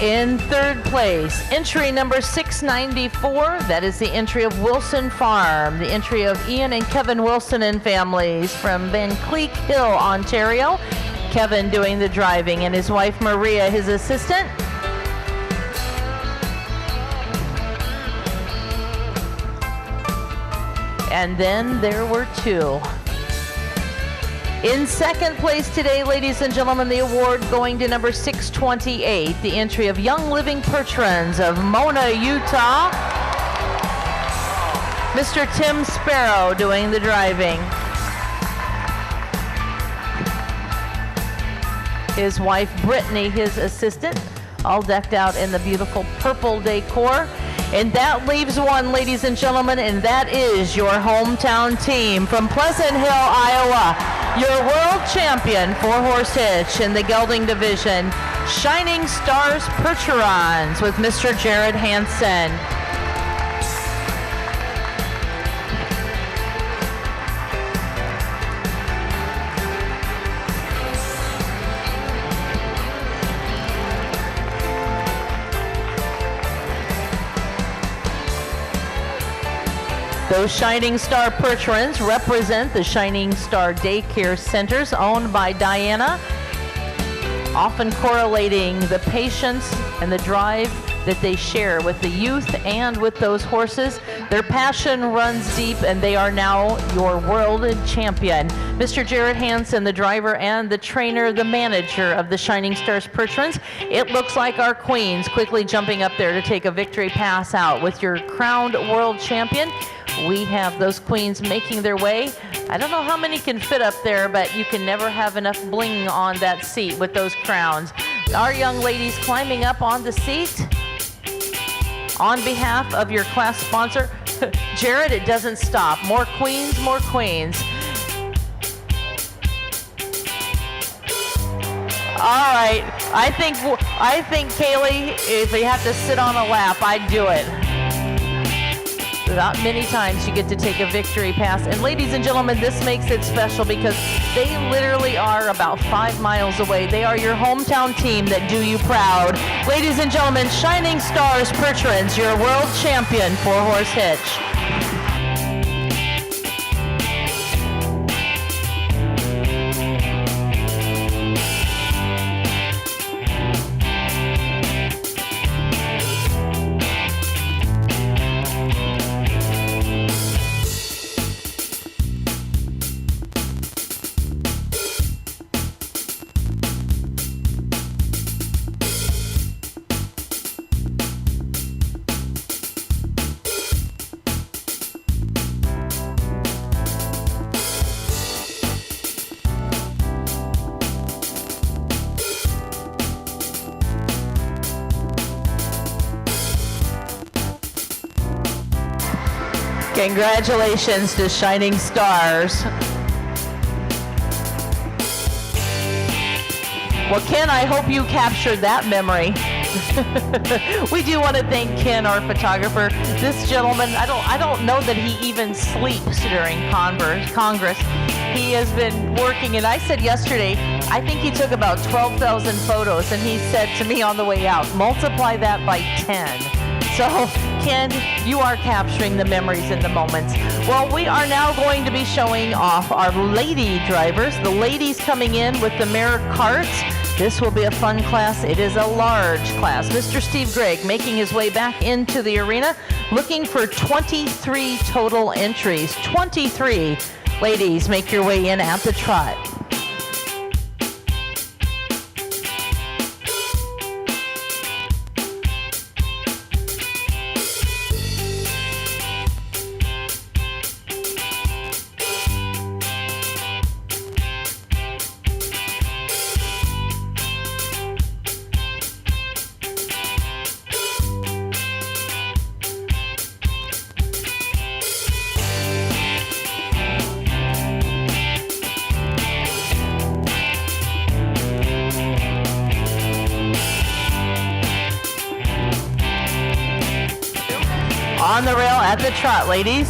In third place, entry number 694, that is the entry of Wilson Farm, the entry of Ian and Kevin Wilson and families from Van Cleek Hill, Ontario. Kevin doing the driving and his wife Maria, his assistant. And then there were two. In second place today, ladies and gentlemen, the award going to number 628, the entry of Young Living Patrons of Mona, Utah. Mr. Tim Sparrow doing the driving. His wife Brittany, his assistant, all decked out in the beautiful purple decor. And that leaves one, ladies and gentlemen, and that is your hometown team from Pleasant Hill, Iowa. Your world champion four-horse hitch in the gelding division, Shining Stars Percherons with Mr. Jared Hansen. Those Shining Star Percherons represent the Shining Star Daycare Centers owned by Diana, often correlating the patience and the drive that they share with the youth and with those horses. Their passion runs deep, and they are now your world champion. Mr. Jared Hansen, the driver and the trainer, the manager of the Shining Stars Percherons. It looks like our queens quickly jumping up there to take a victory pass out with your crowned world champion. We have those queens making their way. I don't know how many can fit up there, but you can never have enough bling on that seat with those crowns. Our young ladies climbing up on the seat. On behalf of your class sponsor, Jared, it doesn't stop. More queens, more queens. All right, I think Kaylee, if you have to sit on a lap, I'd do it. Not many times you get to take a victory pass. And ladies and gentlemen, this makes it special because they literally are about 5 miles away. They are your hometown team that do you proud. Ladies and gentlemen, Shining Stars Percherons, your world champion four-horse hitch. Congratulations to Shining Stars. Well, Ken, I hope you captured that memory. We do want to thank Ken, our photographer. This gentleman, I don't know that he even sleeps during Congress. He has been working, and I said yesterday, I think he took about 12,000 photos, and he said to me on the way out, multiply that by 10. So, Ken, you are capturing the memories and the moments. Well, we are now going to be showing off our lady drivers. The ladies coming in with the mare carts. This will be a fun class. It is a large class. Mr. Steve Gregg making his way back into the arena, looking for 23 total entries. 23. Ladies, make your way in at the trot. On the rail at the trot, ladies.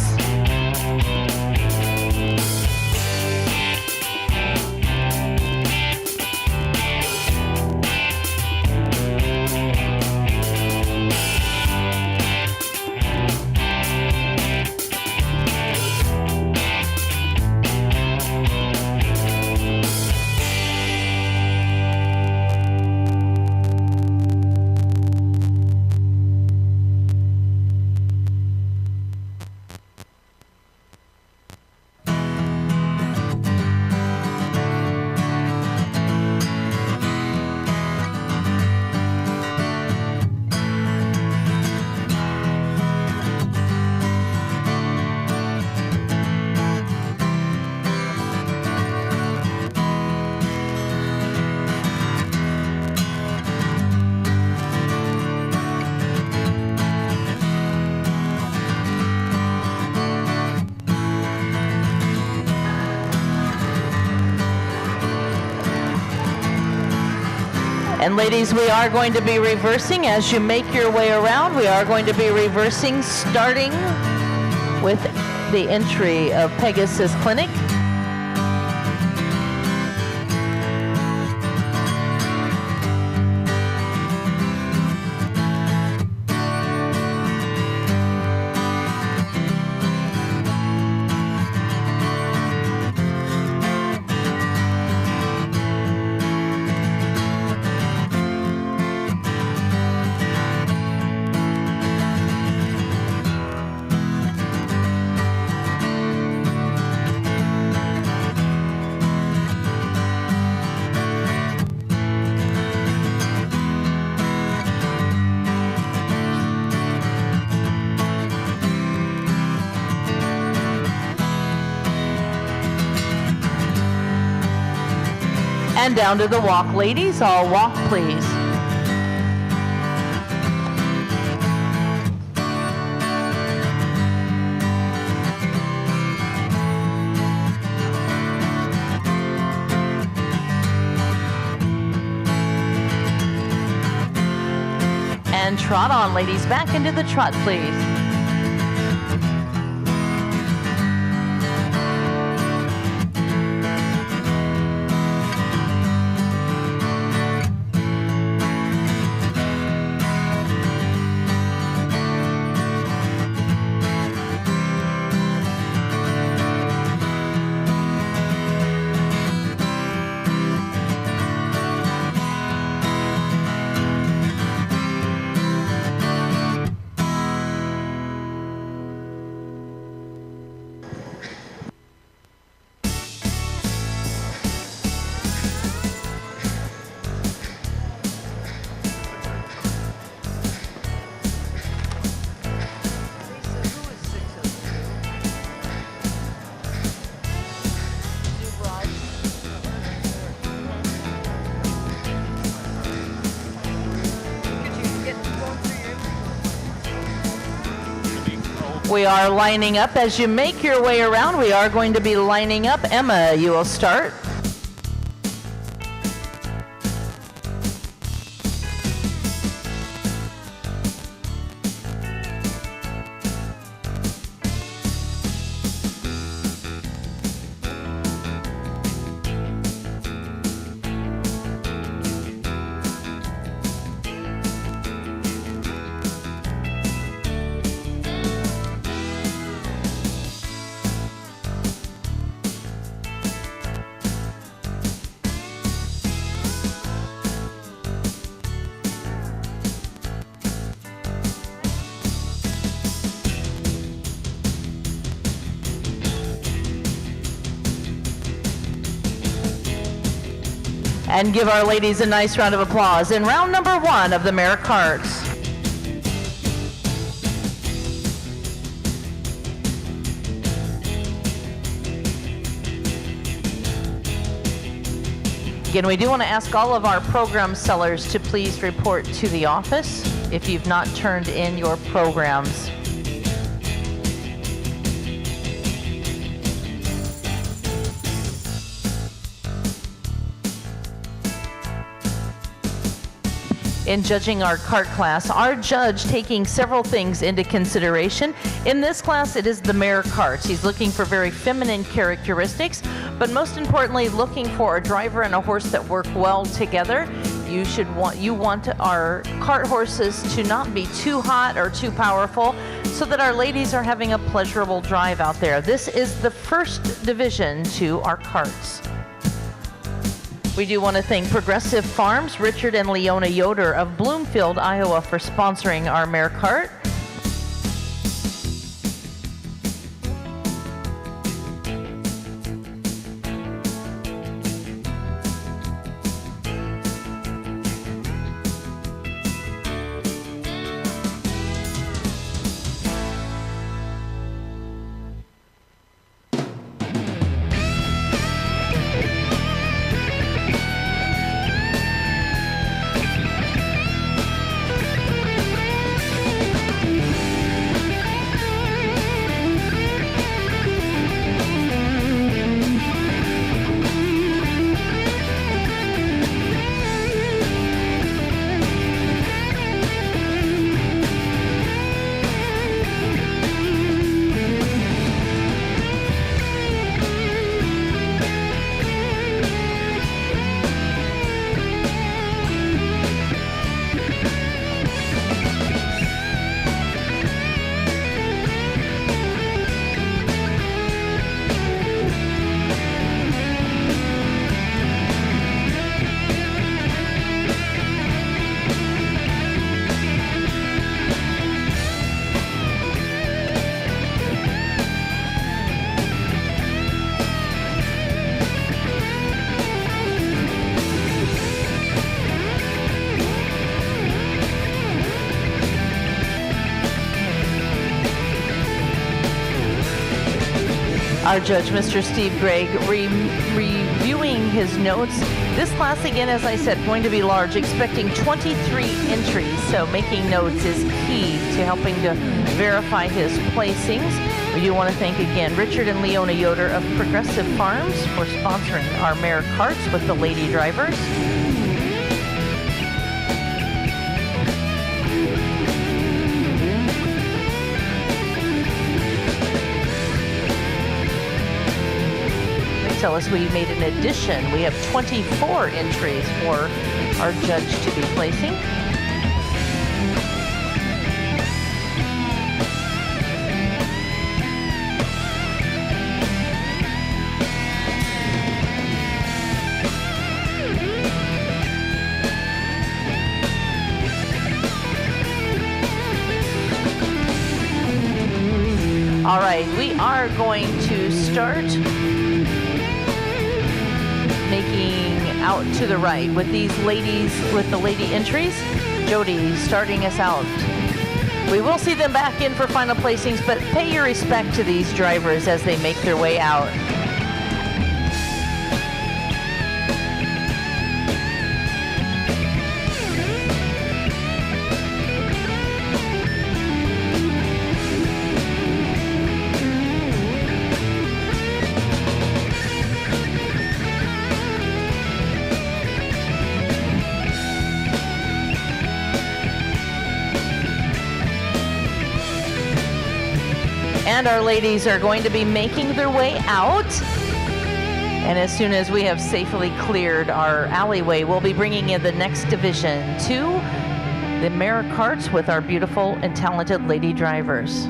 And ladies, we are going to be reversing as you make your way around. We are going to be reversing starting with the entry of Pegasus Clinic. And down to the walk, ladies. All walk, please. And trot on, ladies. Back into the trot, please. We are lining up. As you make your way around, we are going to be lining up. Emma, you will start. And give our ladies a nice round of applause in round number 1 of the mare carts. Again, we do want to ask all of our program sellers to please report to the office if you've not turned in your programs. In judging our cart class, our judge taking several things into consideration. In this class, it is the mare carts. He's looking for very feminine characteristics, but most importantly, looking for a driver and a horse that work well together. You want our cart horses to not be too hot or too powerful, so that our ladies are having a pleasurable drive out there. This is the first division to our carts. We do want to thank Progressive Farms, Richard and Leona Yoder of Bloomfield, Iowa, for sponsoring our mare cart. Our judge, Mr. Steve Gregg, reviewing his notes. This class, again, as I said, going to be large, expecting 23 entries, so making notes is key to helping to verify his placings. We do want to thank again Richard and Leona Yoder of Progressive Farms for sponsoring our mare carts with the lady drivers. Tell us we made an addition. We have 24 entries for our judge to be placing. All right, we are going to start making out to the right with these ladies, with the lady entries. Jody starting us out. We will see them back in for final placings, but pay your respect to these drivers as they make their way out. And our ladies are going to be making their way out. And as soon as we have safely cleared our alleyway, we'll be bringing in the next division to the mare carts with our beautiful and talented lady drivers.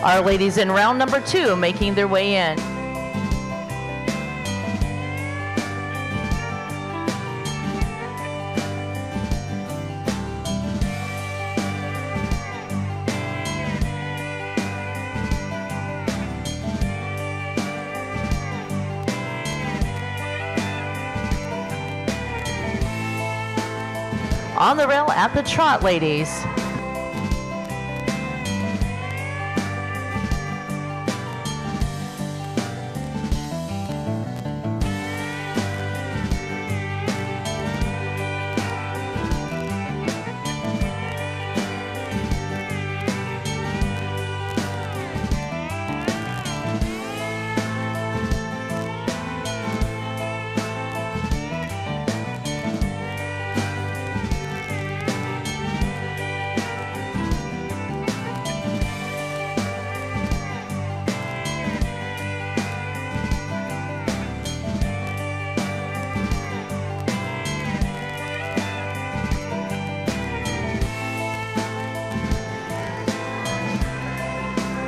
Our ladies in round number 2 making their way in. On the rail at the trot, ladies.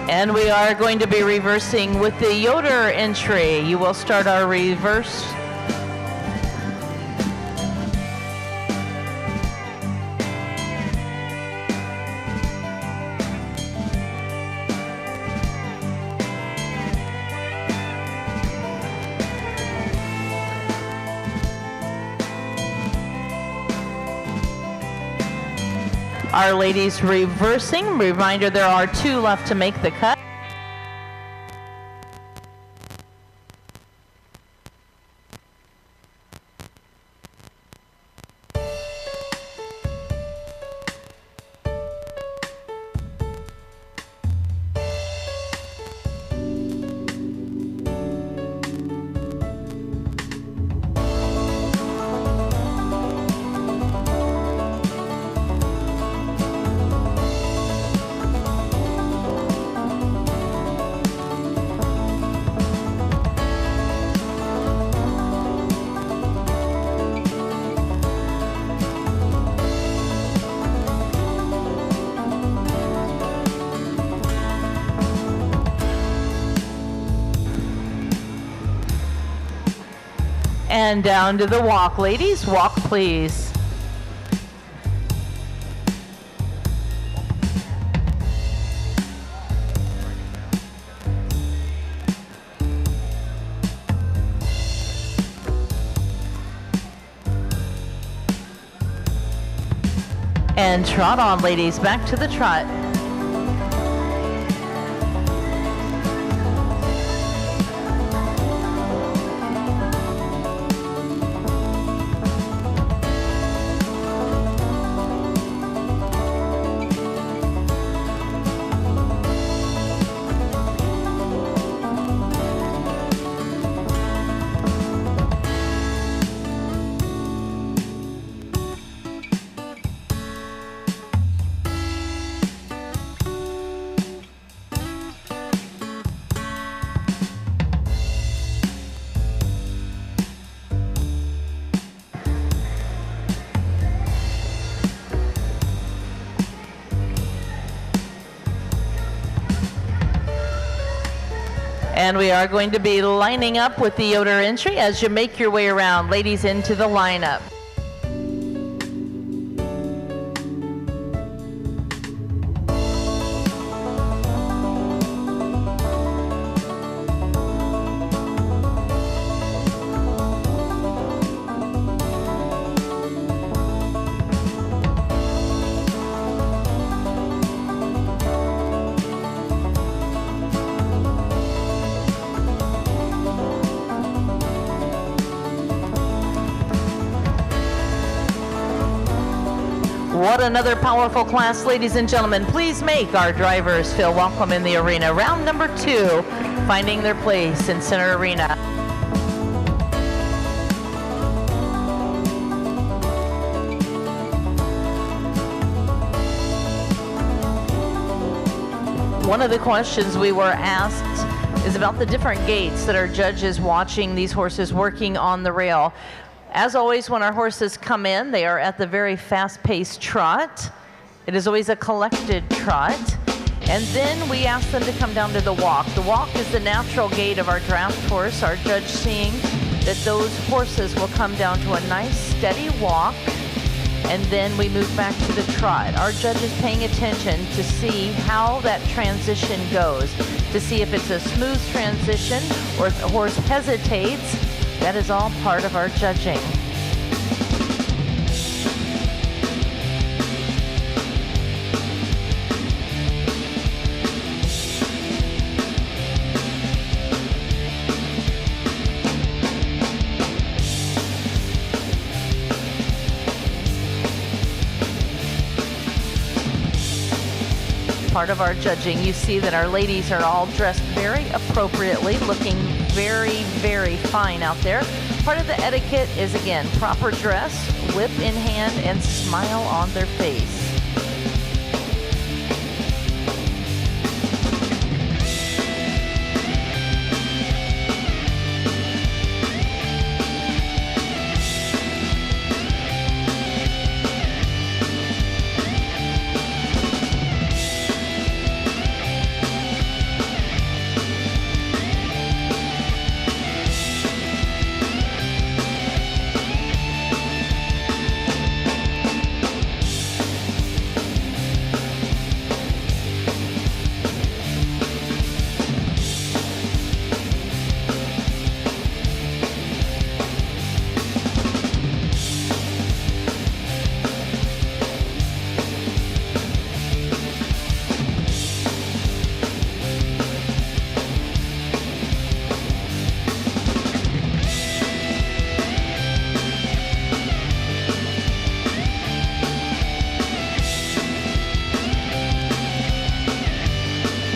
And we are going to be reversing with the Yoder entry. You will start our reverse. Our ladies reversing. Reminder, there are 2 left to make the cut. And down to the walk, ladies. Walk, please. And trot on, ladies. Back to the trot. And we are going to be lining up with the Yoder entry as you make your way around. Ladies, into the lineup. What another powerful class, ladies and gentlemen. Please make our drivers feel welcome in the arena. Round number 2, finding their place in center arena. One of the questions we were asked is about the different gaits that our judges watching these horses working on the rail. As always, when our horses come in, they are at the very fast-paced trot. It is always a collected trot. And then we ask them to come down to the walk. The walk is the natural gait of our draft horse. Our judge seeing that those horses will come down to a nice, steady walk, and then we move back to the trot. Our judge is paying attention to see how that transition goes, to see if it's a smooth transition or if the horse hesitates. That is all part of our judging. Part of our judging, you see that our ladies are all dressed very appropriately, looking very, very fine out there. Part of the etiquette is, again, proper dress, whip in hand, and smile on their face.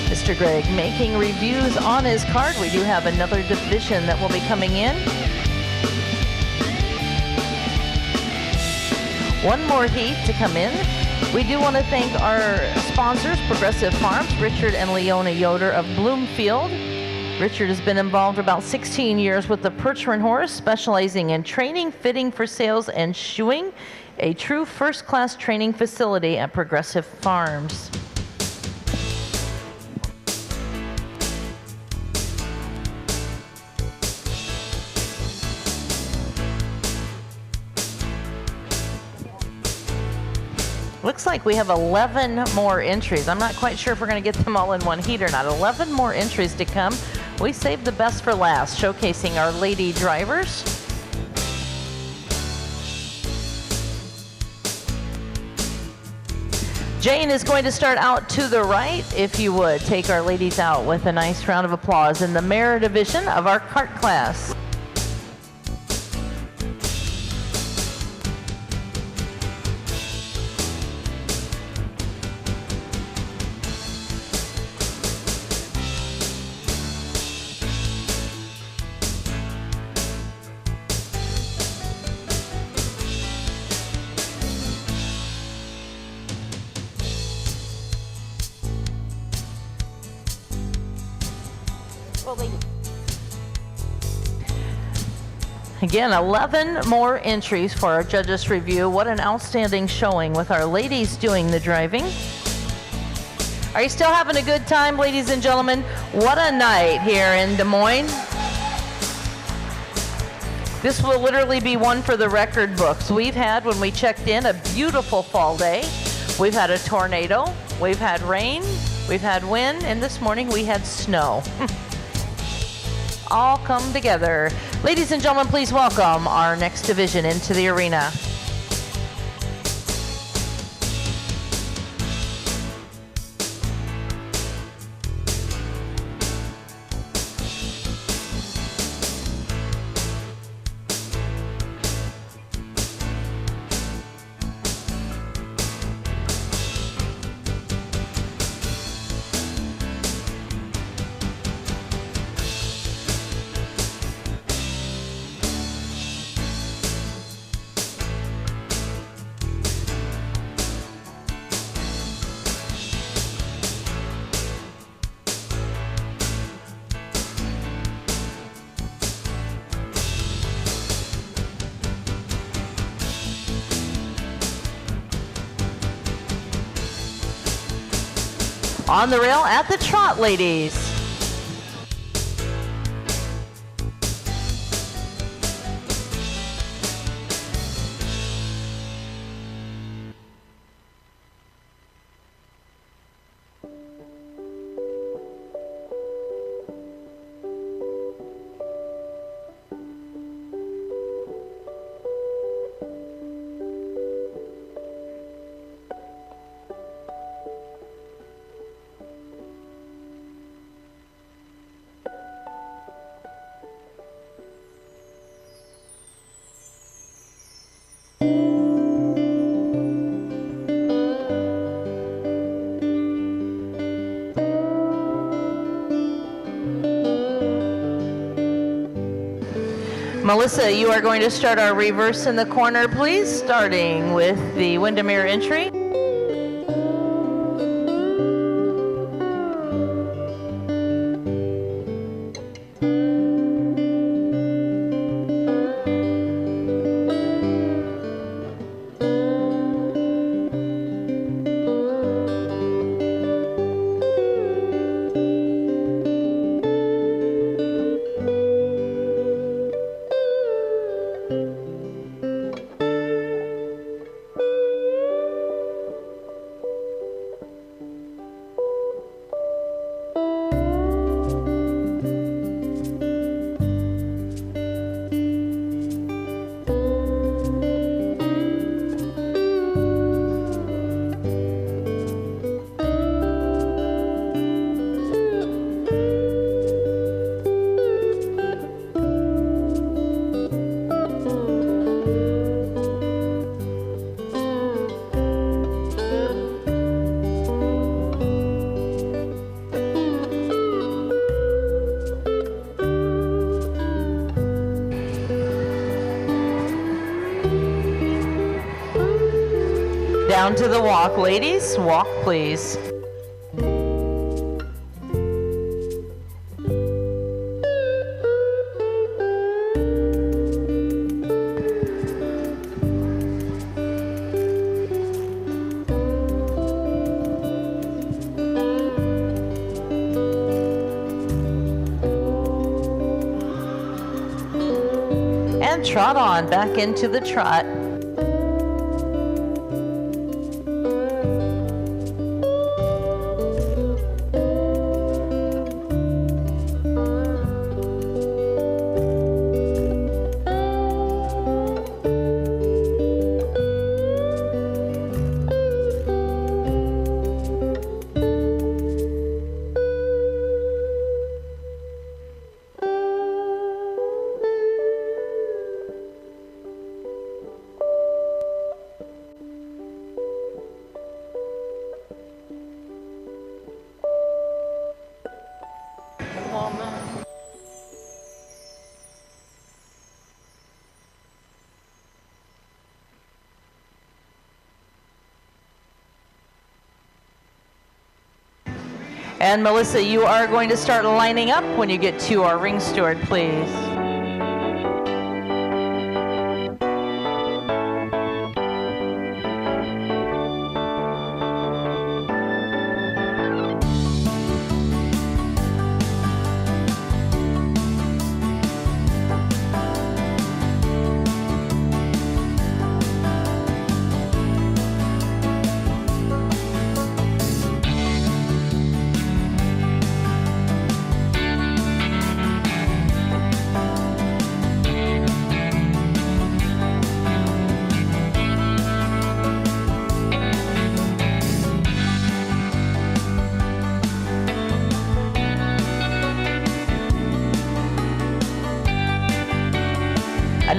Mr. Greg making reviews on his card. We do have another division that will be coming in. One more heat to come in. We do want to thank our sponsors, Progressive Farms, Richard and Leona Yoder of Bloomfield. Richard has been involved about 16 years with the Percheron horse, specializing in training, fitting for sales, and shoeing. A true first-class training facility at Progressive Farms. Looks like we have 11 more entries. I'm not quite sure if we're going to get them all in one heat or not. 11 more entries to come. We saved the best for last, showcasing our lady drivers. Jane is going to start out to the right. If you would, take our ladies out with a nice round of applause in the mare division of our kart class. Again, 11 more entries for our judges' review. What an outstanding showing with our ladies doing the driving. Are you still having a good time, ladies and gentlemen? What a night here in Des Moines. This will literally be one for the record books. We've had, when we checked in, a beautiful fall day. We've had a tornado, we've had rain, we've had wind, and this morning we had snow. All come together. Ladies and gentlemen, please welcome our next division into the arena. On the rail at the trot, ladies. Melissa, you are going to start our reverse in the corner, please, starting with the Windermere entry. Down to the walk, ladies. Walk, please. And trot on back into the trot. And Melissa, you are going to start lining up when you get to our ring steward, please.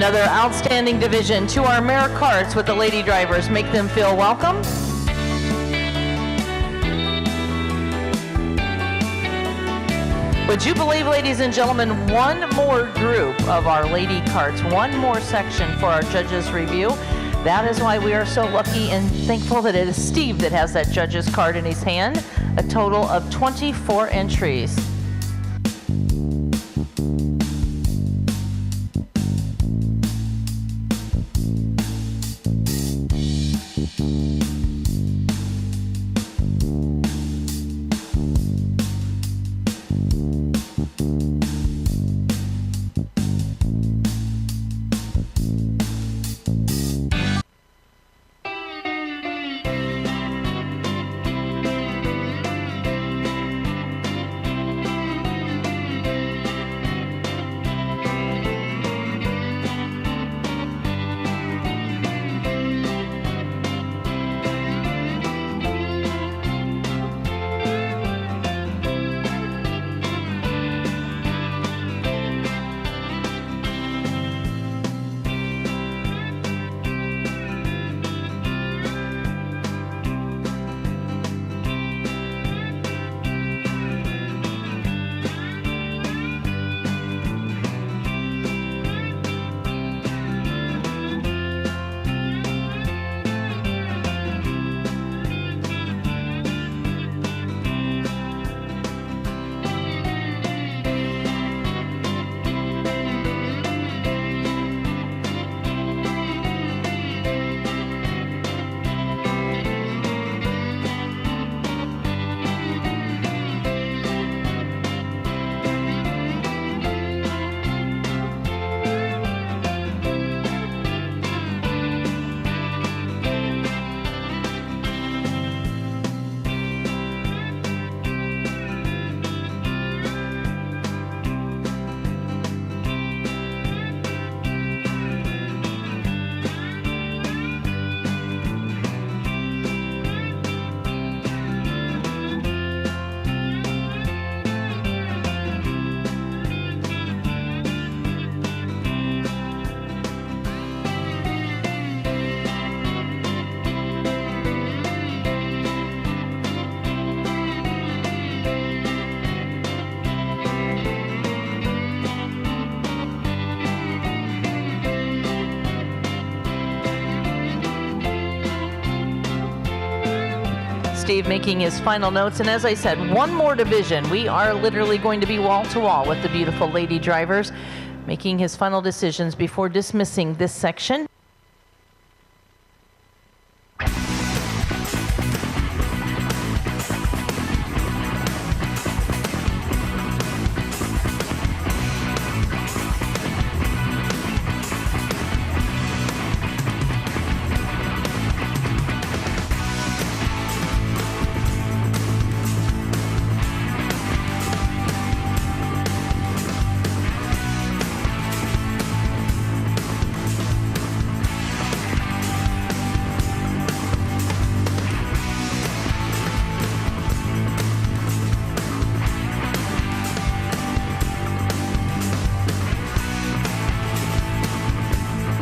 Another outstanding division to our mare carts with the lady drivers. Make them feel welcome. Would you believe, ladies and gentlemen, one more group of our lady carts, one more section for our judges' review. That is why we are so lucky and thankful that it is Steve that has that judge's card in his hand. A total of 24 entries. Steve making his final notes, and as I said, one more division. We are literally going to be wall to wall with the beautiful lady drivers, making his final decisions before dismissing this section.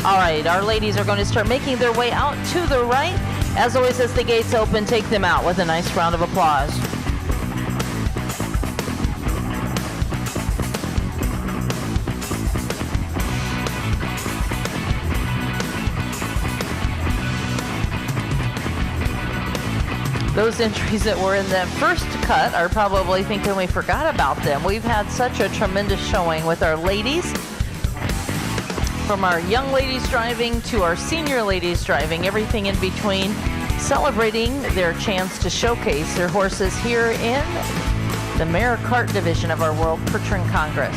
All right, our ladies are going to start making their way out to the right. As always, as the gates open, take them out with a nice round of applause. those entries that were in that first cut are probably thinking we forgot about them. We've had such a tremendous showing with our ladies, from our young ladies driving to our senior ladies driving, everything in between, celebrating their chance to showcase their horses here in the Mare Kart division of our World Percheron Congress.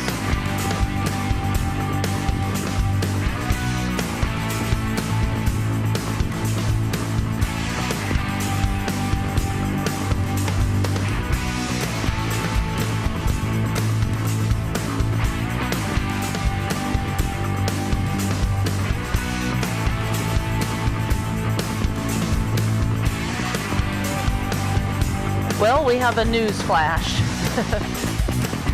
Well, we have a news flash.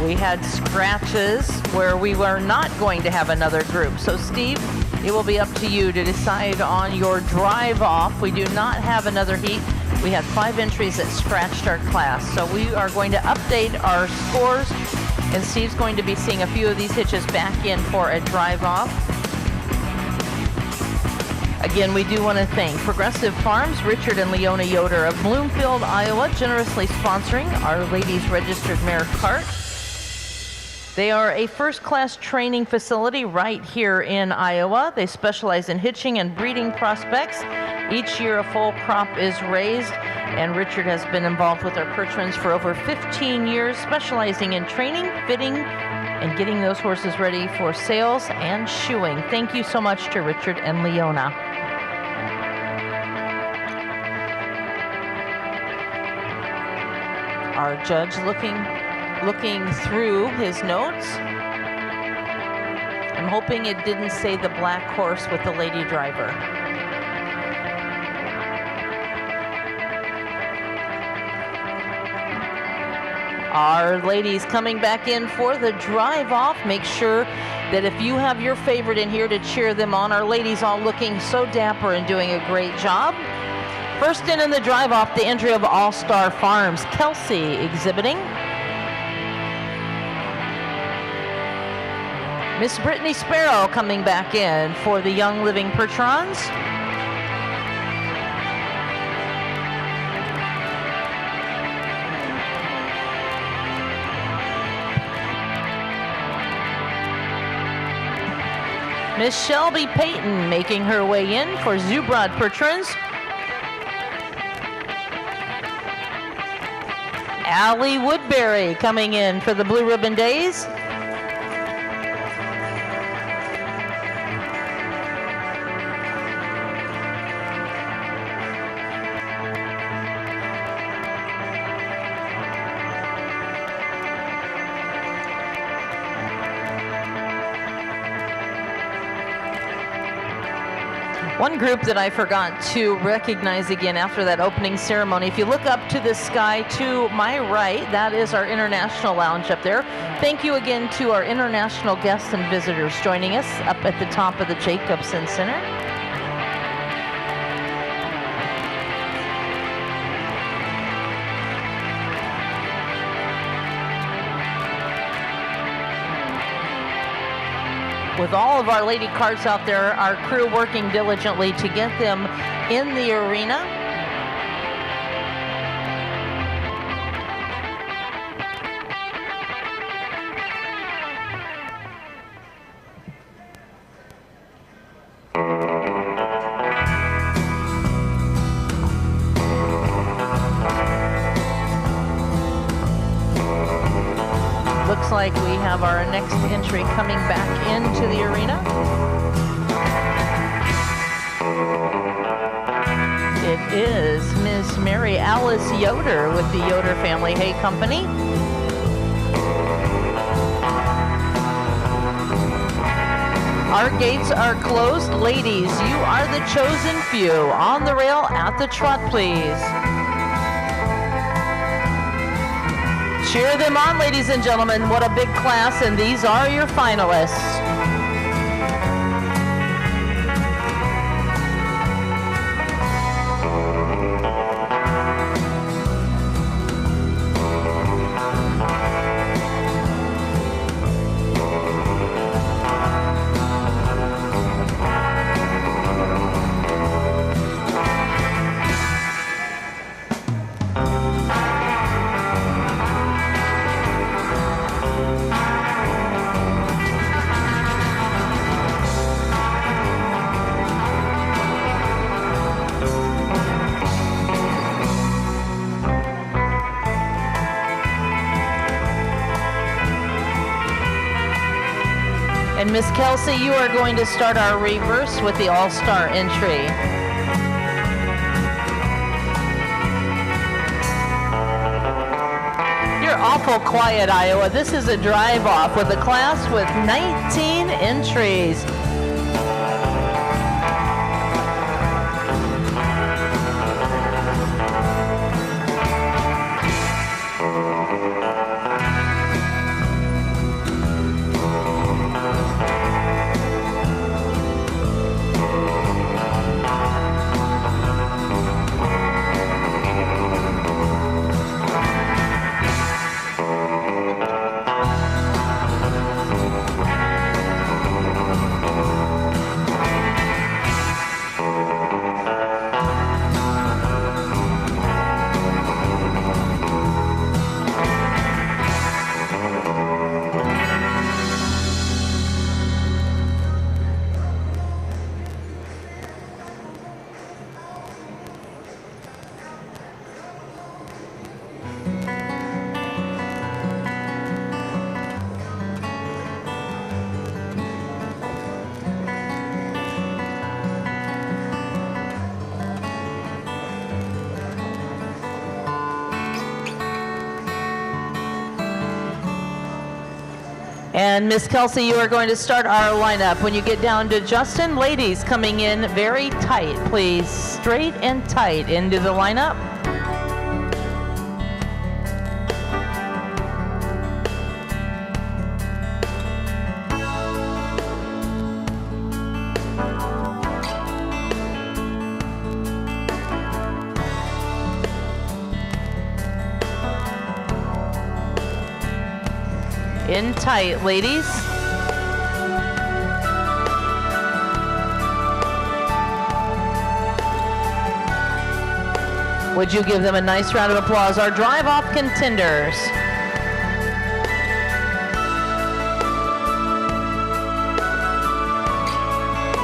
We had scratches where we were not going to have another group. So Steve, it will be up to you to decide on your drive off. We do not have another heat. We had 5 entries that scratched our class. So we are going to update our scores, and Steve's going to be seeing a few of these hitches back in for a drive off. Again, we do want to thank Progressive Farms, Richard and Leona Yoder of Bloomfield, Iowa, generously sponsoring our ladies registered mare cart. They are a first-class training facility right here in Iowa. They specialize in hitching and breeding prospects. Each year a full crop is raised, and Richard has been involved with our Percherons for over 15 years, specializing in training, fitting, and getting those horses ready for sales and shoeing. Thank you so much to Richard and Leona. Our judge looking through his notes. I'm hoping it didn't say the black horse with the lady driver. Our ladies coming back in for the drive off. Make sure that if you have your favorite in here to cheer them on. Our ladies all looking so dapper and doing a great job. First in the drive off, the entry of All Star Farms, Kelsey exhibiting. Miss Brittany Sparrow coming back in for the Young Living Percherons. Miss Shelby Payton making her way in for Zubrod Percherons. Allie Woodbury coming in for the Blue Ribbon Days. One group that I forgot to recognize again after that opening ceremony, if you look up to the sky to my right, that is our International Lounge up there. Thank you again to our international guests and visitors joining us up at the top of the Jacobson Center. With all of our lady carts out there, our crew working diligently to get them in the arena. Looks like we have our next entry coming back into the arena. It is Miss Mary Alice Yoder with the Yoder Family Hay Company. Our gates are closed. Ladies, you are the chosen few. On the rail at the trot, please. Cheer them on, ladies and gentlemen. What a big class, and these are your finalists. And Miss Kelsey, you are going to start our reverse with the all-star entry. You're awful quiet, Iowa. This is a drive-off with a class with 19 entries. And Miss Kelsey, you are going to start our lineup. When you get down to Justin, ladies coming in very tight, please. Straight and tight into the lineup. In tight, ladies. Would you give them a nice round of applause? Our drive-off contenders.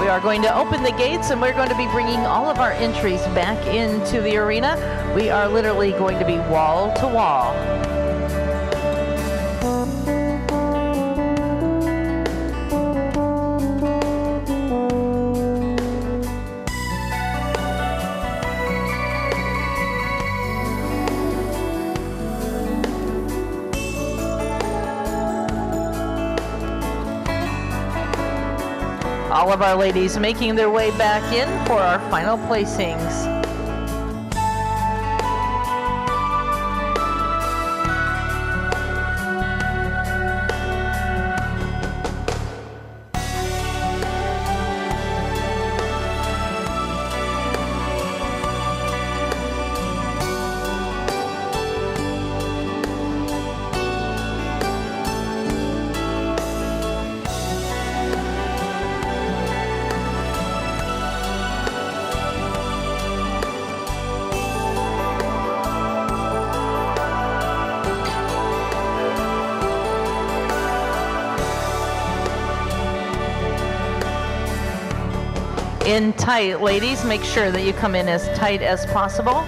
We are going to open the gates and we're going to be bringing all of our entries back into the arena. We are literally going to be wall to wall. All of our ladies making their way back in for our final placings. In tight, ladies, make sure that you come in as tight as possible.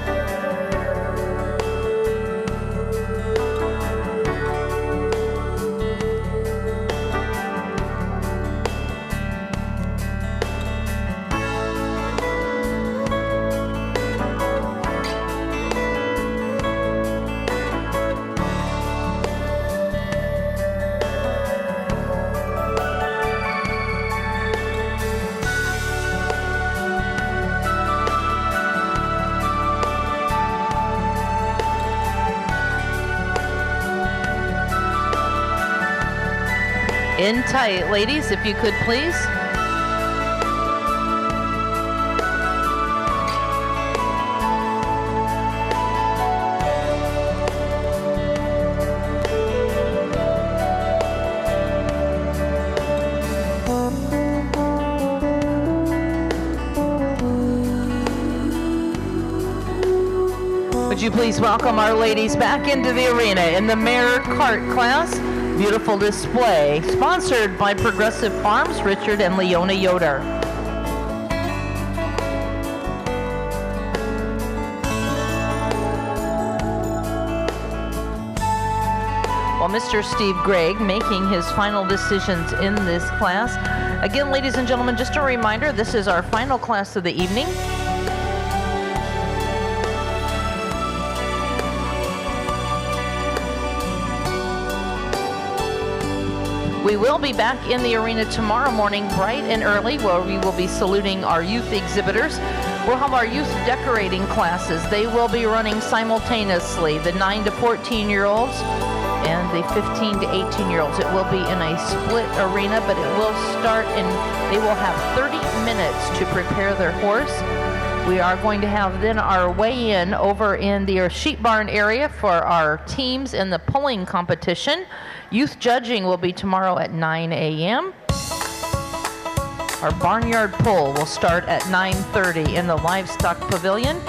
In tight, ladies, if you could please. Would you please welcome our ladies back into the arena in the mare cart class? Beautiful display, sponsored by Progressive Farms, Richard and Leona Yoder. while Mr. Steve Gregg making his final decisions in this class. Again, ladies and gentlemen, just a reminder, this is our final class of the evening. We will be back in the arena tomorrow morning bright and early, where we will be saluting our youth exhibitors. We'll have our youth decorating classes. They will be running simultaneously, the 9 to 14-year-olds and the 15 to 18-year-olds. It will be in a split arena, but it will start and they will have 30 minutes to prepare their horse. We are going to have then our weigh-in over in the sheep barn area for our teams in the pulling competition. Youth judging will be tomorrow at 9 a.m. Our barnyard pull will start at 9:30 in the livestock pavilion,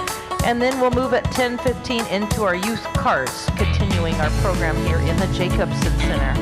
and then we'll move at 10:15 into our youth carts, continuing our program here in the Jacobson Center.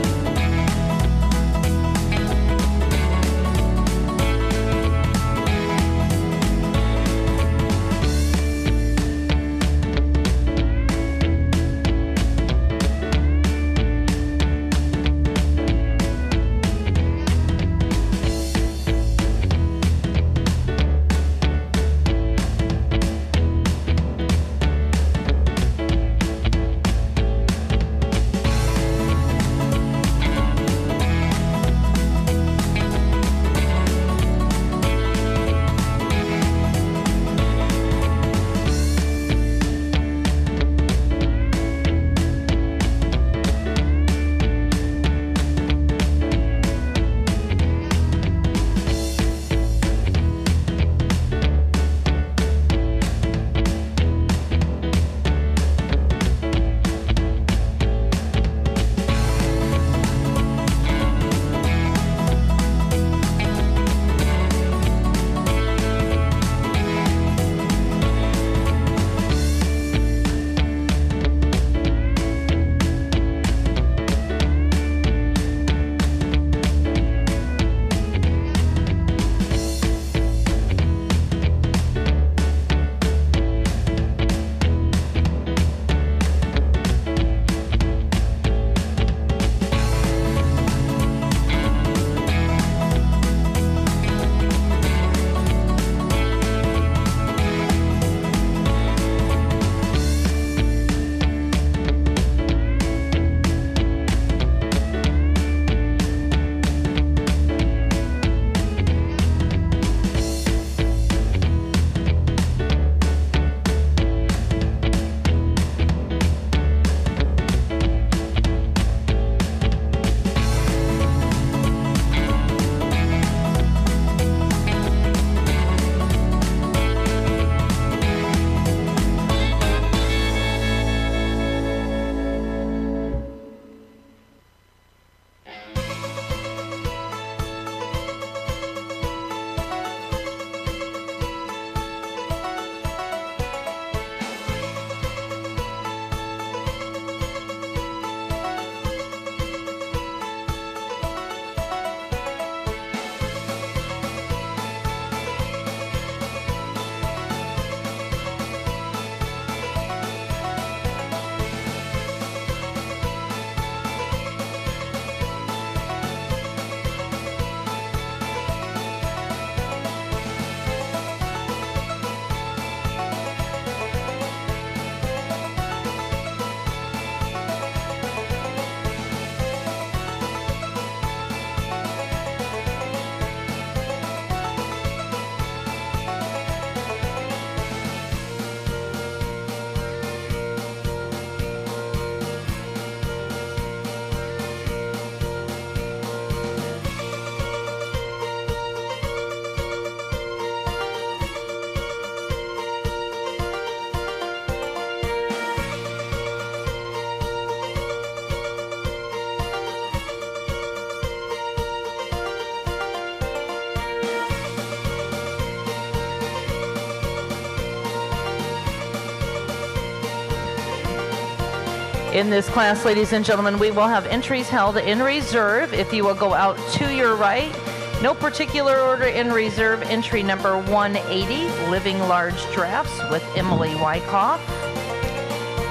In this class, ladies and gentlemen, we will have entries held in reserve. If you will go out to your right, no particular order in reserve, entry number 180, Living Large Drafts with Emily Wyckoff.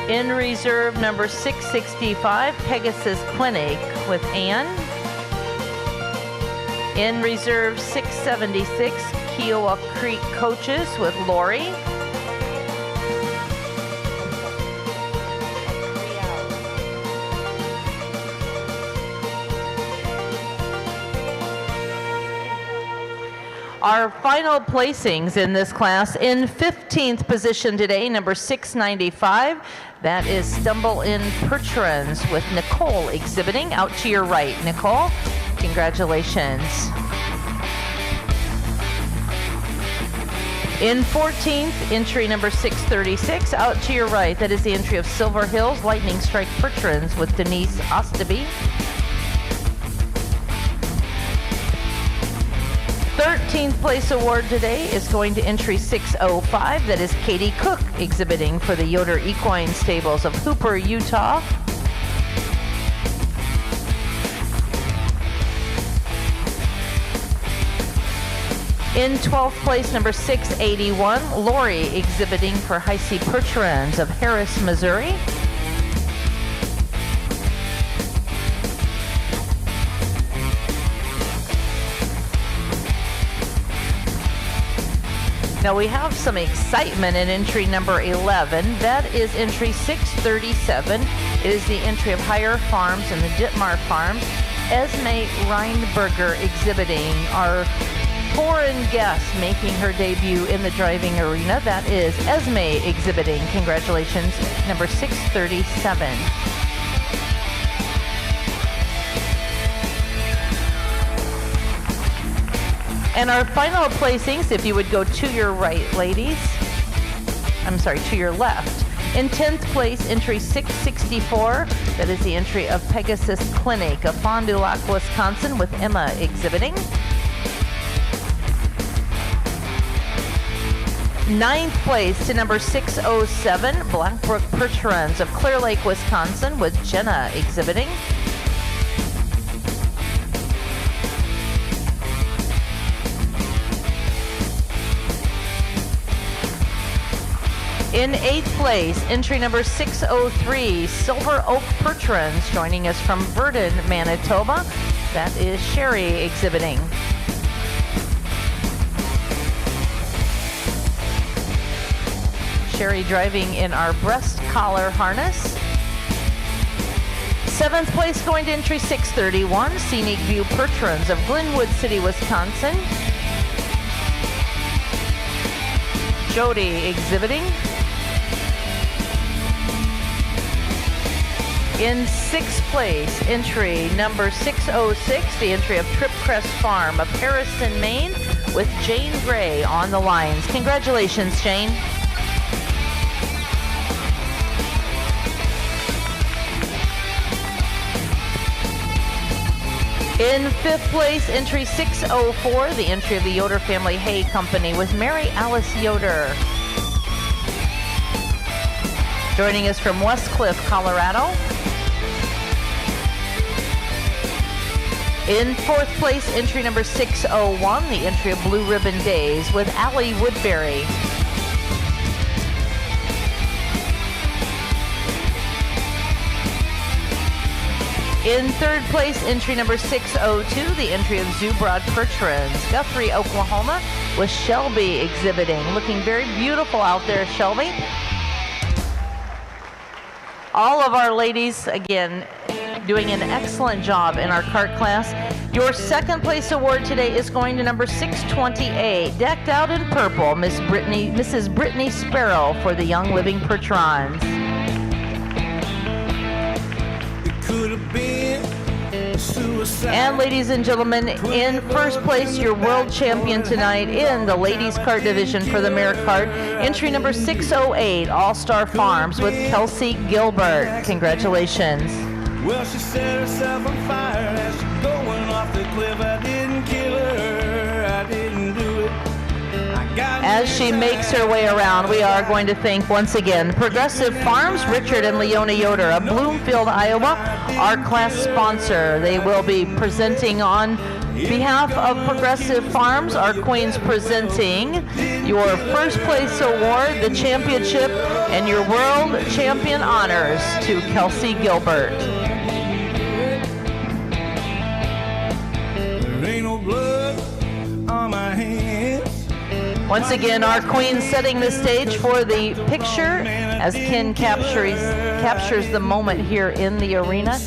In reserve, number 665, Pegasus Clinic with Ann. In reserve, 676, Kiowa Creek Coaches with Lori. Our final placings in this class, in 15th position today, number 695, that is Stumble in Percherons with Nicole exhibiting. Out to your right, Nicole. Congratulations. In 14th, entry number 636, out to your right, that is the entry of Silver Hills Lightning Strike Percherons with Denise Ostaby. 13th place award today is going to entry 605. That is Katie Cook exhibiting for the Yoder Equine Stables of Hooper, Utah. In 12th place, number 681, Lori exhibiting for Heisey Percherons of Harris, Missouri. Now we have some excitement in entry number 11. That is entry 637. It is the entry of Higher Farms and the Dittmar Farms. Esme Reinberger exhibiting, our foreign guest making her debut in the driving arena. That is Esme exhibiting. Congratulations, number 637. And our final placings, if you would go to your right, ladies. I'm sorry, to your left. In 10th place, entry 664. That is the entry of Pegasus Clinic of Fond du Lac, Wisconsin, with Emma exhibiting. 9th place to number 607, Blackbrook Percherons of Clear Lake, Wisconsin, with Jenna exhibiting. In 8th place, entry number 603, Silver Oak Percherons, joining us from Verdon, Manitoba. That is Sherry exhibiting. Sherry driving in our breast collar harness. 7th place going to entry 631, Scenic View Percherons of Glenwood City, Wisconsin. Jody exhibiting. In 6th place, entry number 606, the entry of Tripcrest Farm of Harrison, Maine, with Jane Gray on the lines. Congratulations, Jane. In 5th place, entry 604, the entry of the Yoder Family Hay Company with Mary Alice Yoder. Joining us from West Cliff, Colorado. In 4th place, entry number 601, the entry of Blue Ribbon Days with Allie Woodbury. In 3rd place, entry number 602, the entry of Zubrod Percherons, Guthrie, Oklahoma, with Shelby exhibiting. Looking very beautiful out there, Shelby. All of our ladies, again, doing an excellent job in our cart class. Your 2nd place award today is going to number 628, decked out in purple, Mrs. Brittany Sparrow for the Young Living Percherons. And ladies and gentlemen, in 1st place, your world champion tonight in the ladies cart division for the mare cart, entry number 608, All-Star Farms with Kelsey Gilbert. Congratulations. Well, she set herself on fire as she going off the cliff. I didn't kill her, I didn't do it. As she makes her way around, we are going to thank once again Progressive Farms, Richard and Leona Yoder of Bloomfield, Iowa, our class sponsor. They will be presenting on behalf of Progressive Farms, our queens presenting your first place award, the championship, and your world champion honors to Kelsey Gilbert. There ain't no blood on my hands. Once again, our queen setting the stage for the picture as Ken captures the moment here in the arena.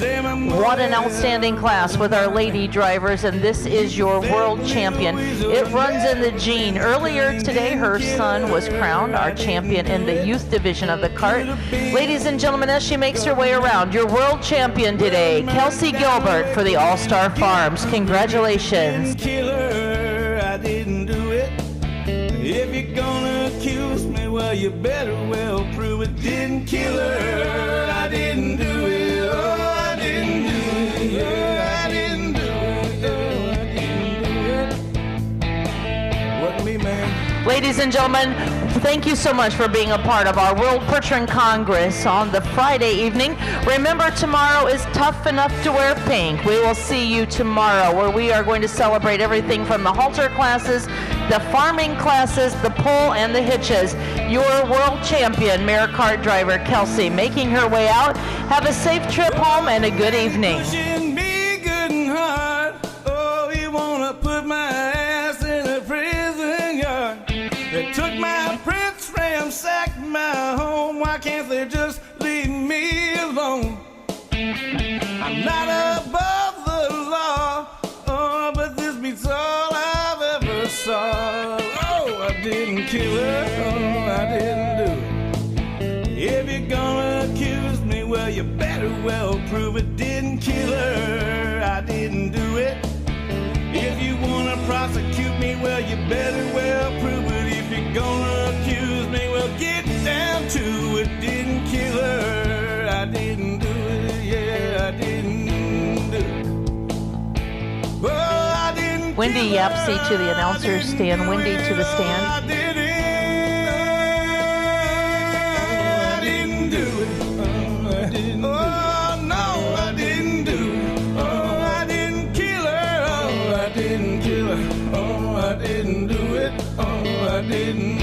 What an outstanding class with our lady drivers, and this is your world champion. It runs in the gene. Earlier today, her son was crowned our champion in the youth division of the kart. Ladies and gentlemen, as she makes her way around, your world champion today, Kelsey Gilbert for the All-Star Farms. Congratulations. Killer, I didn't do it. If you're gonna accuse me, well, you better well prove it. Didn't kill her, I didn't do it. Oh, I didn't do it. Yeah, I didn't do it. Oh, I didn't do it. Wasn't me, man. Ladies and gentlemen, thank you so much for being a part of our World Portrait Congress on the Friday evening. Remember, tomorrow is Tough Enough to Wear Pink. We will see you tomorrow, where we are going to celebrate everything from the halter classes, the farming classes, the pull, and the hitches. Your world champion, mare kart driver Kelsey, making her way out. Have a safe trip home and a good evening. Pushing me good and hard. Oh, you wanna put my ass in a prison yard. They took my prince, ransacked my home. Why can't they just leave me alone? I'm not above the law. Oh, but this beats all I've ever saw. Oh, I didn't kill her. Oh, I didn't do it. If you're gonna accuse me, well, you better well prove it. Didn't kill her. I didn't do it. If you wanna prosecute me, well, you better well prove it. If you're gonna accuse me, well, get down to it. Didn't kill her. I didn't do it. Yeah, I didn't do it. Well, I didn't. Wendy Yapsey to the announcer's stand. Wendy to the stand. I didn't do it. Oh, I didn't. Oh, no, I didn't do it. Oh, I didn't kill her. Oh, I didn't kill her. Oh, I didn't do it. Oh, I didn't.